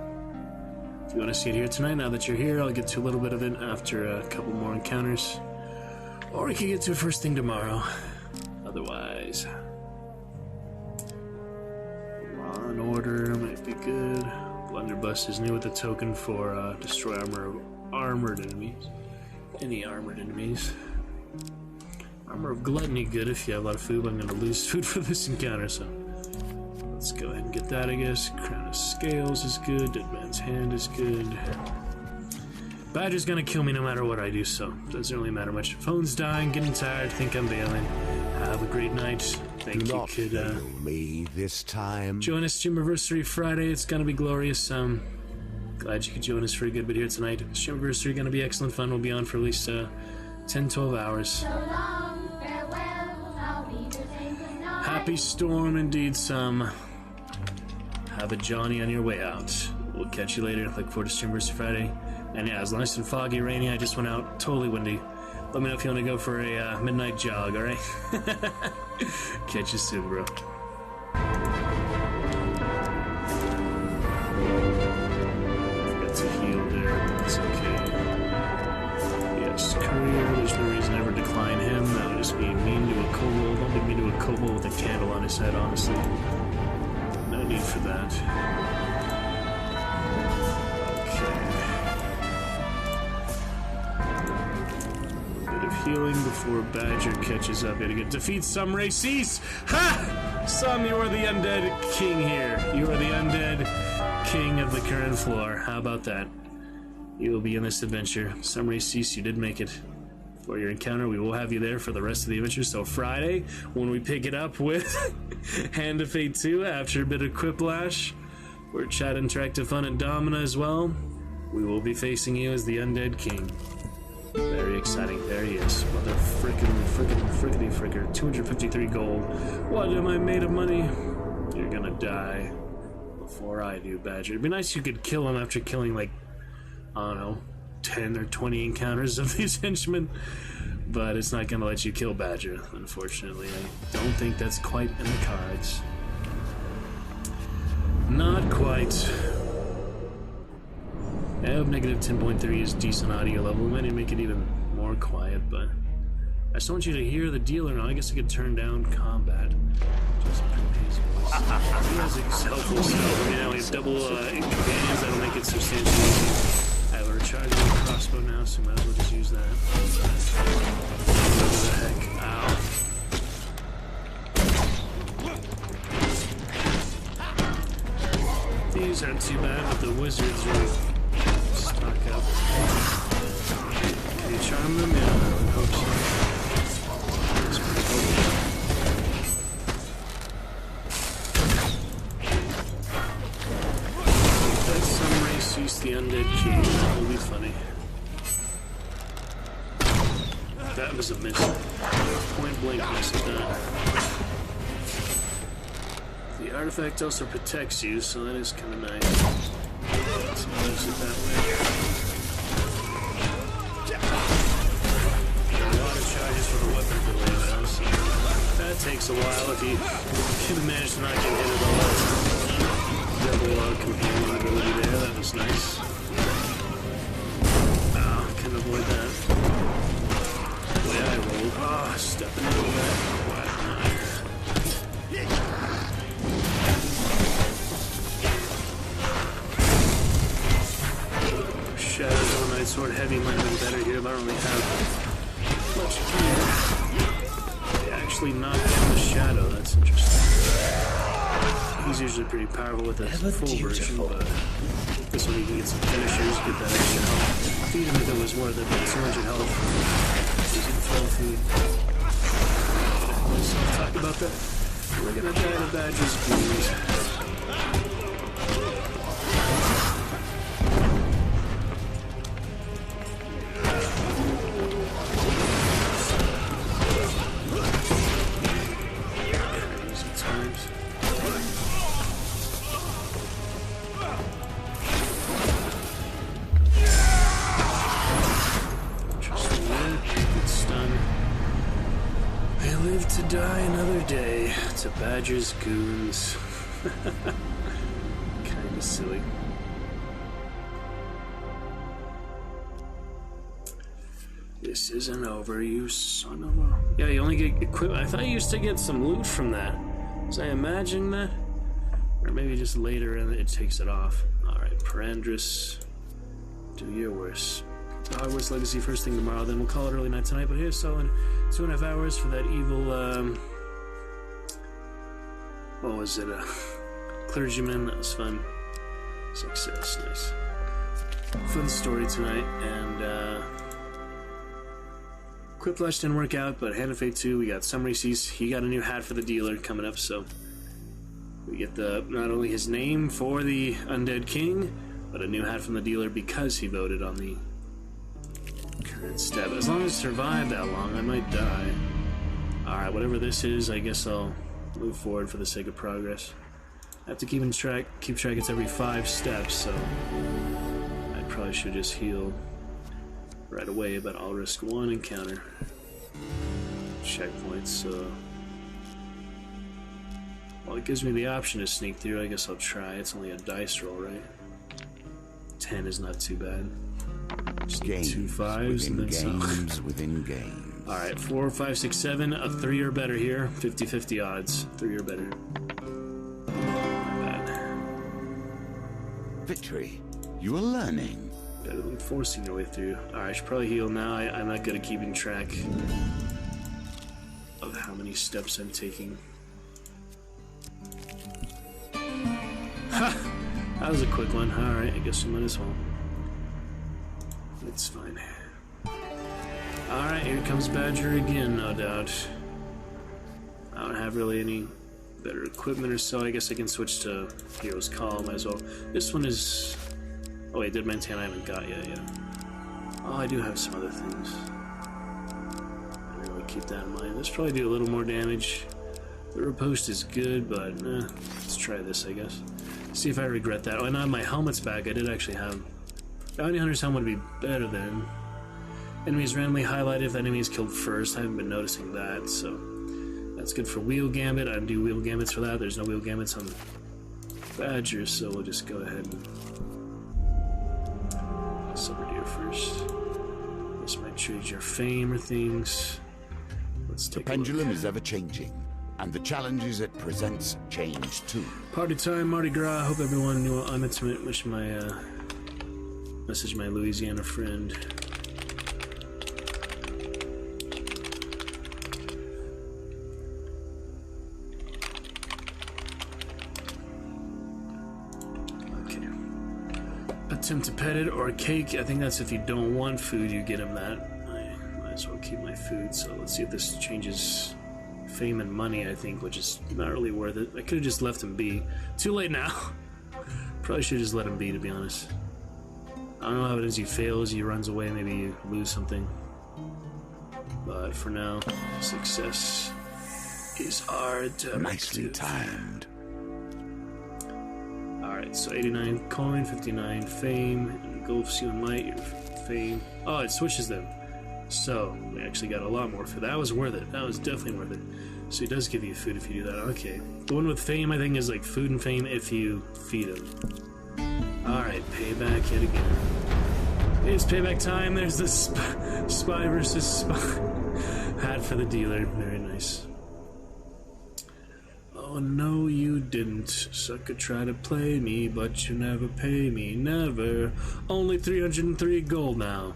if you want to see it here tonight, now that you're here, I'll get to a little bit of it after a couple more encounters. Or we can get to it first thing tomorrow. Otherwise... Law and Order might be good. Blunderbuss is new with the token for destroy armored enemies. Any armored enemies. Armor of Gluttony good if you have a lot of food, but I'm going to lose food for this encounter, so... let's go ahead and get that, I guess. Crown of Scales is good. Dead Man's Hand is good. Badger's gonna kill me no matter what I do, so doesn't really matter much. Phone's dying, getting tired, think I'm bailing. Have a great night. Think you could fail me this time. join us Streamiversary Friday. It's gonna be glorious. Glad you could join us for a good bit here tonight. Streamiversary gonna be excellent fun. We'll be on for at least 10-12 hours. Happy Storm indeed, Some. Have a Johnny on your way out. We'll catch you later. Look forward to Streamiversary Friday. And yeah, it was nice and foggy, rainy. I just went out, totally windy. Let me know if you want to go for a midnight jog, alright? Catch you soon, bro. Got to heal there, but it's okay. Yes, Courier, there's no reason to ever decline him. That would just be mean to a kobold. Don't be mean to a kobold with a candle on his head, honestly. No need for that. Healing before Badger catches up. You gotta get defeat some races. Ha! Some, you are the undead king here. You are the undead king of the current floor. How about that? You will be in this adventure. Some races, you did make it. For your encounter, we will have you there for the rest of the adventure. So Friday, when we pick it up with Hand of Fate 2, after a bit of Quiplash, we're chat interactive fun at Domina as well. We will be facing you as the undead king. Very exciting. There he is. Mother frickety fricker. 253 gold. What am I made of money? You're gonna die before I do, Badger. It'd be nice if you could kill him after killing, like, I don't know, 10 or 20 encounters of these henchmen. But it's not gonna let you kill Badger, unfortunately. I don't think that's quite in the cards. Not quite. I hope negative 10.3 is decent audio level. We might need to make it even more quiet, but I just want you to hear the dealer now. I guess I could turn down combat. Just prepay his voice. He has a helpful self. You know, we have double companions that'll make it substantially easy. I have a rechargeable crossbow now, so might as well just use that. What the heck? Ow. These aren't too bad, but the wizards are stuck up. Can you charm them? Yeah, I would hope so. That's pretty cool. That summary cease the undead king. That will be funny. That was a miss. Point blank miss at that. The artifact also protects you, so that is kind of nice. Let's use it that way. A lot of charges for the weapon delay now, so that takes a while if you can manage to not get hit at all. Double companion ability there, that was nice. Oh, can avoid that. The way I rolled. Oh, stepping into that quagmire. Shadows on my sword heavy might have been better here, but I don't really have much gear. They actually knocked down the shadow, that's interesting. He's usually pretty powerful with a full version, but this one you can get some finishers, get that extra health. Even if it was worth it, but 200 health. Using 12 feet. Let's not talk about that. We're gonna die to badges, please. To die another day to Badger's goons. Kinda silly. This isn't over, you son of a... Yeah, you only get equipment. I thought you used to get some loot from that. Was I imagining that? Or maybe just later and it takes it off. Alright, Perandris, do your worst. Hogwarts Legacy first thing tomorrow, then we'll call it early night tonight, but here's solid 2.5 hours for that evil, what was it, clergyman, that was fun. Success, nice. Fun story tonight, and, Quiplash didn't work out, but Hand of Fate 2, we got Summary Cease, he got a new hat for the dealer coming up, so we get not only his name for the Undead King, but a new hat from the dealer because he voted on the current step. As long as I survive that long, I might die. Alright, whatever this is, I guess I'll move forward for the sake of progress. I have to keep track, it's every 5 steps, so I probably should just heal right away, but I'll risk one encounter. Checkpoints, so... Well, it gives me the option to sneak through, I guess I'll try. It's only a dice roll, right? 10 is not too bad. Just Games 2 5s and then games some. within games. Alright, 4, 5, 6, 7. A 3 or better here. 50-50 odds. 3 or better. Not bad. Victory. You are learning. Better than forcing your way through. Alright, I should probably heal now. I'm not good at keeping track of how many steps I'm taking. Ha! That was a quick one. Alright, I guess we might as well. It's fine. Alright, here comes Badger again, no doubt. I don't have really any better equipment or so. I guess I can switch to Hero's Call, might as well. This one is... Oh wait, Dead Man's Hand I haven't got yet, yeah. Oh, I do have some other things. I really keep that in mind. Let's probably do a little more damage. The riposte is good, but let's try this, I guess. See if I regret that. Oh, and now my helmet's back. I did actually have... Bounty Hunter's helmet would be better then. Enemies randomly highlighted if the enemy is killed first. I haven't been noticing that, so... That's good for Wheel Gambit. I do Wheel Gambits for that. There's no Wheel Gambits on Badger, so we'll just go ahead and... Silver Deer first. This might trade your fame or things. Let's The take a pendulum look. is ever changing, and the challenges it presents change too. Party time, Mardi Gras. Hope everyone knew I'm intimate. Wish my message my Louisiana friend. Okay. Attempt to pet it or a cake. I think that's if you don't want food, you get him that. I might as well keep my food. So let's see if this changes fame and money, I think, which is not really worth it. I could have just left him be. Too late now. Probably should have just let him be, to be honest. I don't know how it is. He fails, he runs away, maybe you lose something. But for now, success is our directive. Nicely timed. Alright, so 89 coin, 59 fame, engulfs you in light, your fame. Oh, it switches them. So, we actually got a lot more for that. That was worth it. That was definitely worth it. So he does give you food if you do that. Okay. The one with fame, I think, is like food and fame if you feed him. Alright, payback yet again. It's payback time. There's the spy versus spy. Hat for the dealer. Very nice. Oh, no, you didn't. Sucker try to play me, but you never pay me. Never. Only 303 gold now.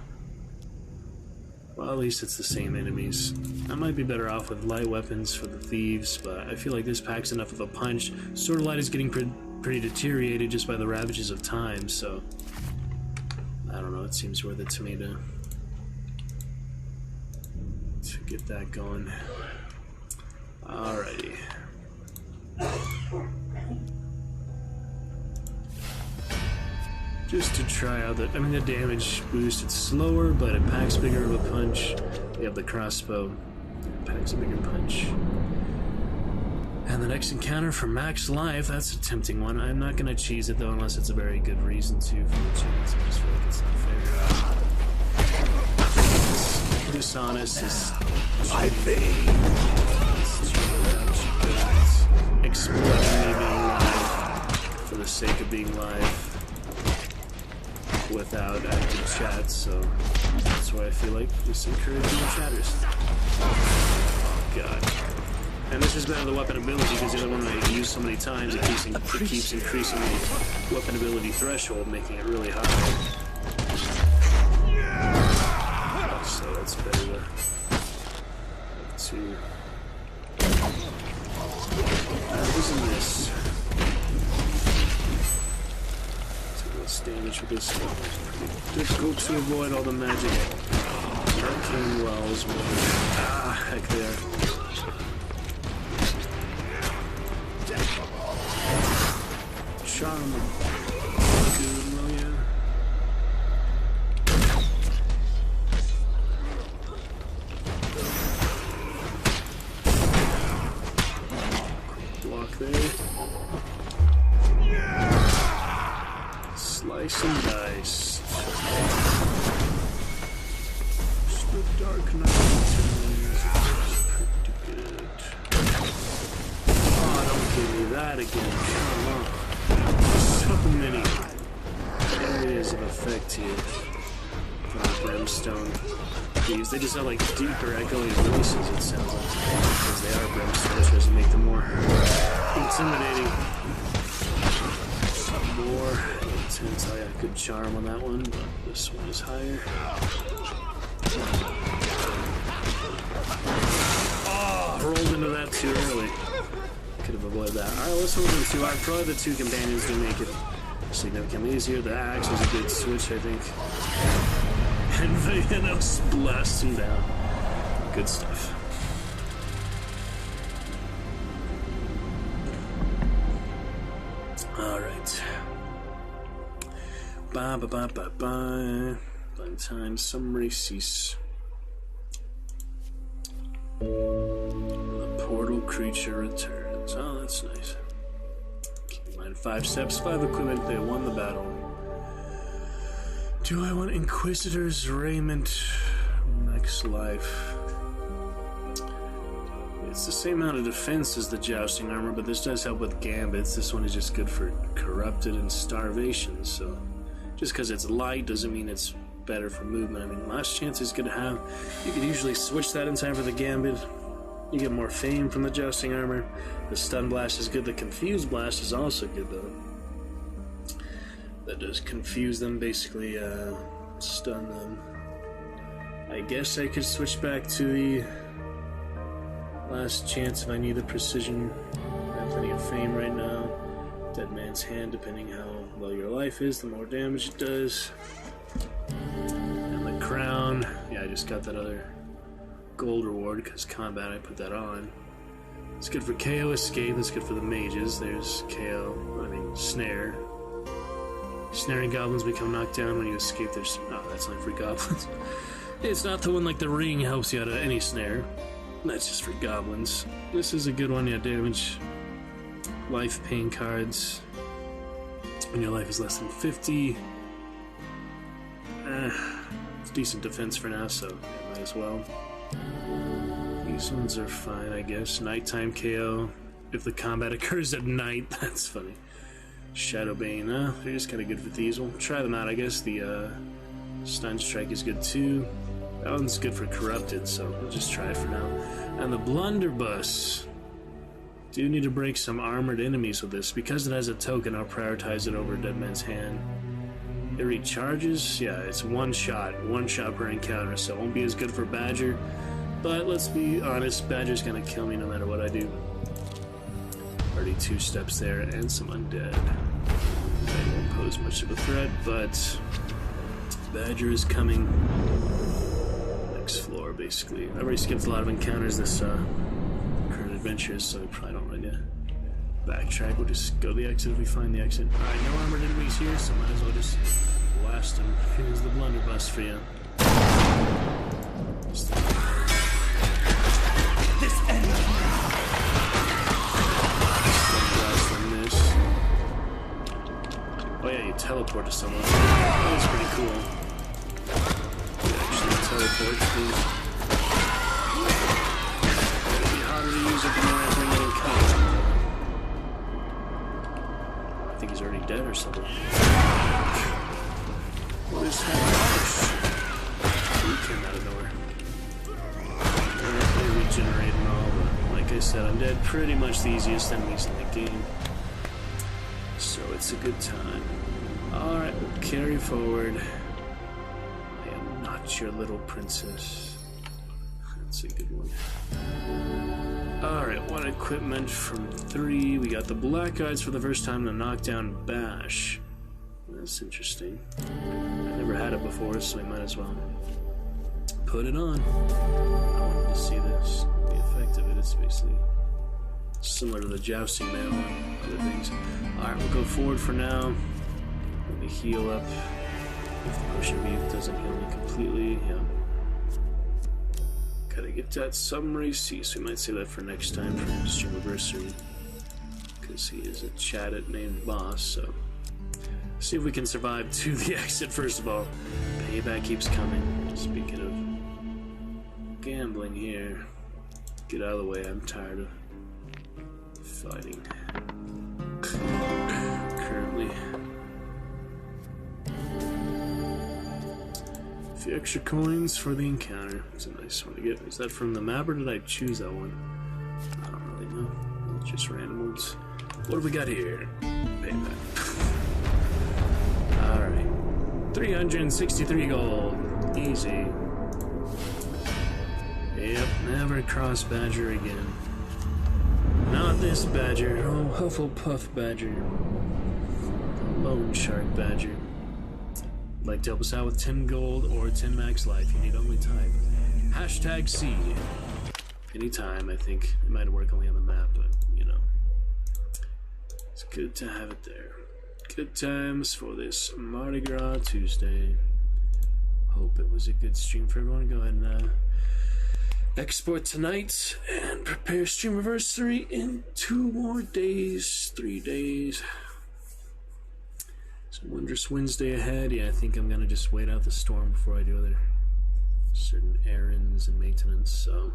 Well, at least it's the same enemies. I might be better off with light weapons for the thieves, but I feel like this packs enough of a punch. Sword of Light is getting pretty deteriorated just by the ravages of time, so I don't know, it seems worth it to me to get that going. Alrighty. Just to try out the damage boost, it's slower, but it packs bigger of a punch. We have the crossbow, it packs a bigger punch. And the next encounter for max life, that's a tempting one. I'm not gonna cheese it though, unless it's a very good reason to for the chance. I just feel like it's not fair. Dishonest is My thing. exploiting me being live for the sake of being live without active chat, so that's why I feel like just encouraging the chatters. Oh god. And this is better the weapon ability, because the other one I use so many times, it keeps increasing the weapon ability threshold, making it really high. So that's better to using this. Take less damage with this. Pretty difficult to avoid all the magic. Arcane wells. Ah, heck there. Charm. Good, well, yeah. Block there. Slice and dice. The Dark Knight returns. Pretty good. Oh, don't give me that again. Come on. So many areas of effect here. Brimstone. These, they just have like deeper echoing voices, it sounds like. Because they are brimstone, which doesn't make them more intimidating. More intense. I got good charm on that one, but this one is higher. Oh, rolled into that too early. Could have avoided that. Alright, let's move into two. Probably the two companions do make it significantly easier. The axe was a good switch, I think. And Venos blasts him down. Good stuff. Alright. Bye bye bye bye bye. By the time summary cease. The portal creature returns. Oh, that's nice. Keep in mind 5 steps, 5 equipment. They won the battle. Do I want Inquisitor's raiment? Max life. It's the same amount of defense as the jousting armor, but this does help with gambits. This one is just good for corrupted and starvation, so just because it's light doesn't mean it's better for movement. I mean, last chance is good to have. You could usually switch that in time for the gambit. You get more fame from the jousting armor. The stun blast is good. The confuse blast is also good, though. That does confuse them, basically stun them. I guess I could switch back to the last chance if I need the precision. I have plenty of fame right now. Dead Man's Hand, depending how low your life is, the more damage it does. And the crown, yeah, I just got that other gold reward because combat, I put that on. It's good for KO escape, it's good for the mages. There's snare. Snaring goblins become knocked down when you escape. There's that's not for goblins. It's not the one like the ring helps you out of any snare. That's just for goblins. This is a good one, yeah, damage. Life pain cards. When your life is less than 50. It's decent defense for now, so might as well. These ones are fine, I guess. Nighttime KO. If the combat occurs at night, that's funny. Shadowbane, they're just kind of good for these. We'll try them out, I guess. The Stun Strike is good too. That one's good for Corrupted, so we'll just try it for now. And the Blunderbuss. Do need to break some armored enemies with this. Because it has a token, I'll prioritize it over Dead Man's Hand. It recharges, yeah, it's one shot per encounter, so it won't be as good for Badger. But let's be honest, Badger's gonna kill me no matter what I do. Already 2 steps there, and some undead. They won't pose much of a threat, but Badger is coming. Next floor, basically. I've already skipped a lot of encounters this current adventures, so I probably don't really backtrack. We'll just go to the exit if we find the exit. Alright, no armored enemies here, so might as well just blast them. Here's the blunderbuss for you. This enemy. Oh yeah, you teleport to someone. That's pretty cool. You actually teleport, please. It'll be harder to use it the more I bring it in contact. I think he's already dead or something. What is happening? He came out of nowhere. They regenerate and all, but like I said, I'm dead. Pretty much the easiest enemies in the game. So it's a good time. Alright, we'll carry forward. I am not your little princess. That's a good one. Alright, one equipment from 3. We got the Black Eyes for the first time, the Knockdown Bash. That's interesting. I never had it before, so we might as well put it on. I wanted to see this, the effect of it. It's basically similar to the jousting mail and other things. Alright, we'll go forward for now. Let me heal up. If the potion of youth doesn't heal me completely, yeah. Gotta get that summary cease. We might say that for next time for Streamiversary. Because he is a chatted named boss, so. See if we can survive to the exit first of all. Payback keeps coming. Speaking of gambling here. Get out of the way, I'm tired of fighting currently. A few extra coins for the encounter. It's a nice one to get. Is that from the map or did I choose that one? I don't really know. It's just random ones. What have we got here? Payback. Alright. 363 gold. Easy. Yep, never cross Badger again. Not this Badger. Oh, Hufflepuff Badger. Lone Shark Badger. Like to help us out with 10 gold or 10 max life. You need only type. Hashtag C. Anytime, I think. It might work only on the map, but, you know. It's good to have it there. Good times for this Mardi Gras Tuesday. Hope it was a good stream for everyone. Go ahead and export tonight and prepare Streamiversary in 2 more days, 3 days. It's a wondrous Wednesday ahead. Yeah, I think I'm gonna just wait out the storm before I do other certain errands and maintenance, so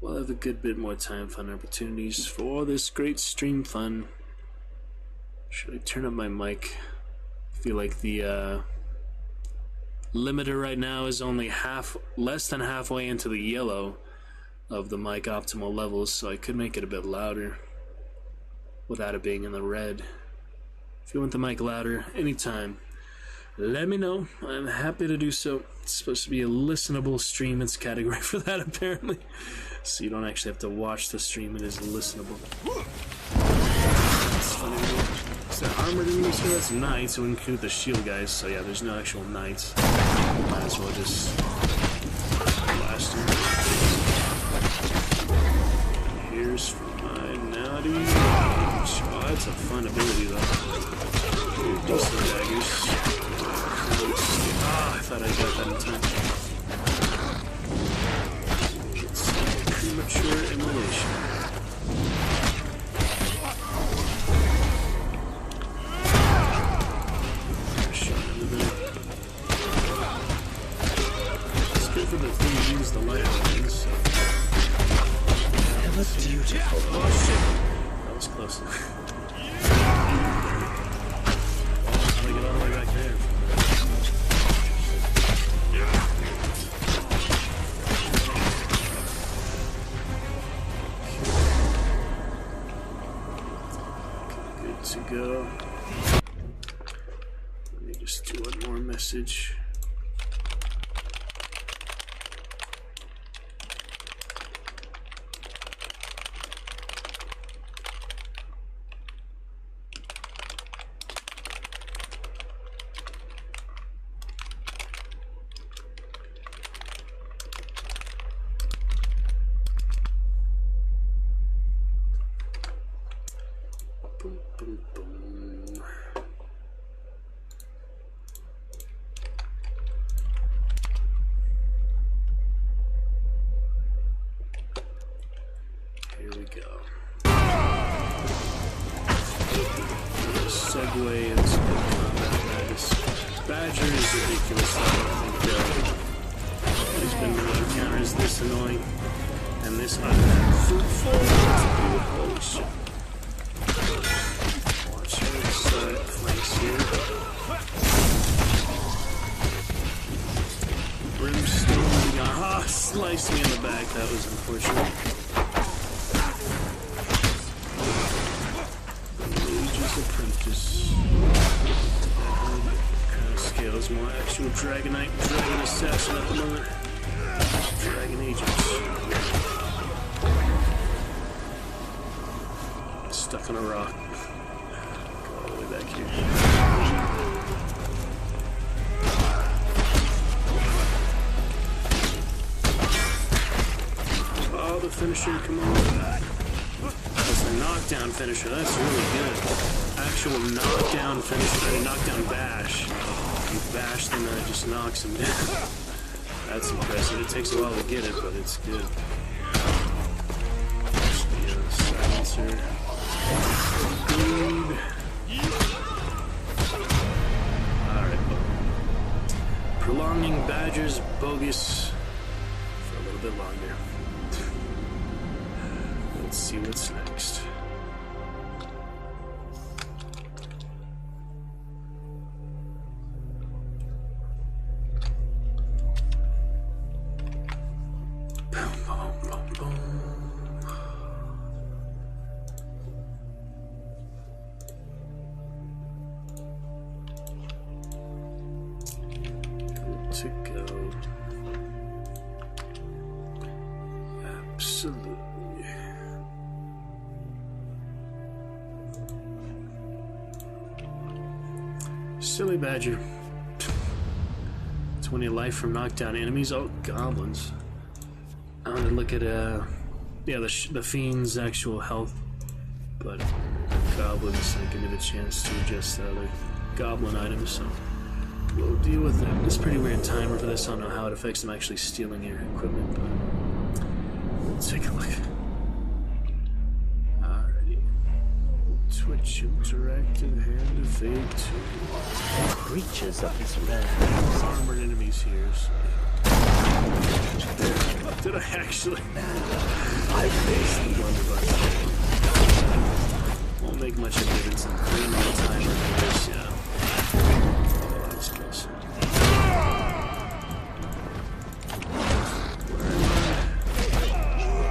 we'll have a good bit more time, fun opportunities for this great stream fun. Should I turn up my mic? I feel like the limiter right now is only less than halfway into the yellow. of the mic optimal levels, so I could make it a bit louder without it being in the red. If you want the mic louder anytime, let me know. I'm happy to do so. It's supposed to be a listenable stream. It's category for that, apparently. So you don't actually have to watch the stream. It is listenable. That's funny. Is there armored enemies here? That's knights. It would include the shield guys. So yeah, there's no actual knights. Might as well just blast them. Here's for my naughty. Oh, that's a fun ability, though. Decent daggers. Ah, I thought I got that in time. It's premature immolation. Shot in the middle. It's good for the thing to use the light weapons. So. Ever beautiful. Oh shit. That was close. How do I get all the way back there? Good to go. Let me just do one more message. Boom, boom, boom. Here we go. Segue into the combat madness. Badger is ridiculous. I don't think he's been really encountered as this annoying. And this unfruitful. Holy shit. Watch her flanks here. Brimstone. Ah, sliced me in the back. That was unfortunate. Mage's Apprentice. Kind of scales more actual Dragonite, Dragon Assassin at the moment. Dragon Agents. Stuck on a rock. Go all the way back here. Oh, the finisher, come on. That's a knockdown finisher. That's really good. Actual knockdown finisher. Knockdown bash. You bash them and it just knocks them down. That's impressive. It takes a while to get it, but it's good. Silencer. Good. Alright. Prolonging Badger's bogus for a little bit longer. Let's see what's next. Boom, boom, boom, boom. Good to go. Absolutely. Silly Badger. 20 life from knockdown enemies. Oh, goblins. I want to look at yeah, the fiend's actual health, but goblins I can get a chance to adjust the other goblin items, so we'll deal with it. It's a pretty weird timer for this. I don't know how it affects them actually stealing your equipment, but let's take a look. Alrighty. Twitch interactive hand of fade 2. Creatures of this realm. Armored enemies here. So. Did I actually? I face the Won't make much of a difference in 3-minute timer for this, yeah. Oh, that was close. Where am I?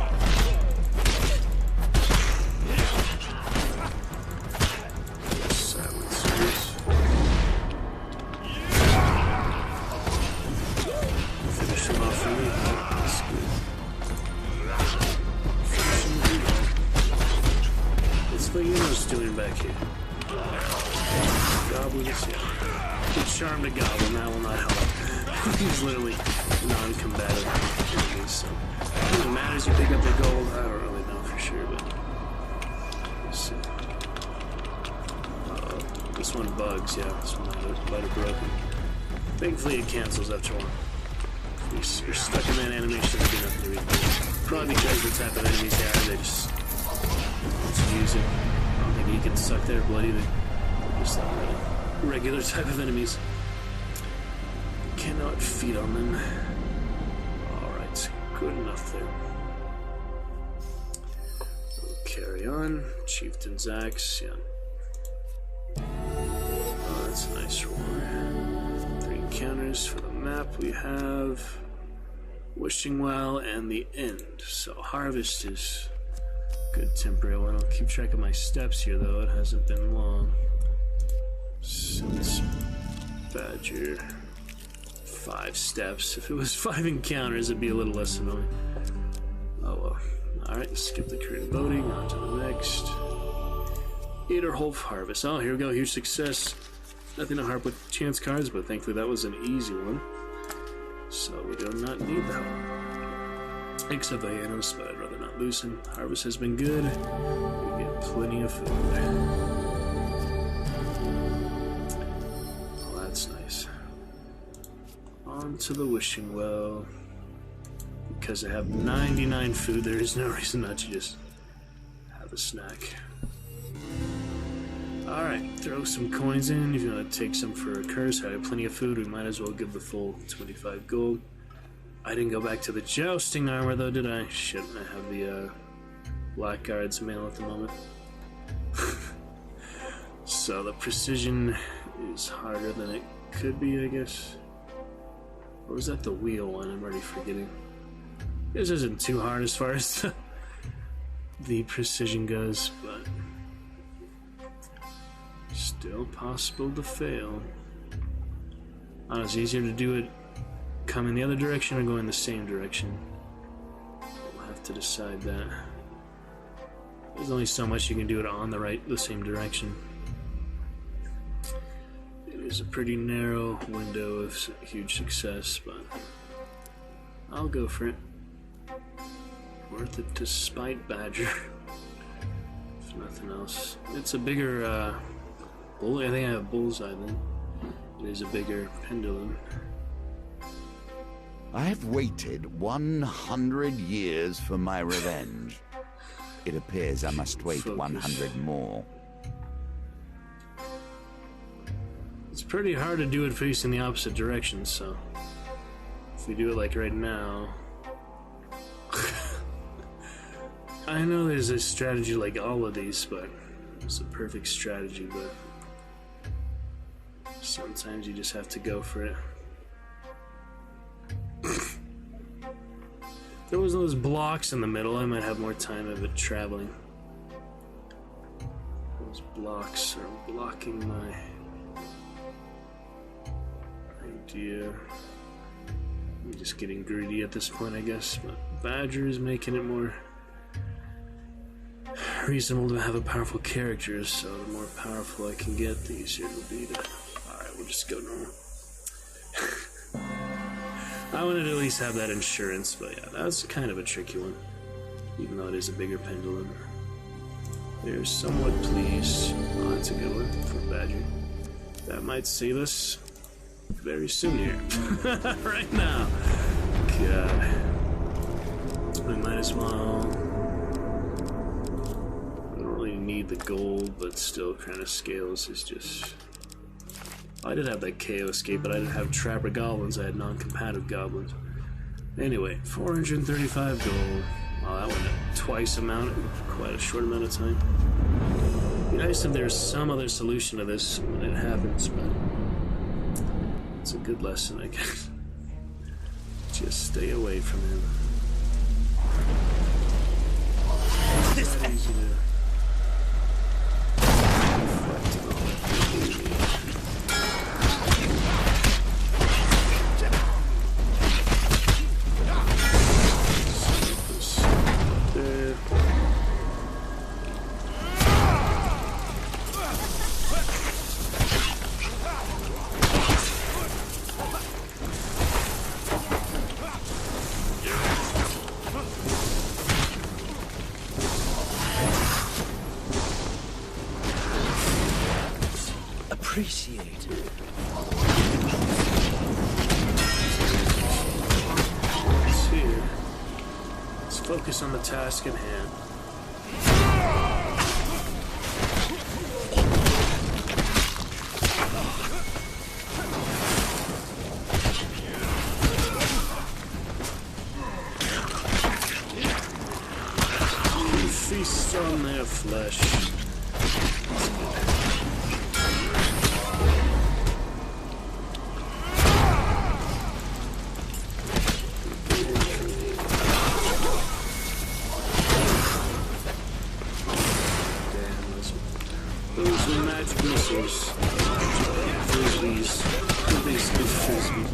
with us? Yeah. Good charm to goblin, that will not help. He's literally non-combative enemies, so it doesn't matter as you pick up the gold. I don't really know for sure, but we'll see. Uh-oh. This one bugs, yeah. This one might have broken. Thankfully it cancels after one. You're stuck in that animation, there'll be nothing to read. Probably because the type of enemies they are, they just use it. I don't think you can suck their blood either. Just like regular type of enemies. Cannot feed on them. Alright, good enough there. We'll carry on. Chieftain's Axe, yeah. Oh, that's a nice roll. 3 encounters for the map. We have Wishing Well and the End. So Harvest is good temporary one. I'll keep track of my steps here though. It hasn't been long since Badger. 5 steps. If it was 5 encounters, it'd be a little less annoying. Oh well. Alright, skip the current voting. On to the next. Aderholf Harvest. Oh, here we go. Huge success. Nothing to harp with chance cards, but thankfully that was an easy one. So we do not need that. Except Hyenas, but I'd rather not lose him. Harvest has been good. We get plenty of food. Oh, that's nice. On to the Wishing Well. Because I have 99 food, there is no reason not to just have a snack. Alright, throw some coins in. If you want to take some for a curse, I have plenty of food. We might as well give the full 25 gold. I didn't go back to the jousting armor though, did I? Shit, I have the Blackguard's mail at the moment. So the precision is harder than it could be, I guess. Or was that the wheel one? I'm already forgetting. This isn't too hard as far as the precision goes, but still possible to fail. Oh, it's easier to do it coming the other direction or going the same direction. We'll have to decide that. There's only so much you can do it on the same direction. It is a pretty narrow window of huge success, but I'll go for it. Worth it to spite Badger. If nothing else. It's a bigger bull. I think I have Bullseye then. It is a bigger pendulum. I have waited 100 years for my revenge. It appears I must wait Focus. 100 more. It's pretty hard to do it facing the opposite direction, so if we do it like right now. I know there's a strategy like all of these, but it's a perfect strategy, but sometimes you just have to go for it. If there was those blocks in the middle, I might have more time of it traveling. Those blocks are blocking my idea. I'm just getting greedy at this point, I guess, but Badger is making it more reasonable to have a powerful character, so the more powerful I can get, the easier it'll be to... Alright, we'll just go normal. I wanted to at least have that insurance, but yeah, that's kind of a tricky one, even though it is a bigger pendulum. They're somewhat pleased. Oh, that's a good one for Badger. That might save us very soon here. Right now. God. We might as well... need the gold, but still kind of scales is just... I did have that KO escape, but I didn't have Trapper Goblins, I had non-competitive Goblins. Anyway, 435 gold. Wow, that went up twice amount in quite a short amount of time. It'd be nice if there's some other solution to this when it happens, but it's a good lesson, I guess. Just stay away from him. It's not easy to... appreciated. Let's see. Let's focus on the task at hand. Feast on their flesh. Those are magic missiles. Frisbees. They're basically frisbees.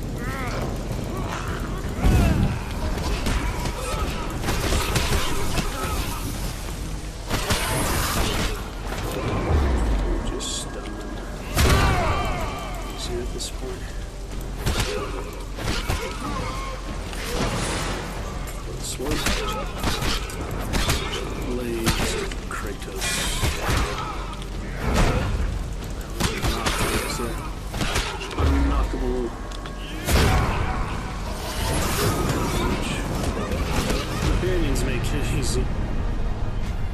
Easy.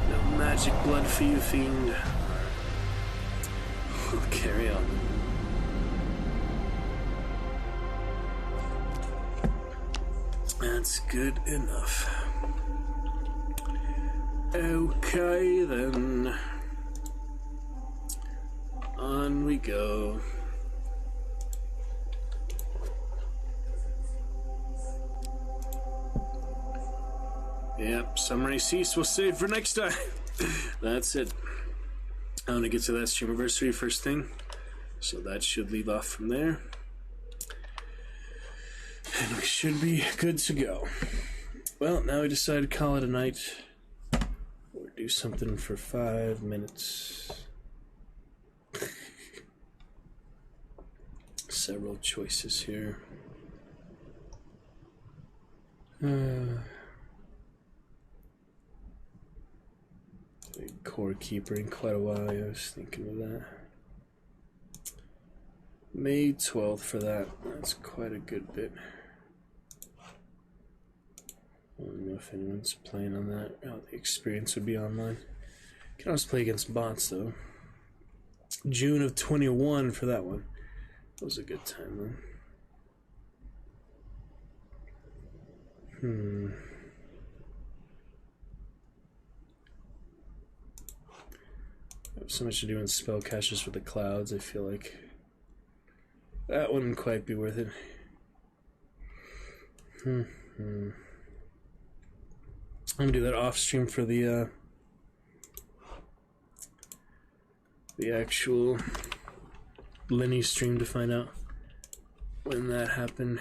No magic blood for you, fiend. We'll carry on. That's good enough. Okay, then. On we go. Yep, summary cease. We'll save for next time. That's it. I'm gonna get to that streamiversary first thing, so that should leave off from there, and we should be good to go. Well, now we decided to call it a night, or do something for 5 minutes. Several choices here. Core keeper in quite a while. I was thinking of that. May 12th for that. That's quite a good bit. I don't know if anyone's playing on that. Oh, the experience would be online. Can always play against bots though. June of 21 for that one. That was a good time then. I have so much to do in spell caches for the clouds. I feel like that wouldn't quite be worth it. I'm gonna do that off stream for the actual Lenny stream to find out when that happened.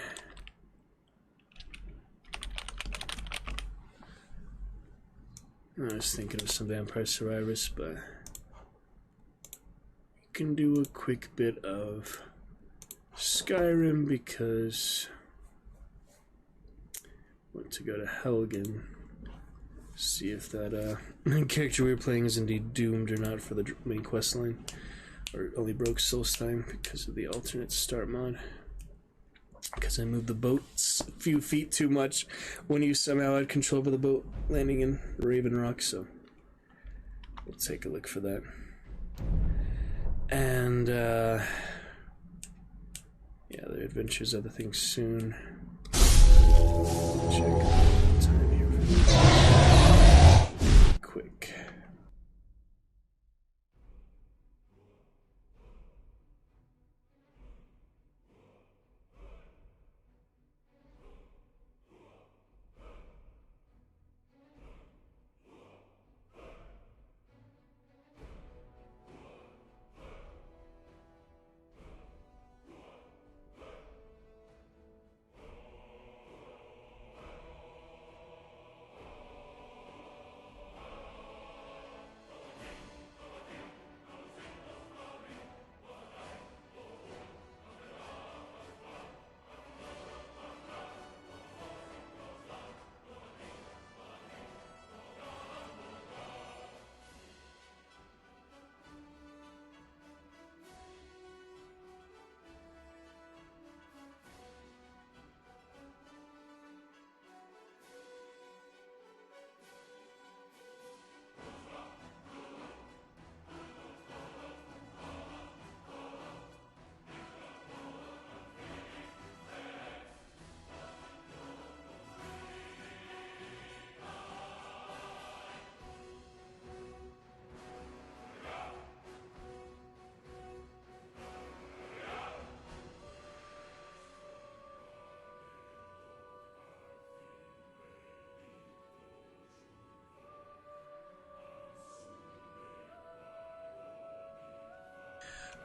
I was thinking of some Vampire Survivors, but can do a quick bit of Skyrim because I want to go to Helgen, see if that character we were playing is indeed doomed or not for the main quest line, or only broke Solstein because of the alternate start mod. Because I moved the boat a few feet too much when you somehow had control over the boat landing in Raven Rock, so we'll take a look for that. And yeah, the adventures, other things soon. Check the time here quick.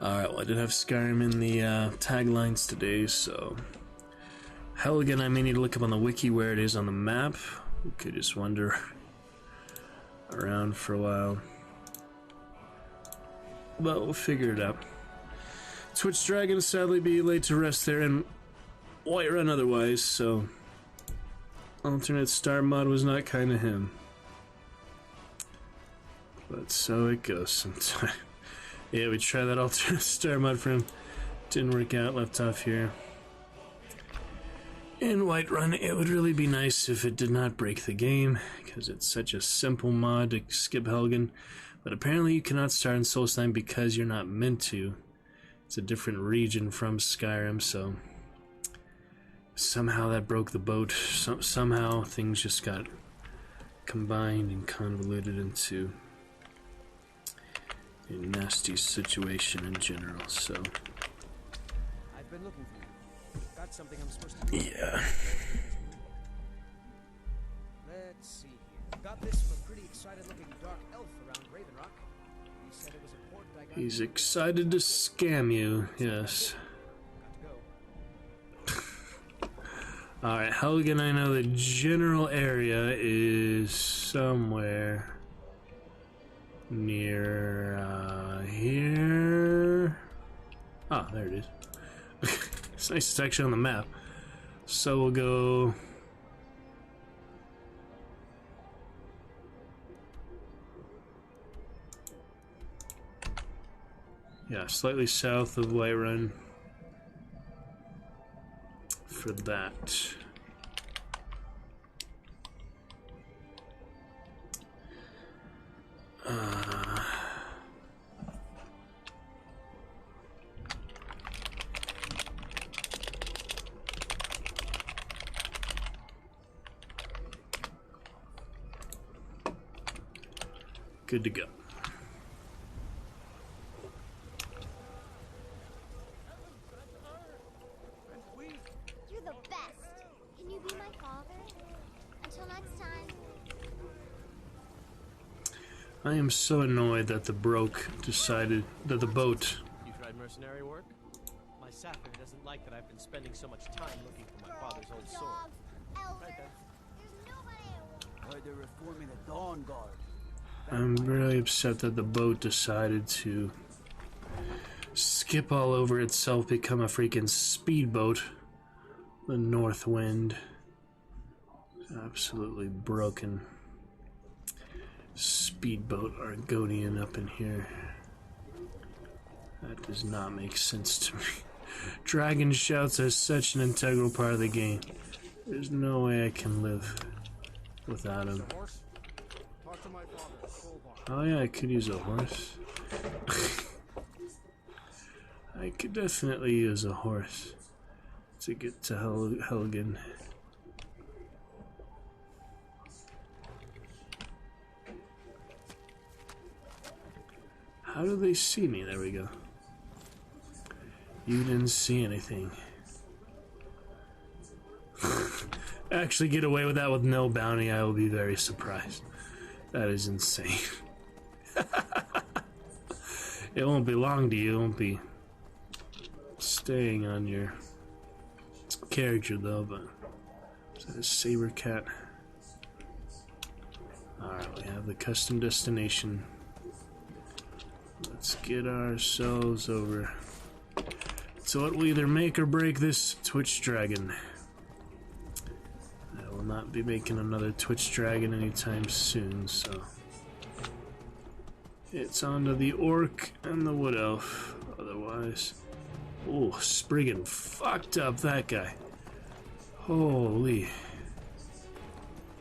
Alright, well, I did have Skyrim in the taglines today, so... Hell, again, I may need to look up on the wiki where it is on the map. We could just wander around for a while. But we'll figure it out. Twitch Dragon sadly be laid to rest there, and Whiterun otherwise, so... Alternate star mod was not kind to him. But so it goes sometimes. Yeah, we tried that alternate star mod for him. Didn't work out, left off here. In Whiterun, it would really be nice if it did not break the game, because it's such a simple mod to skip Helgen. But apparently you cannot start in Solstheim because you're not meant to. It's a different region from Skyrim, so... Somehow that broke the boat. Somehow things just got combined and convoluted into a nasty situation in general, so... I've been looking for you. Got something I'm supposed to do. Yeah. Let's see here. Got this from a pretty excited looking dark elf around Raven Rock. He said it was important I got. He's excited to scam you, yes. Got to go. Alright, Helgen, I know the general area is somewhere near here. Ah, there it is. It's nice, it's actually on the map. So we'll go... Yeah, slightly south of Whiterun. For that. Good to go. You're the best. Can you be my father? Until next time. I am so annoyed that the boat decided that the boat. You tried mercenary work? My sapper doesn't like that I've been spending so much time looking for my father's old sword. Dogs, elders. There's nobody I want. Heard they're reforming the Dawn Guard. I'm really upset that the boat decided to skip all over itself, become a freaking speedboat. The North Wind. Absolutely broken. Speedboat Argonian up in here. That does not make sense to me. Dragon shouts are such an integral part of the game. There's no way I can live without him. Oh yeah, I could use a horse. I could definitely use a horse to get to Helgen. How do they see me? There we go. You didn't see anything. Actually get away with that with no bounty, I will be very surprised. That is insane. It won't be long to you, it won't be staying on your character though, but is that a saber cat? Alright, we have the custom destination. Let's get ourselves over. So it will either make or break this Twitch Dragon. I will not be making another Twitch Dragon anytime soon, so... It's onto the Orc and the Wood Elf, otherwise... Oh, Spriggan fucked up that guy. Holy.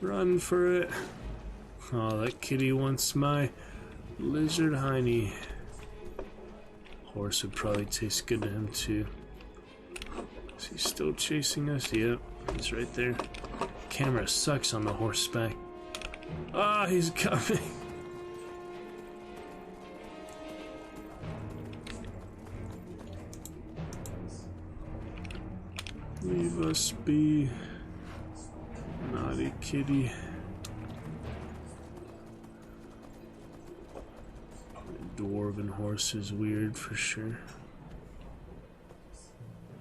Run for it. Oh, that kitty wants my lizard hiney. Horse would probably taste good to him too. Is he still chasing us? Yep, he's right there. Camera sucks on the horseback. Ah, he's coming. Leave us be, naughty kitty. dwarven horse is weird for sure.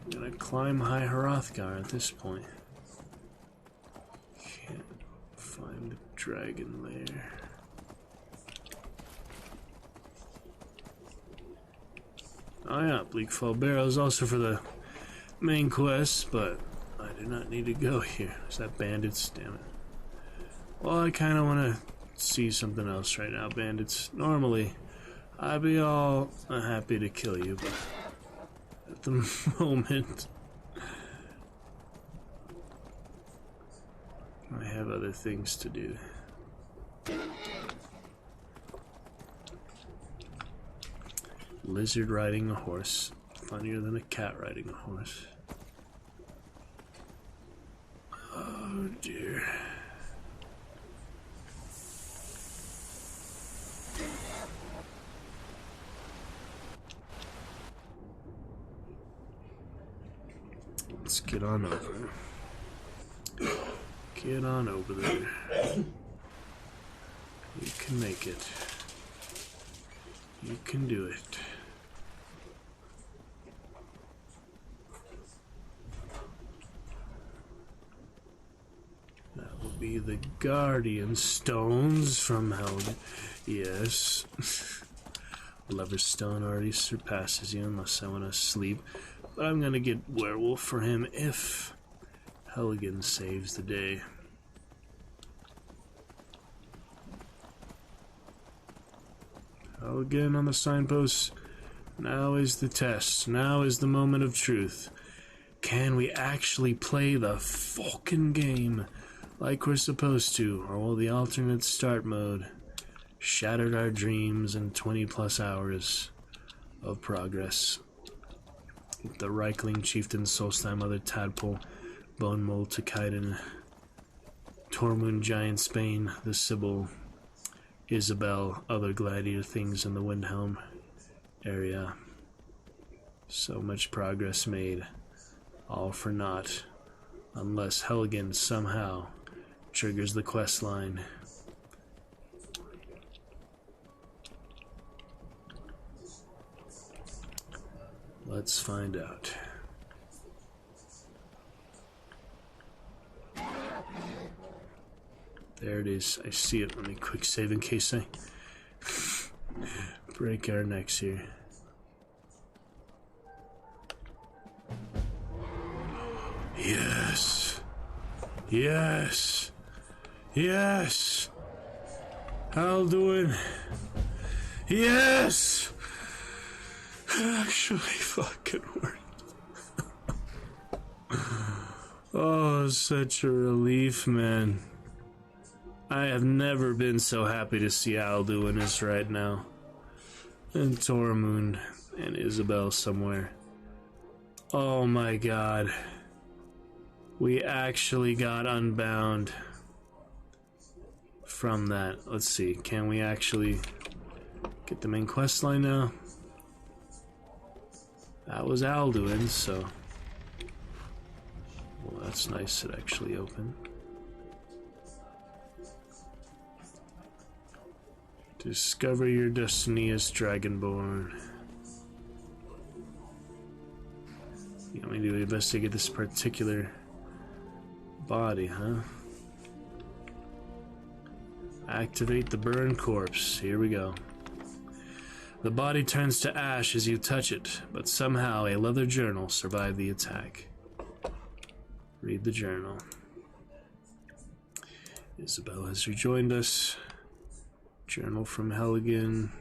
I'm gonna climb High Hrothgar at this point. Can't find the dragon lair. Oh yeah, Bleakfall Barrow is also for the main quest, but I do not need to go here. Is that bandits? Damn it. Well, I kind of want to see something else right now, bandits. Normally, I'd be all happy to kill you, but at the moment, I have other things to do. Lizard riding a horse. Funnier than a cat riding a horse. Oh dear. Let's get on over. Get on over there. You can make it. You can do it. That will be the Guardian Stones from Hell. Yes. Lover's Stone already surpasses you unless I want to sleep. But I'm gonna get Werewolf for him if Helgen saves the day. Helgen on the signpost. Now is the test. Now is the moment of truth. Can we actually play the fucking game like we're supposed to? Or will the alternate start mode shattered our dreams in 20 plus hours of progress? The Reichling Chieftain, Solstheim, Mother Tadpole, Bone Mold Takaiden, Tormund Giant Spain, the Sybil, Isabel, other gladiator things in the Windhelm area. So much progress made, all for naught, unless Helgen somehow triggers the quest line. Let's find out. There it is. I see it. Let me quick save in case I break our necks here. Yes. Yes. Yes. Alduin. Yes. It actually fucking worked. Oh, such a relief, man. I have never been so happy to see Alduin as right now. And Tormund and Isabel somewhere. Oh my god. We actually got unbound from that. Let's see, can we actually get the main quest line now? That was Alduin, so... Well, that's nice, it actually opened. Discover your destiny as Dragonborn. You want me to investigate this particular body, huh? Activate the burn corpse. Here we go. The body turns to ash as you touch it, but somehow a leather journal survived the attack. Read the journal. Isabel has rejoined us. Journal from Helgen.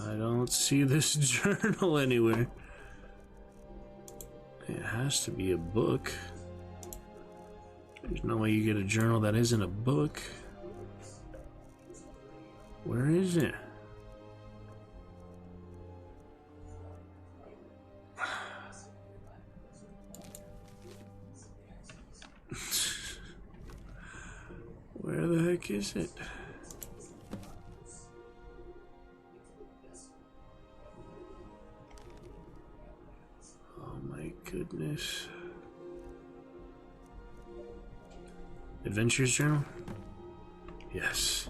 I don't see this journal anywhere. It has to be a book. There's no way you get a journal that isn't a book. Where is it? the heck is it? Oh my goodness. Adventures Journal? Yes.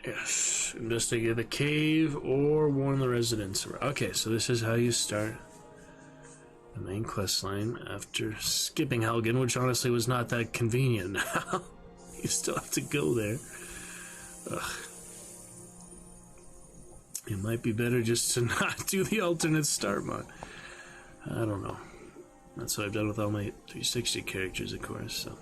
Yes. Investigate the cave or warn the residents. Okay, so this is how you start the main quest line after skipping Helgen, which honestly was not that convenient now. You still have to go there. Ugh. It might be better just to not do the alternate start mod. I don't know. That's what I've done with all my 360 characters, of course, so.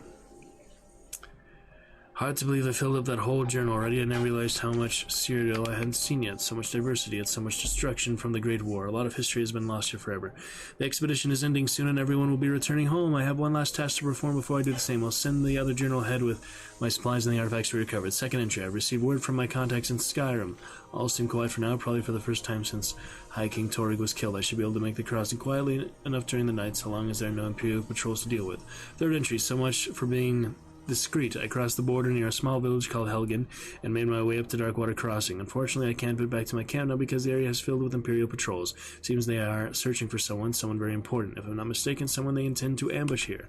Hard to believe I filled up that whole journal already. I never realized how much Cyrodiil I hadn't seen yet. So much diversity, yet so much destruction from the Great War. A lot of history has been lost here forever. The expedition is ending soon and everyone will be returning home. I have one last task to perform before I do the same. I'll send the other journal ahead with my supplies and the artifacts we recovered. Second entry, I've received word from my contacts in Skyrim. All seem quiet for now, probably for the first time since High King Torrig was killed. I should be able to make the crossing quietly enough during the night, so long as there are no Imperial patrols to deal with. Third entry, so much for being discreet. I crossed the border near a small village called Helgen and made my way up to Darkwater Crossing. Unfortunately, I can't get back to my camp now because the area is filled with Imperial patrols. Seems they are searching for someone very important. If I'm not mistaken, someone they intend to ambush here.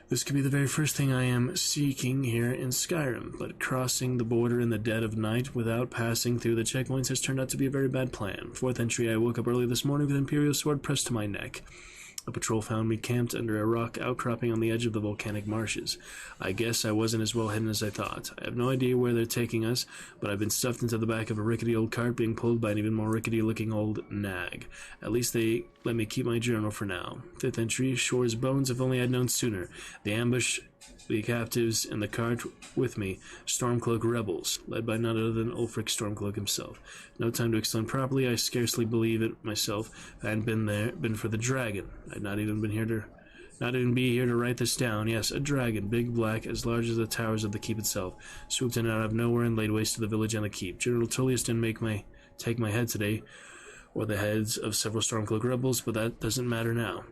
This could be the very first thing I am seeking here in Skyrim, but crossing the border in the dead of night without passing through the checkpoints has turned out to be a very bad plan. Fourth entry, I woke up early this morning with an Imperial sword pressed to my neck. A patrol found me camped under a rock outcropping on the edge of the volcanic marshes. I guess I wasn't as well hidden as I thought. I have no idea where they're taking us, but I've been stuffed into the back of a rickety old cart being pulled by an even more rickety-looking old nag. At least they let me keep my journal for now. Fifth entry, Shore's bones, if only I'd known sooner. The ambush, the captives, and the cart with me, Stormcloak rebels, led by none other than Ulfric Stormcloak himself. No time to explain properly, I scarcely believe it myself. If I hadn't been for the dragon, I'd not even be here to write this down. Yes, a dragon, big, black, as large as the towers of the keep itself, swooped in out of nowhere and laid waste to the village and the keep. General Tullius didn't take my head today, or the heads of several Stormcloak rebels, but that doesn't matter now.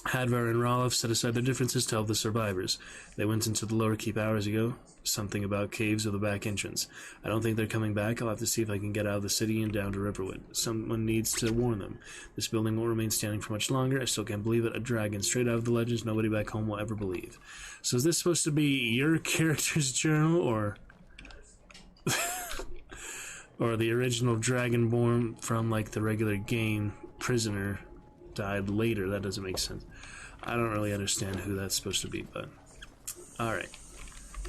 Hadvar and Ralof set aside their differences to help the survivors. They went into the lower keep hours ago. Something about caves or the back entrance. I don't think they're coming back. I'll have to see if I can get out of the city and down to Riverwood. Someone needs to warn them. This building won't remain standing for much longer. I still can't believe it. A dragon, straight out of the legends, nobody back home will ever believe. So is this supposed to be your character's journal, or or the original Dragonborn from, like, the regular game prisoner died later? That doesn't make sense. I don't really understand who that's supposed to be, but alright.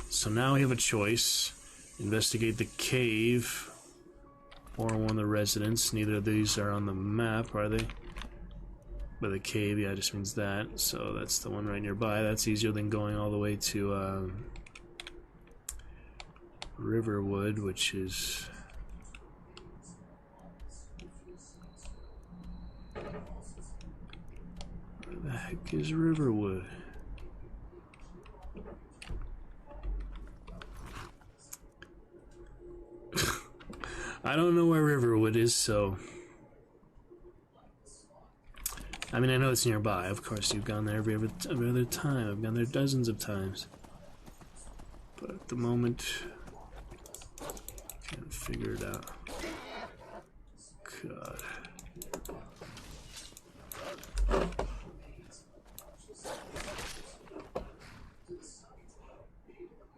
So now we have a choice. Investigate the cave or one of the residents. Neither of these are on the map, are they? But the cave, yeah, just means that. So that's the one right nearby. That's easier than going all the way to Riverwood, which is... where the heck is Riverwood? I don't know where Riverwood is, so... I mean, I know it's nearby. Of course, you've gone there every other time. I've gone there dozens of times. But at the moment... can't figure it out. God...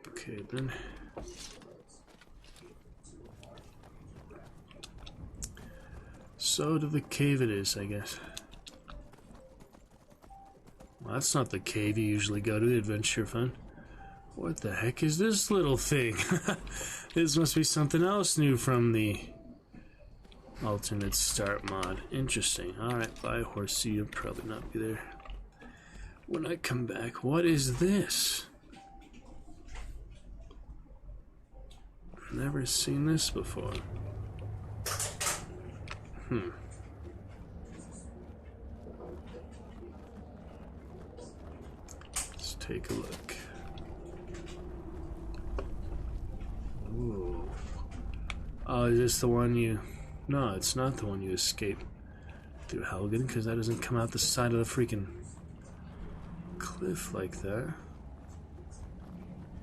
Okay, then. So to the cave it is, I guess. Well, that's not the cave you usually go to, Adventure Fun. What the heck is this little thing? This must be something else new from the alternate start mod. Interesting. Alright, bye, horsey. You'll probably not be there when I come back. What is this? Never seen this before. Let's take a look. Ooh. Oh, is this the one you... No, it's not the one you escape through Helgen, because that doesn't come out the side of the freaking cliff like that.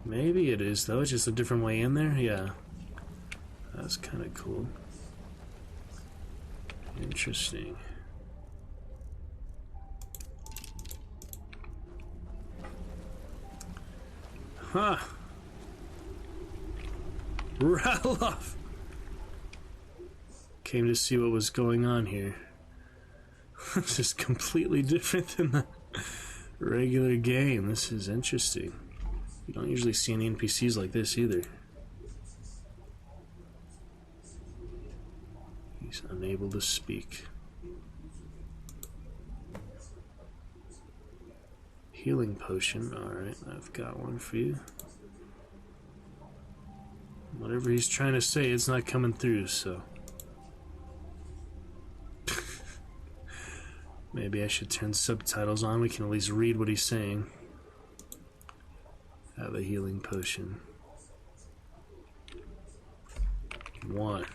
Maybe it is, though. It's just a different way in there. Yeah. That's kind of cool. Interesting. Huh. Ralof! Came to see what was going on here. This is completely different than the regular game. This is interesting. You don't usually see any NPCs like this either. He's unable to speak. Healing potion. Alright, I've got one for you. Whatever he's trying to say, it's not coming through, so... Maybe I should turn subtitles on. We can at least read what he's saying. Have a healing potion. One.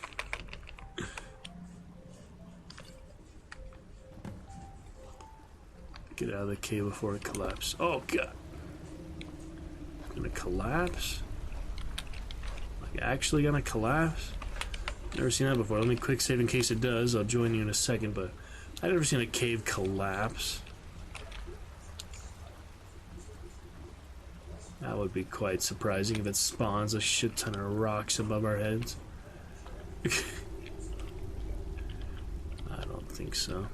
Get out of the cave before it collapses. Oh god! It's gonna collapse? Like actually gonna collapse? Never seen that before. Let me quick save in case it does. I'll join you in a second, but I've never seen a cave collapse. That would be quite surprising if it spawns a shit ton of rocks above our heads. I don't think so.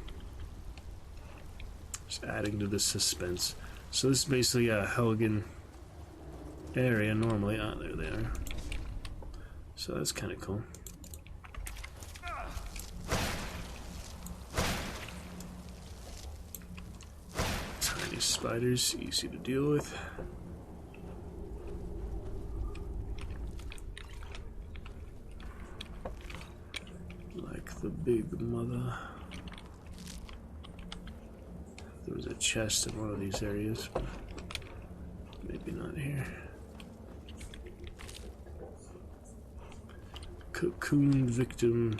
Just adding to the suspense. So this is basically a Helgen area normally. Ah, there they are. So that's kind of cool. Tiny spiders, easy to deal with. Like the big mother. There was a chest in one of these areas, but maybe not here. Cocoon victim,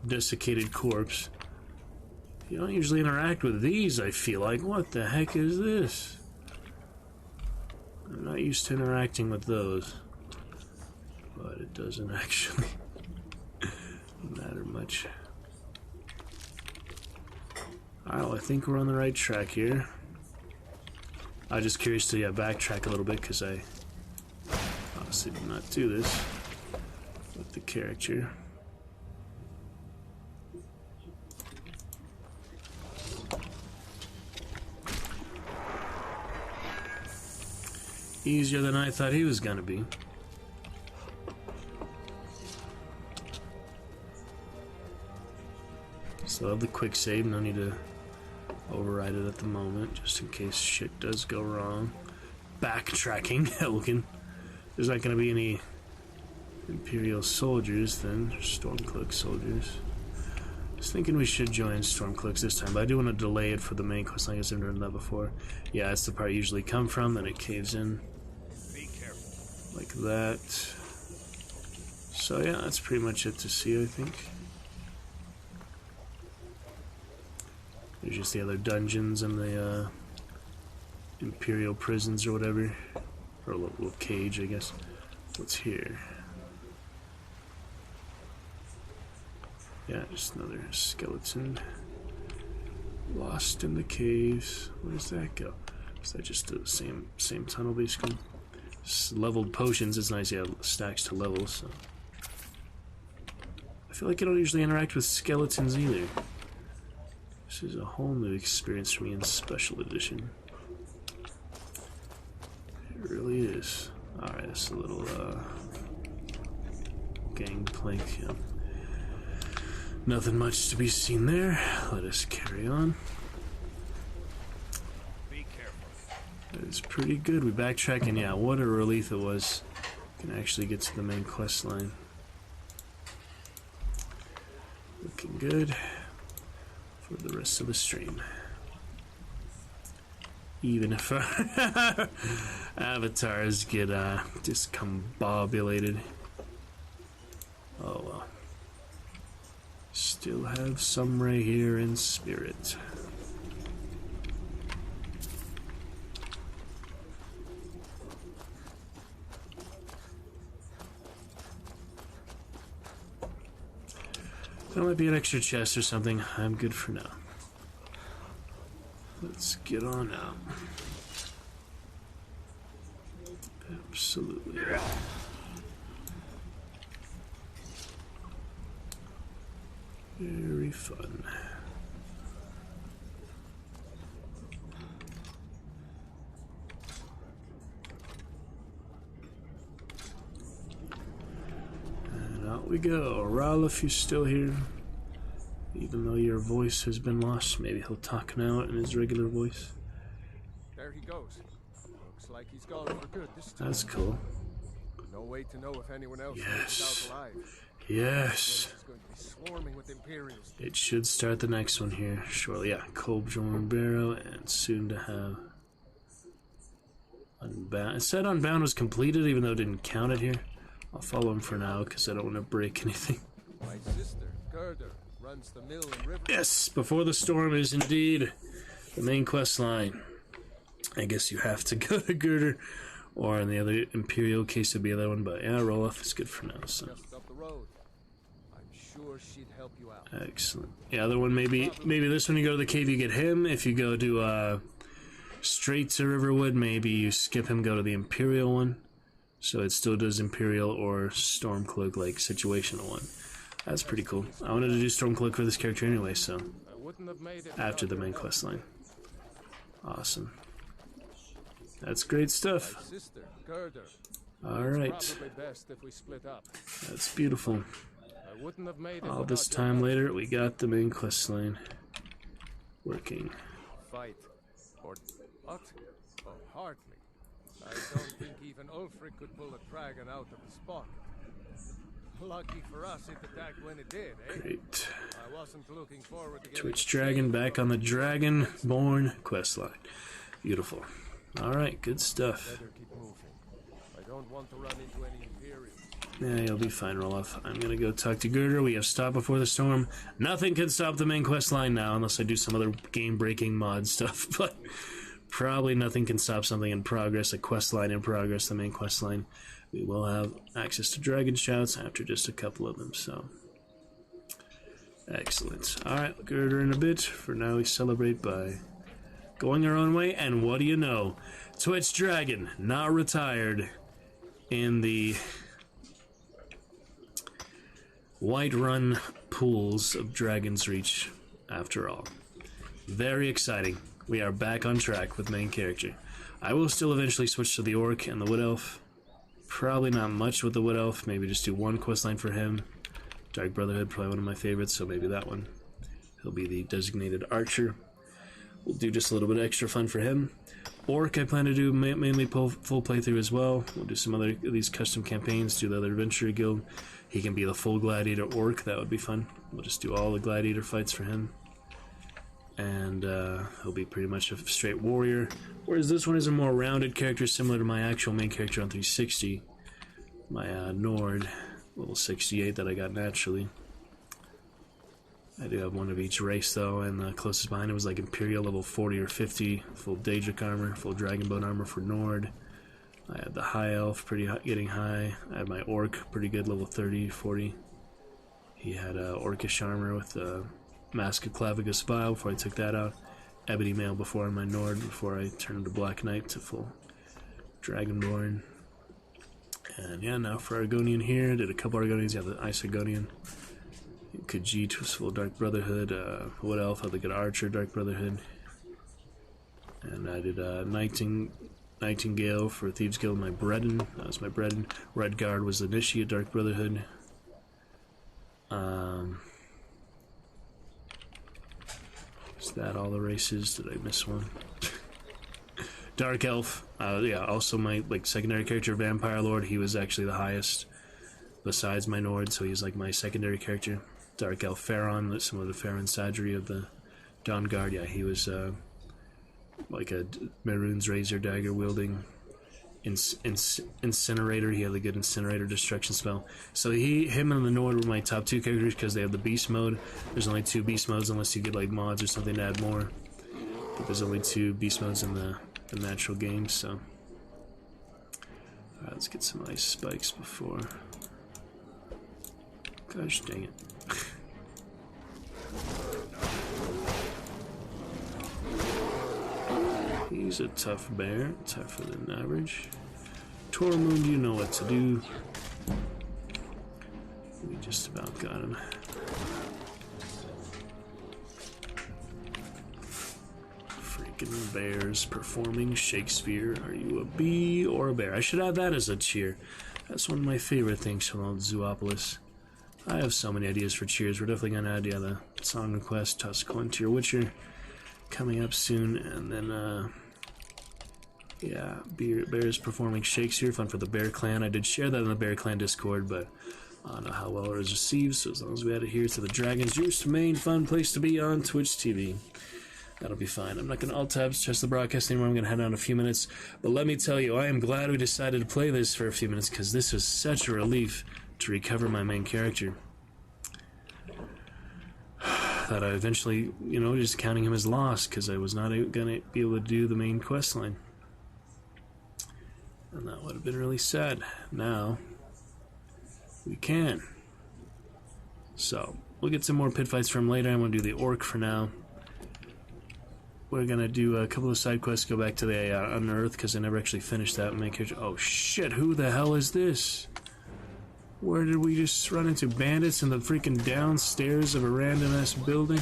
desiccated corpse. You don't usually interact with these, I feel like. What the heck is this? I'm not used to interacting with those. But it doesn't actually matter much. Alright, well, I think we're on the right track here. I'm just curious to backtrack a little bit because I obviously did not do this with the character. Easier than I thought he was gonna be. Still have the quick save, no need to override it at the moment, just in case shit does go wrong. Backtracking, Helgen. There's not gonna be any Imperial soldiers then, Stormcloak soldiers. I was thinking we should join Stormcloaks this time, but I do want to delay it for the main quest line. I've never done that before. Yeah, that's the part you usually come from, then it caves in. Be careful. Like that. So yeah, that's pretty much it to see, I think. There's just the other dungeons and the Imperial prisons or whatever. Or a little cage, I guess. What's here? Yeah, just another skeleton. Lost in the caves. Where does that go? Is that just the same tunnel basically? Just leveled potions. It's nice, yeah, stacks to levels. So. I feel like I don't usually interact with skeletons either. This is a whole new experience for me in Special Edition. It really is. Alright, this is a little gangplank. Yeah. Nothing much to be seen there. Let us carry on. Be careful. That is pretty good. We backtrack, and yeah, what a relief it was. We can actually get to the main quest line. Looking good for the rest of the stream. Even if our avatars get discombobulated. Oh well. Still have some right here in spirit. There might be an extra chest or something. I'm good for now. Let's get on out. Absolutely. Very fun. And out we go. Ralph, you're still here. Even though your voice has been lost, maybe he'll talk now in his regular voice. There he goes. Looks like he's gone for good this time. That's cool. No way to know if anyone else Yes. is out alive. Yes. It's going to be swarming with Imperials. It should start the next one here shortly. Yeah, Colbjorn Barrow, and soon to have Unbound. It said Unbound was completed, even though it didn't count it here. I'll follow him for now because I don't want to break anything. My sister, Gerda, runs the mill in River. Yes, Before the Storm is indeed the main quest line. I guess you have to go to Girder, or in the other Imperial case it'd be the other one, but yeah, Roloff is good for now. So Just up the road. I'm sure she'd help you out. excellent. The other one, maybe this one you go to the cave, you get him. If you go to straight to Riverwood, maybe you skip him, go to the Imperial one. So it still does Imperial or Stormcloak like situational one. That's pretty cool. I wanted to do Stormcloak for this character anyway, so I wouldn't have made it after the main quest line. Awesome. That's great stuff. My sister, Gerda. Alright. Probably best if we split up. That's beautiful. I wouldn't have made it All without this your time help. later, we got the main quest line working. Fight. Or what? Oh, hardly. I don't think even Ulfric could pull a dragon out of his pocket. Lucky for us it attacked when it did, eh? Great. I wasn't looking forward to getting Twitch Dragon back on the Dragonborn quest line. Beautiful. Alright, good stuff. Better keep moving. I don't want to run into any Imperials. Yeah, you'll be fine, Roloff. I'm gonna go talk to Girder. We have Stop Before the Storm. Nothing can stop the main quest line now, unless I do some other game-breaking mod stuff, but probably nothing can stop something in progress, a quest line in progress, the main quest line. We will have access to Dragon Shouts after just a couple of them, so... excellent. Alright, Girder in a bit. For now, we celebrate by going our own way, and what do you know? Twitch Dragon, not retired in the Whiterun pools of Dragon's Reach, after all. Very exciting. We are back on track with main character. I will still eventually switch to the Orc and the Wood Elf. Probably not much with the Wood Elf, maybe just do one questline for him. Dark Brotherhood, probably one of my favorites, so maybe that one. He'll be the designated archer. We'll do just a little bit extra fun for him. Orc, I plan to do mainly full playthrough as well. We'll do some other of these custom campaigns, do the other Adventurer Guild. He can be the full Gladiator Orc, that would be fun. We'll just do all the Gladiator fights for him. And he'll be pretty much a straight warrior. Whereas this one is a more rounded character, similar to my actual main character on 360. My Nord, level 68 that I got naturally. I do have one of each race though, and the closest behind it was like Imperial level 40 or 50, full Daedric armor, full Dragonbone armor for Nord. I had the High Elf, getting high. I had my Orc, pretty good, level 30, 40. He had Orcish armor with Mask of Clavicus Vile before I took that out. Ebony Mail before my Nord, before I turned into Black Knight to full Dragonborn. And yeah, now for Argonian here, did a couple Argonians, yeah, the Ice Argonian. Khajiit was full Dark Brotherhood, Wood Elf had the good Archer, Dark Brotherhood. And I did Nightingale for Thieves Guild, my Breton, that was my Breton. Redguard was the Initiate, Dark Brotherhood. Is that all the races? Did I miss one? Dark Elf, yeah, also my secondary character, Vampire Lord, he was actually the highest besides my Nord, so he's like my secondary character. Dark Elf Pharaon, similar to Pharaon Sadri of the Dawn Guard, yeah, he was like a Maroon's Razor Dagger wielding Incinerator. He had a good Incinerator destruction spell. So him and the Nord were my top two characters because they have the beast mode. There's only two beast modes unless you get like mods or something to add more. But there's only two beast modes in the natural game, so. Alright, let's get some ice spikes before. Gosh dang it. He's a tough bear, tougher than average. Tormund, you know what to do. We just about got him. Freaking bears performing Shakespeare. Are you a bee or a bear? I should have that as a cheer. That's one of my favorite things from old Zoopolis. I have so many ideas for cheers. We're definitely gonna add the song request, Tusk One to your Witcher coming up soon, and then yeah, bears performing Shakespeare, fun for the Bear Clan. I did share that in the Bear Clan Discord, but I don't know how well it was received, so as long as we add it here to the Dragon's Roost main fun place to be on Twitch TV, that'll be fine. I'm not going to alt-tab stress the broadcast anymore. I'm going to head out in a few minutes, but let me tell you, I am glad we decided to play this for a few minutes, because this was such a relief to recover my main character that I eventually, you know, just counting him as lost, because I was not going to be able to do the main quest line. And that would have been really sad. Now, we can. So, we'll get some more pit fights from later. I'm going to do the orc for now. We're going to do a couple of side quests, go back to the Unearth, because I never actually finished that. Oh shit, who the hell is this? Where did we just run into bandits in the freaking downstairs of a random-ass building?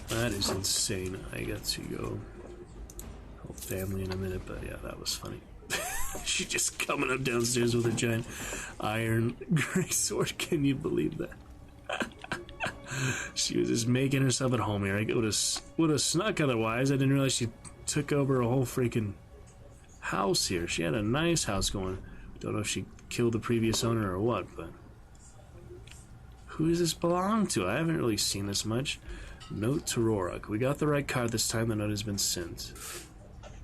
That is insane. I got to go whole family in a minute, but yeah, that was funny. She just coming up downstairs with a giant iron gray sword. Can you believe that? She was just making herself at home here. I would have snuck otherwise. I didn't realize she took over a whole freaking house here. She had a nice house going. Don't know if she killed the previous owner or what, but who does this belong to? I haven't really seen this much. Note to Rorak. We got the right card this time. The note has been sent.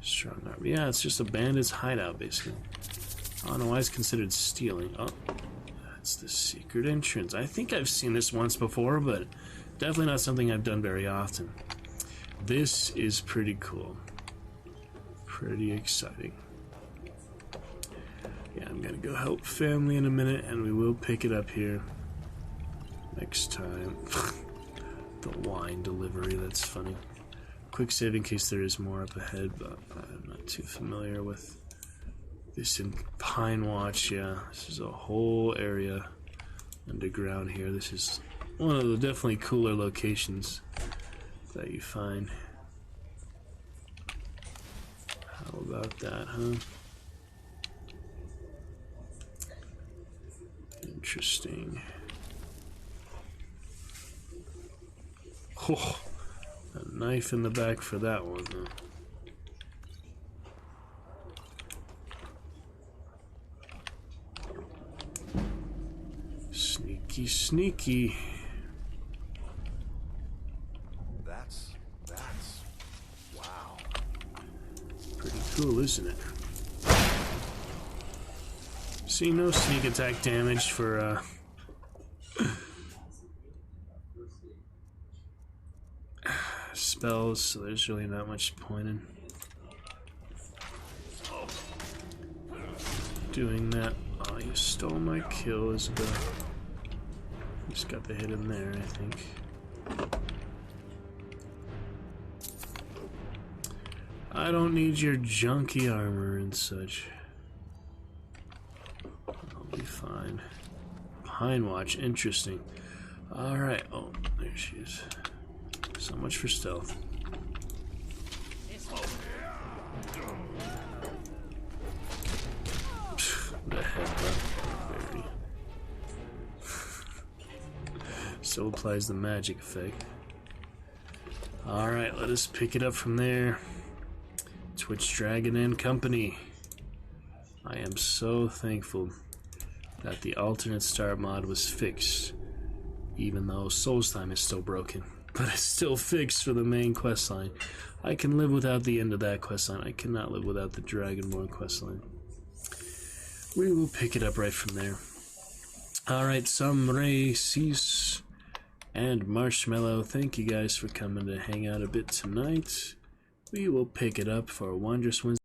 Strong arm. Yeah, it's just a bandit's hideout, basically. I don't know why it's considered stealing. Oh, that's the secret entrance. I think I've seen this once before, but definitely not something I've done very often. This is pretty cool. Pretty exciting. Yeah, I'm gonna go help family in a minute, and we will pick it up here next time. The wine delivery, that's funny. Quick save in case there is more up ahead, but I'm not too familiar with this in Pine Watch. Yeah, this is a whole area underground here. This is one of the definitely cooler locations that you find. How about that, huh? Interesting. Oh, a knife in the back for that one, huh? Sneaky, sneaky. That's wow. Pretty cool, isn't it? See, no sneak attack damage for, spells, so there's really not much point in doing that. Oh, you stole my kill, Isabel. Just got the hit in there, I think. I don't need your junky armor and such. I'll be fine. Pine Watch, interesting. Alright, oh, there she is. So much for stealth. The headbutt. Very. So applies the magic effect. Alright, let us pick it up from there. Twitch Dragon and Company. I am so thankful that the alternate start mod was fixed, even though Souls Time is still broken. But it's still fixed for the main questline. I can live without the end of that questline. I cannot live without the Dragonborn questline. We will pick it up right from there. Alright, Samray, Cease, and Marshmallow, thank you guys for coming to hang out a bit tonight. We will pick it up for Wondrous Wednesday.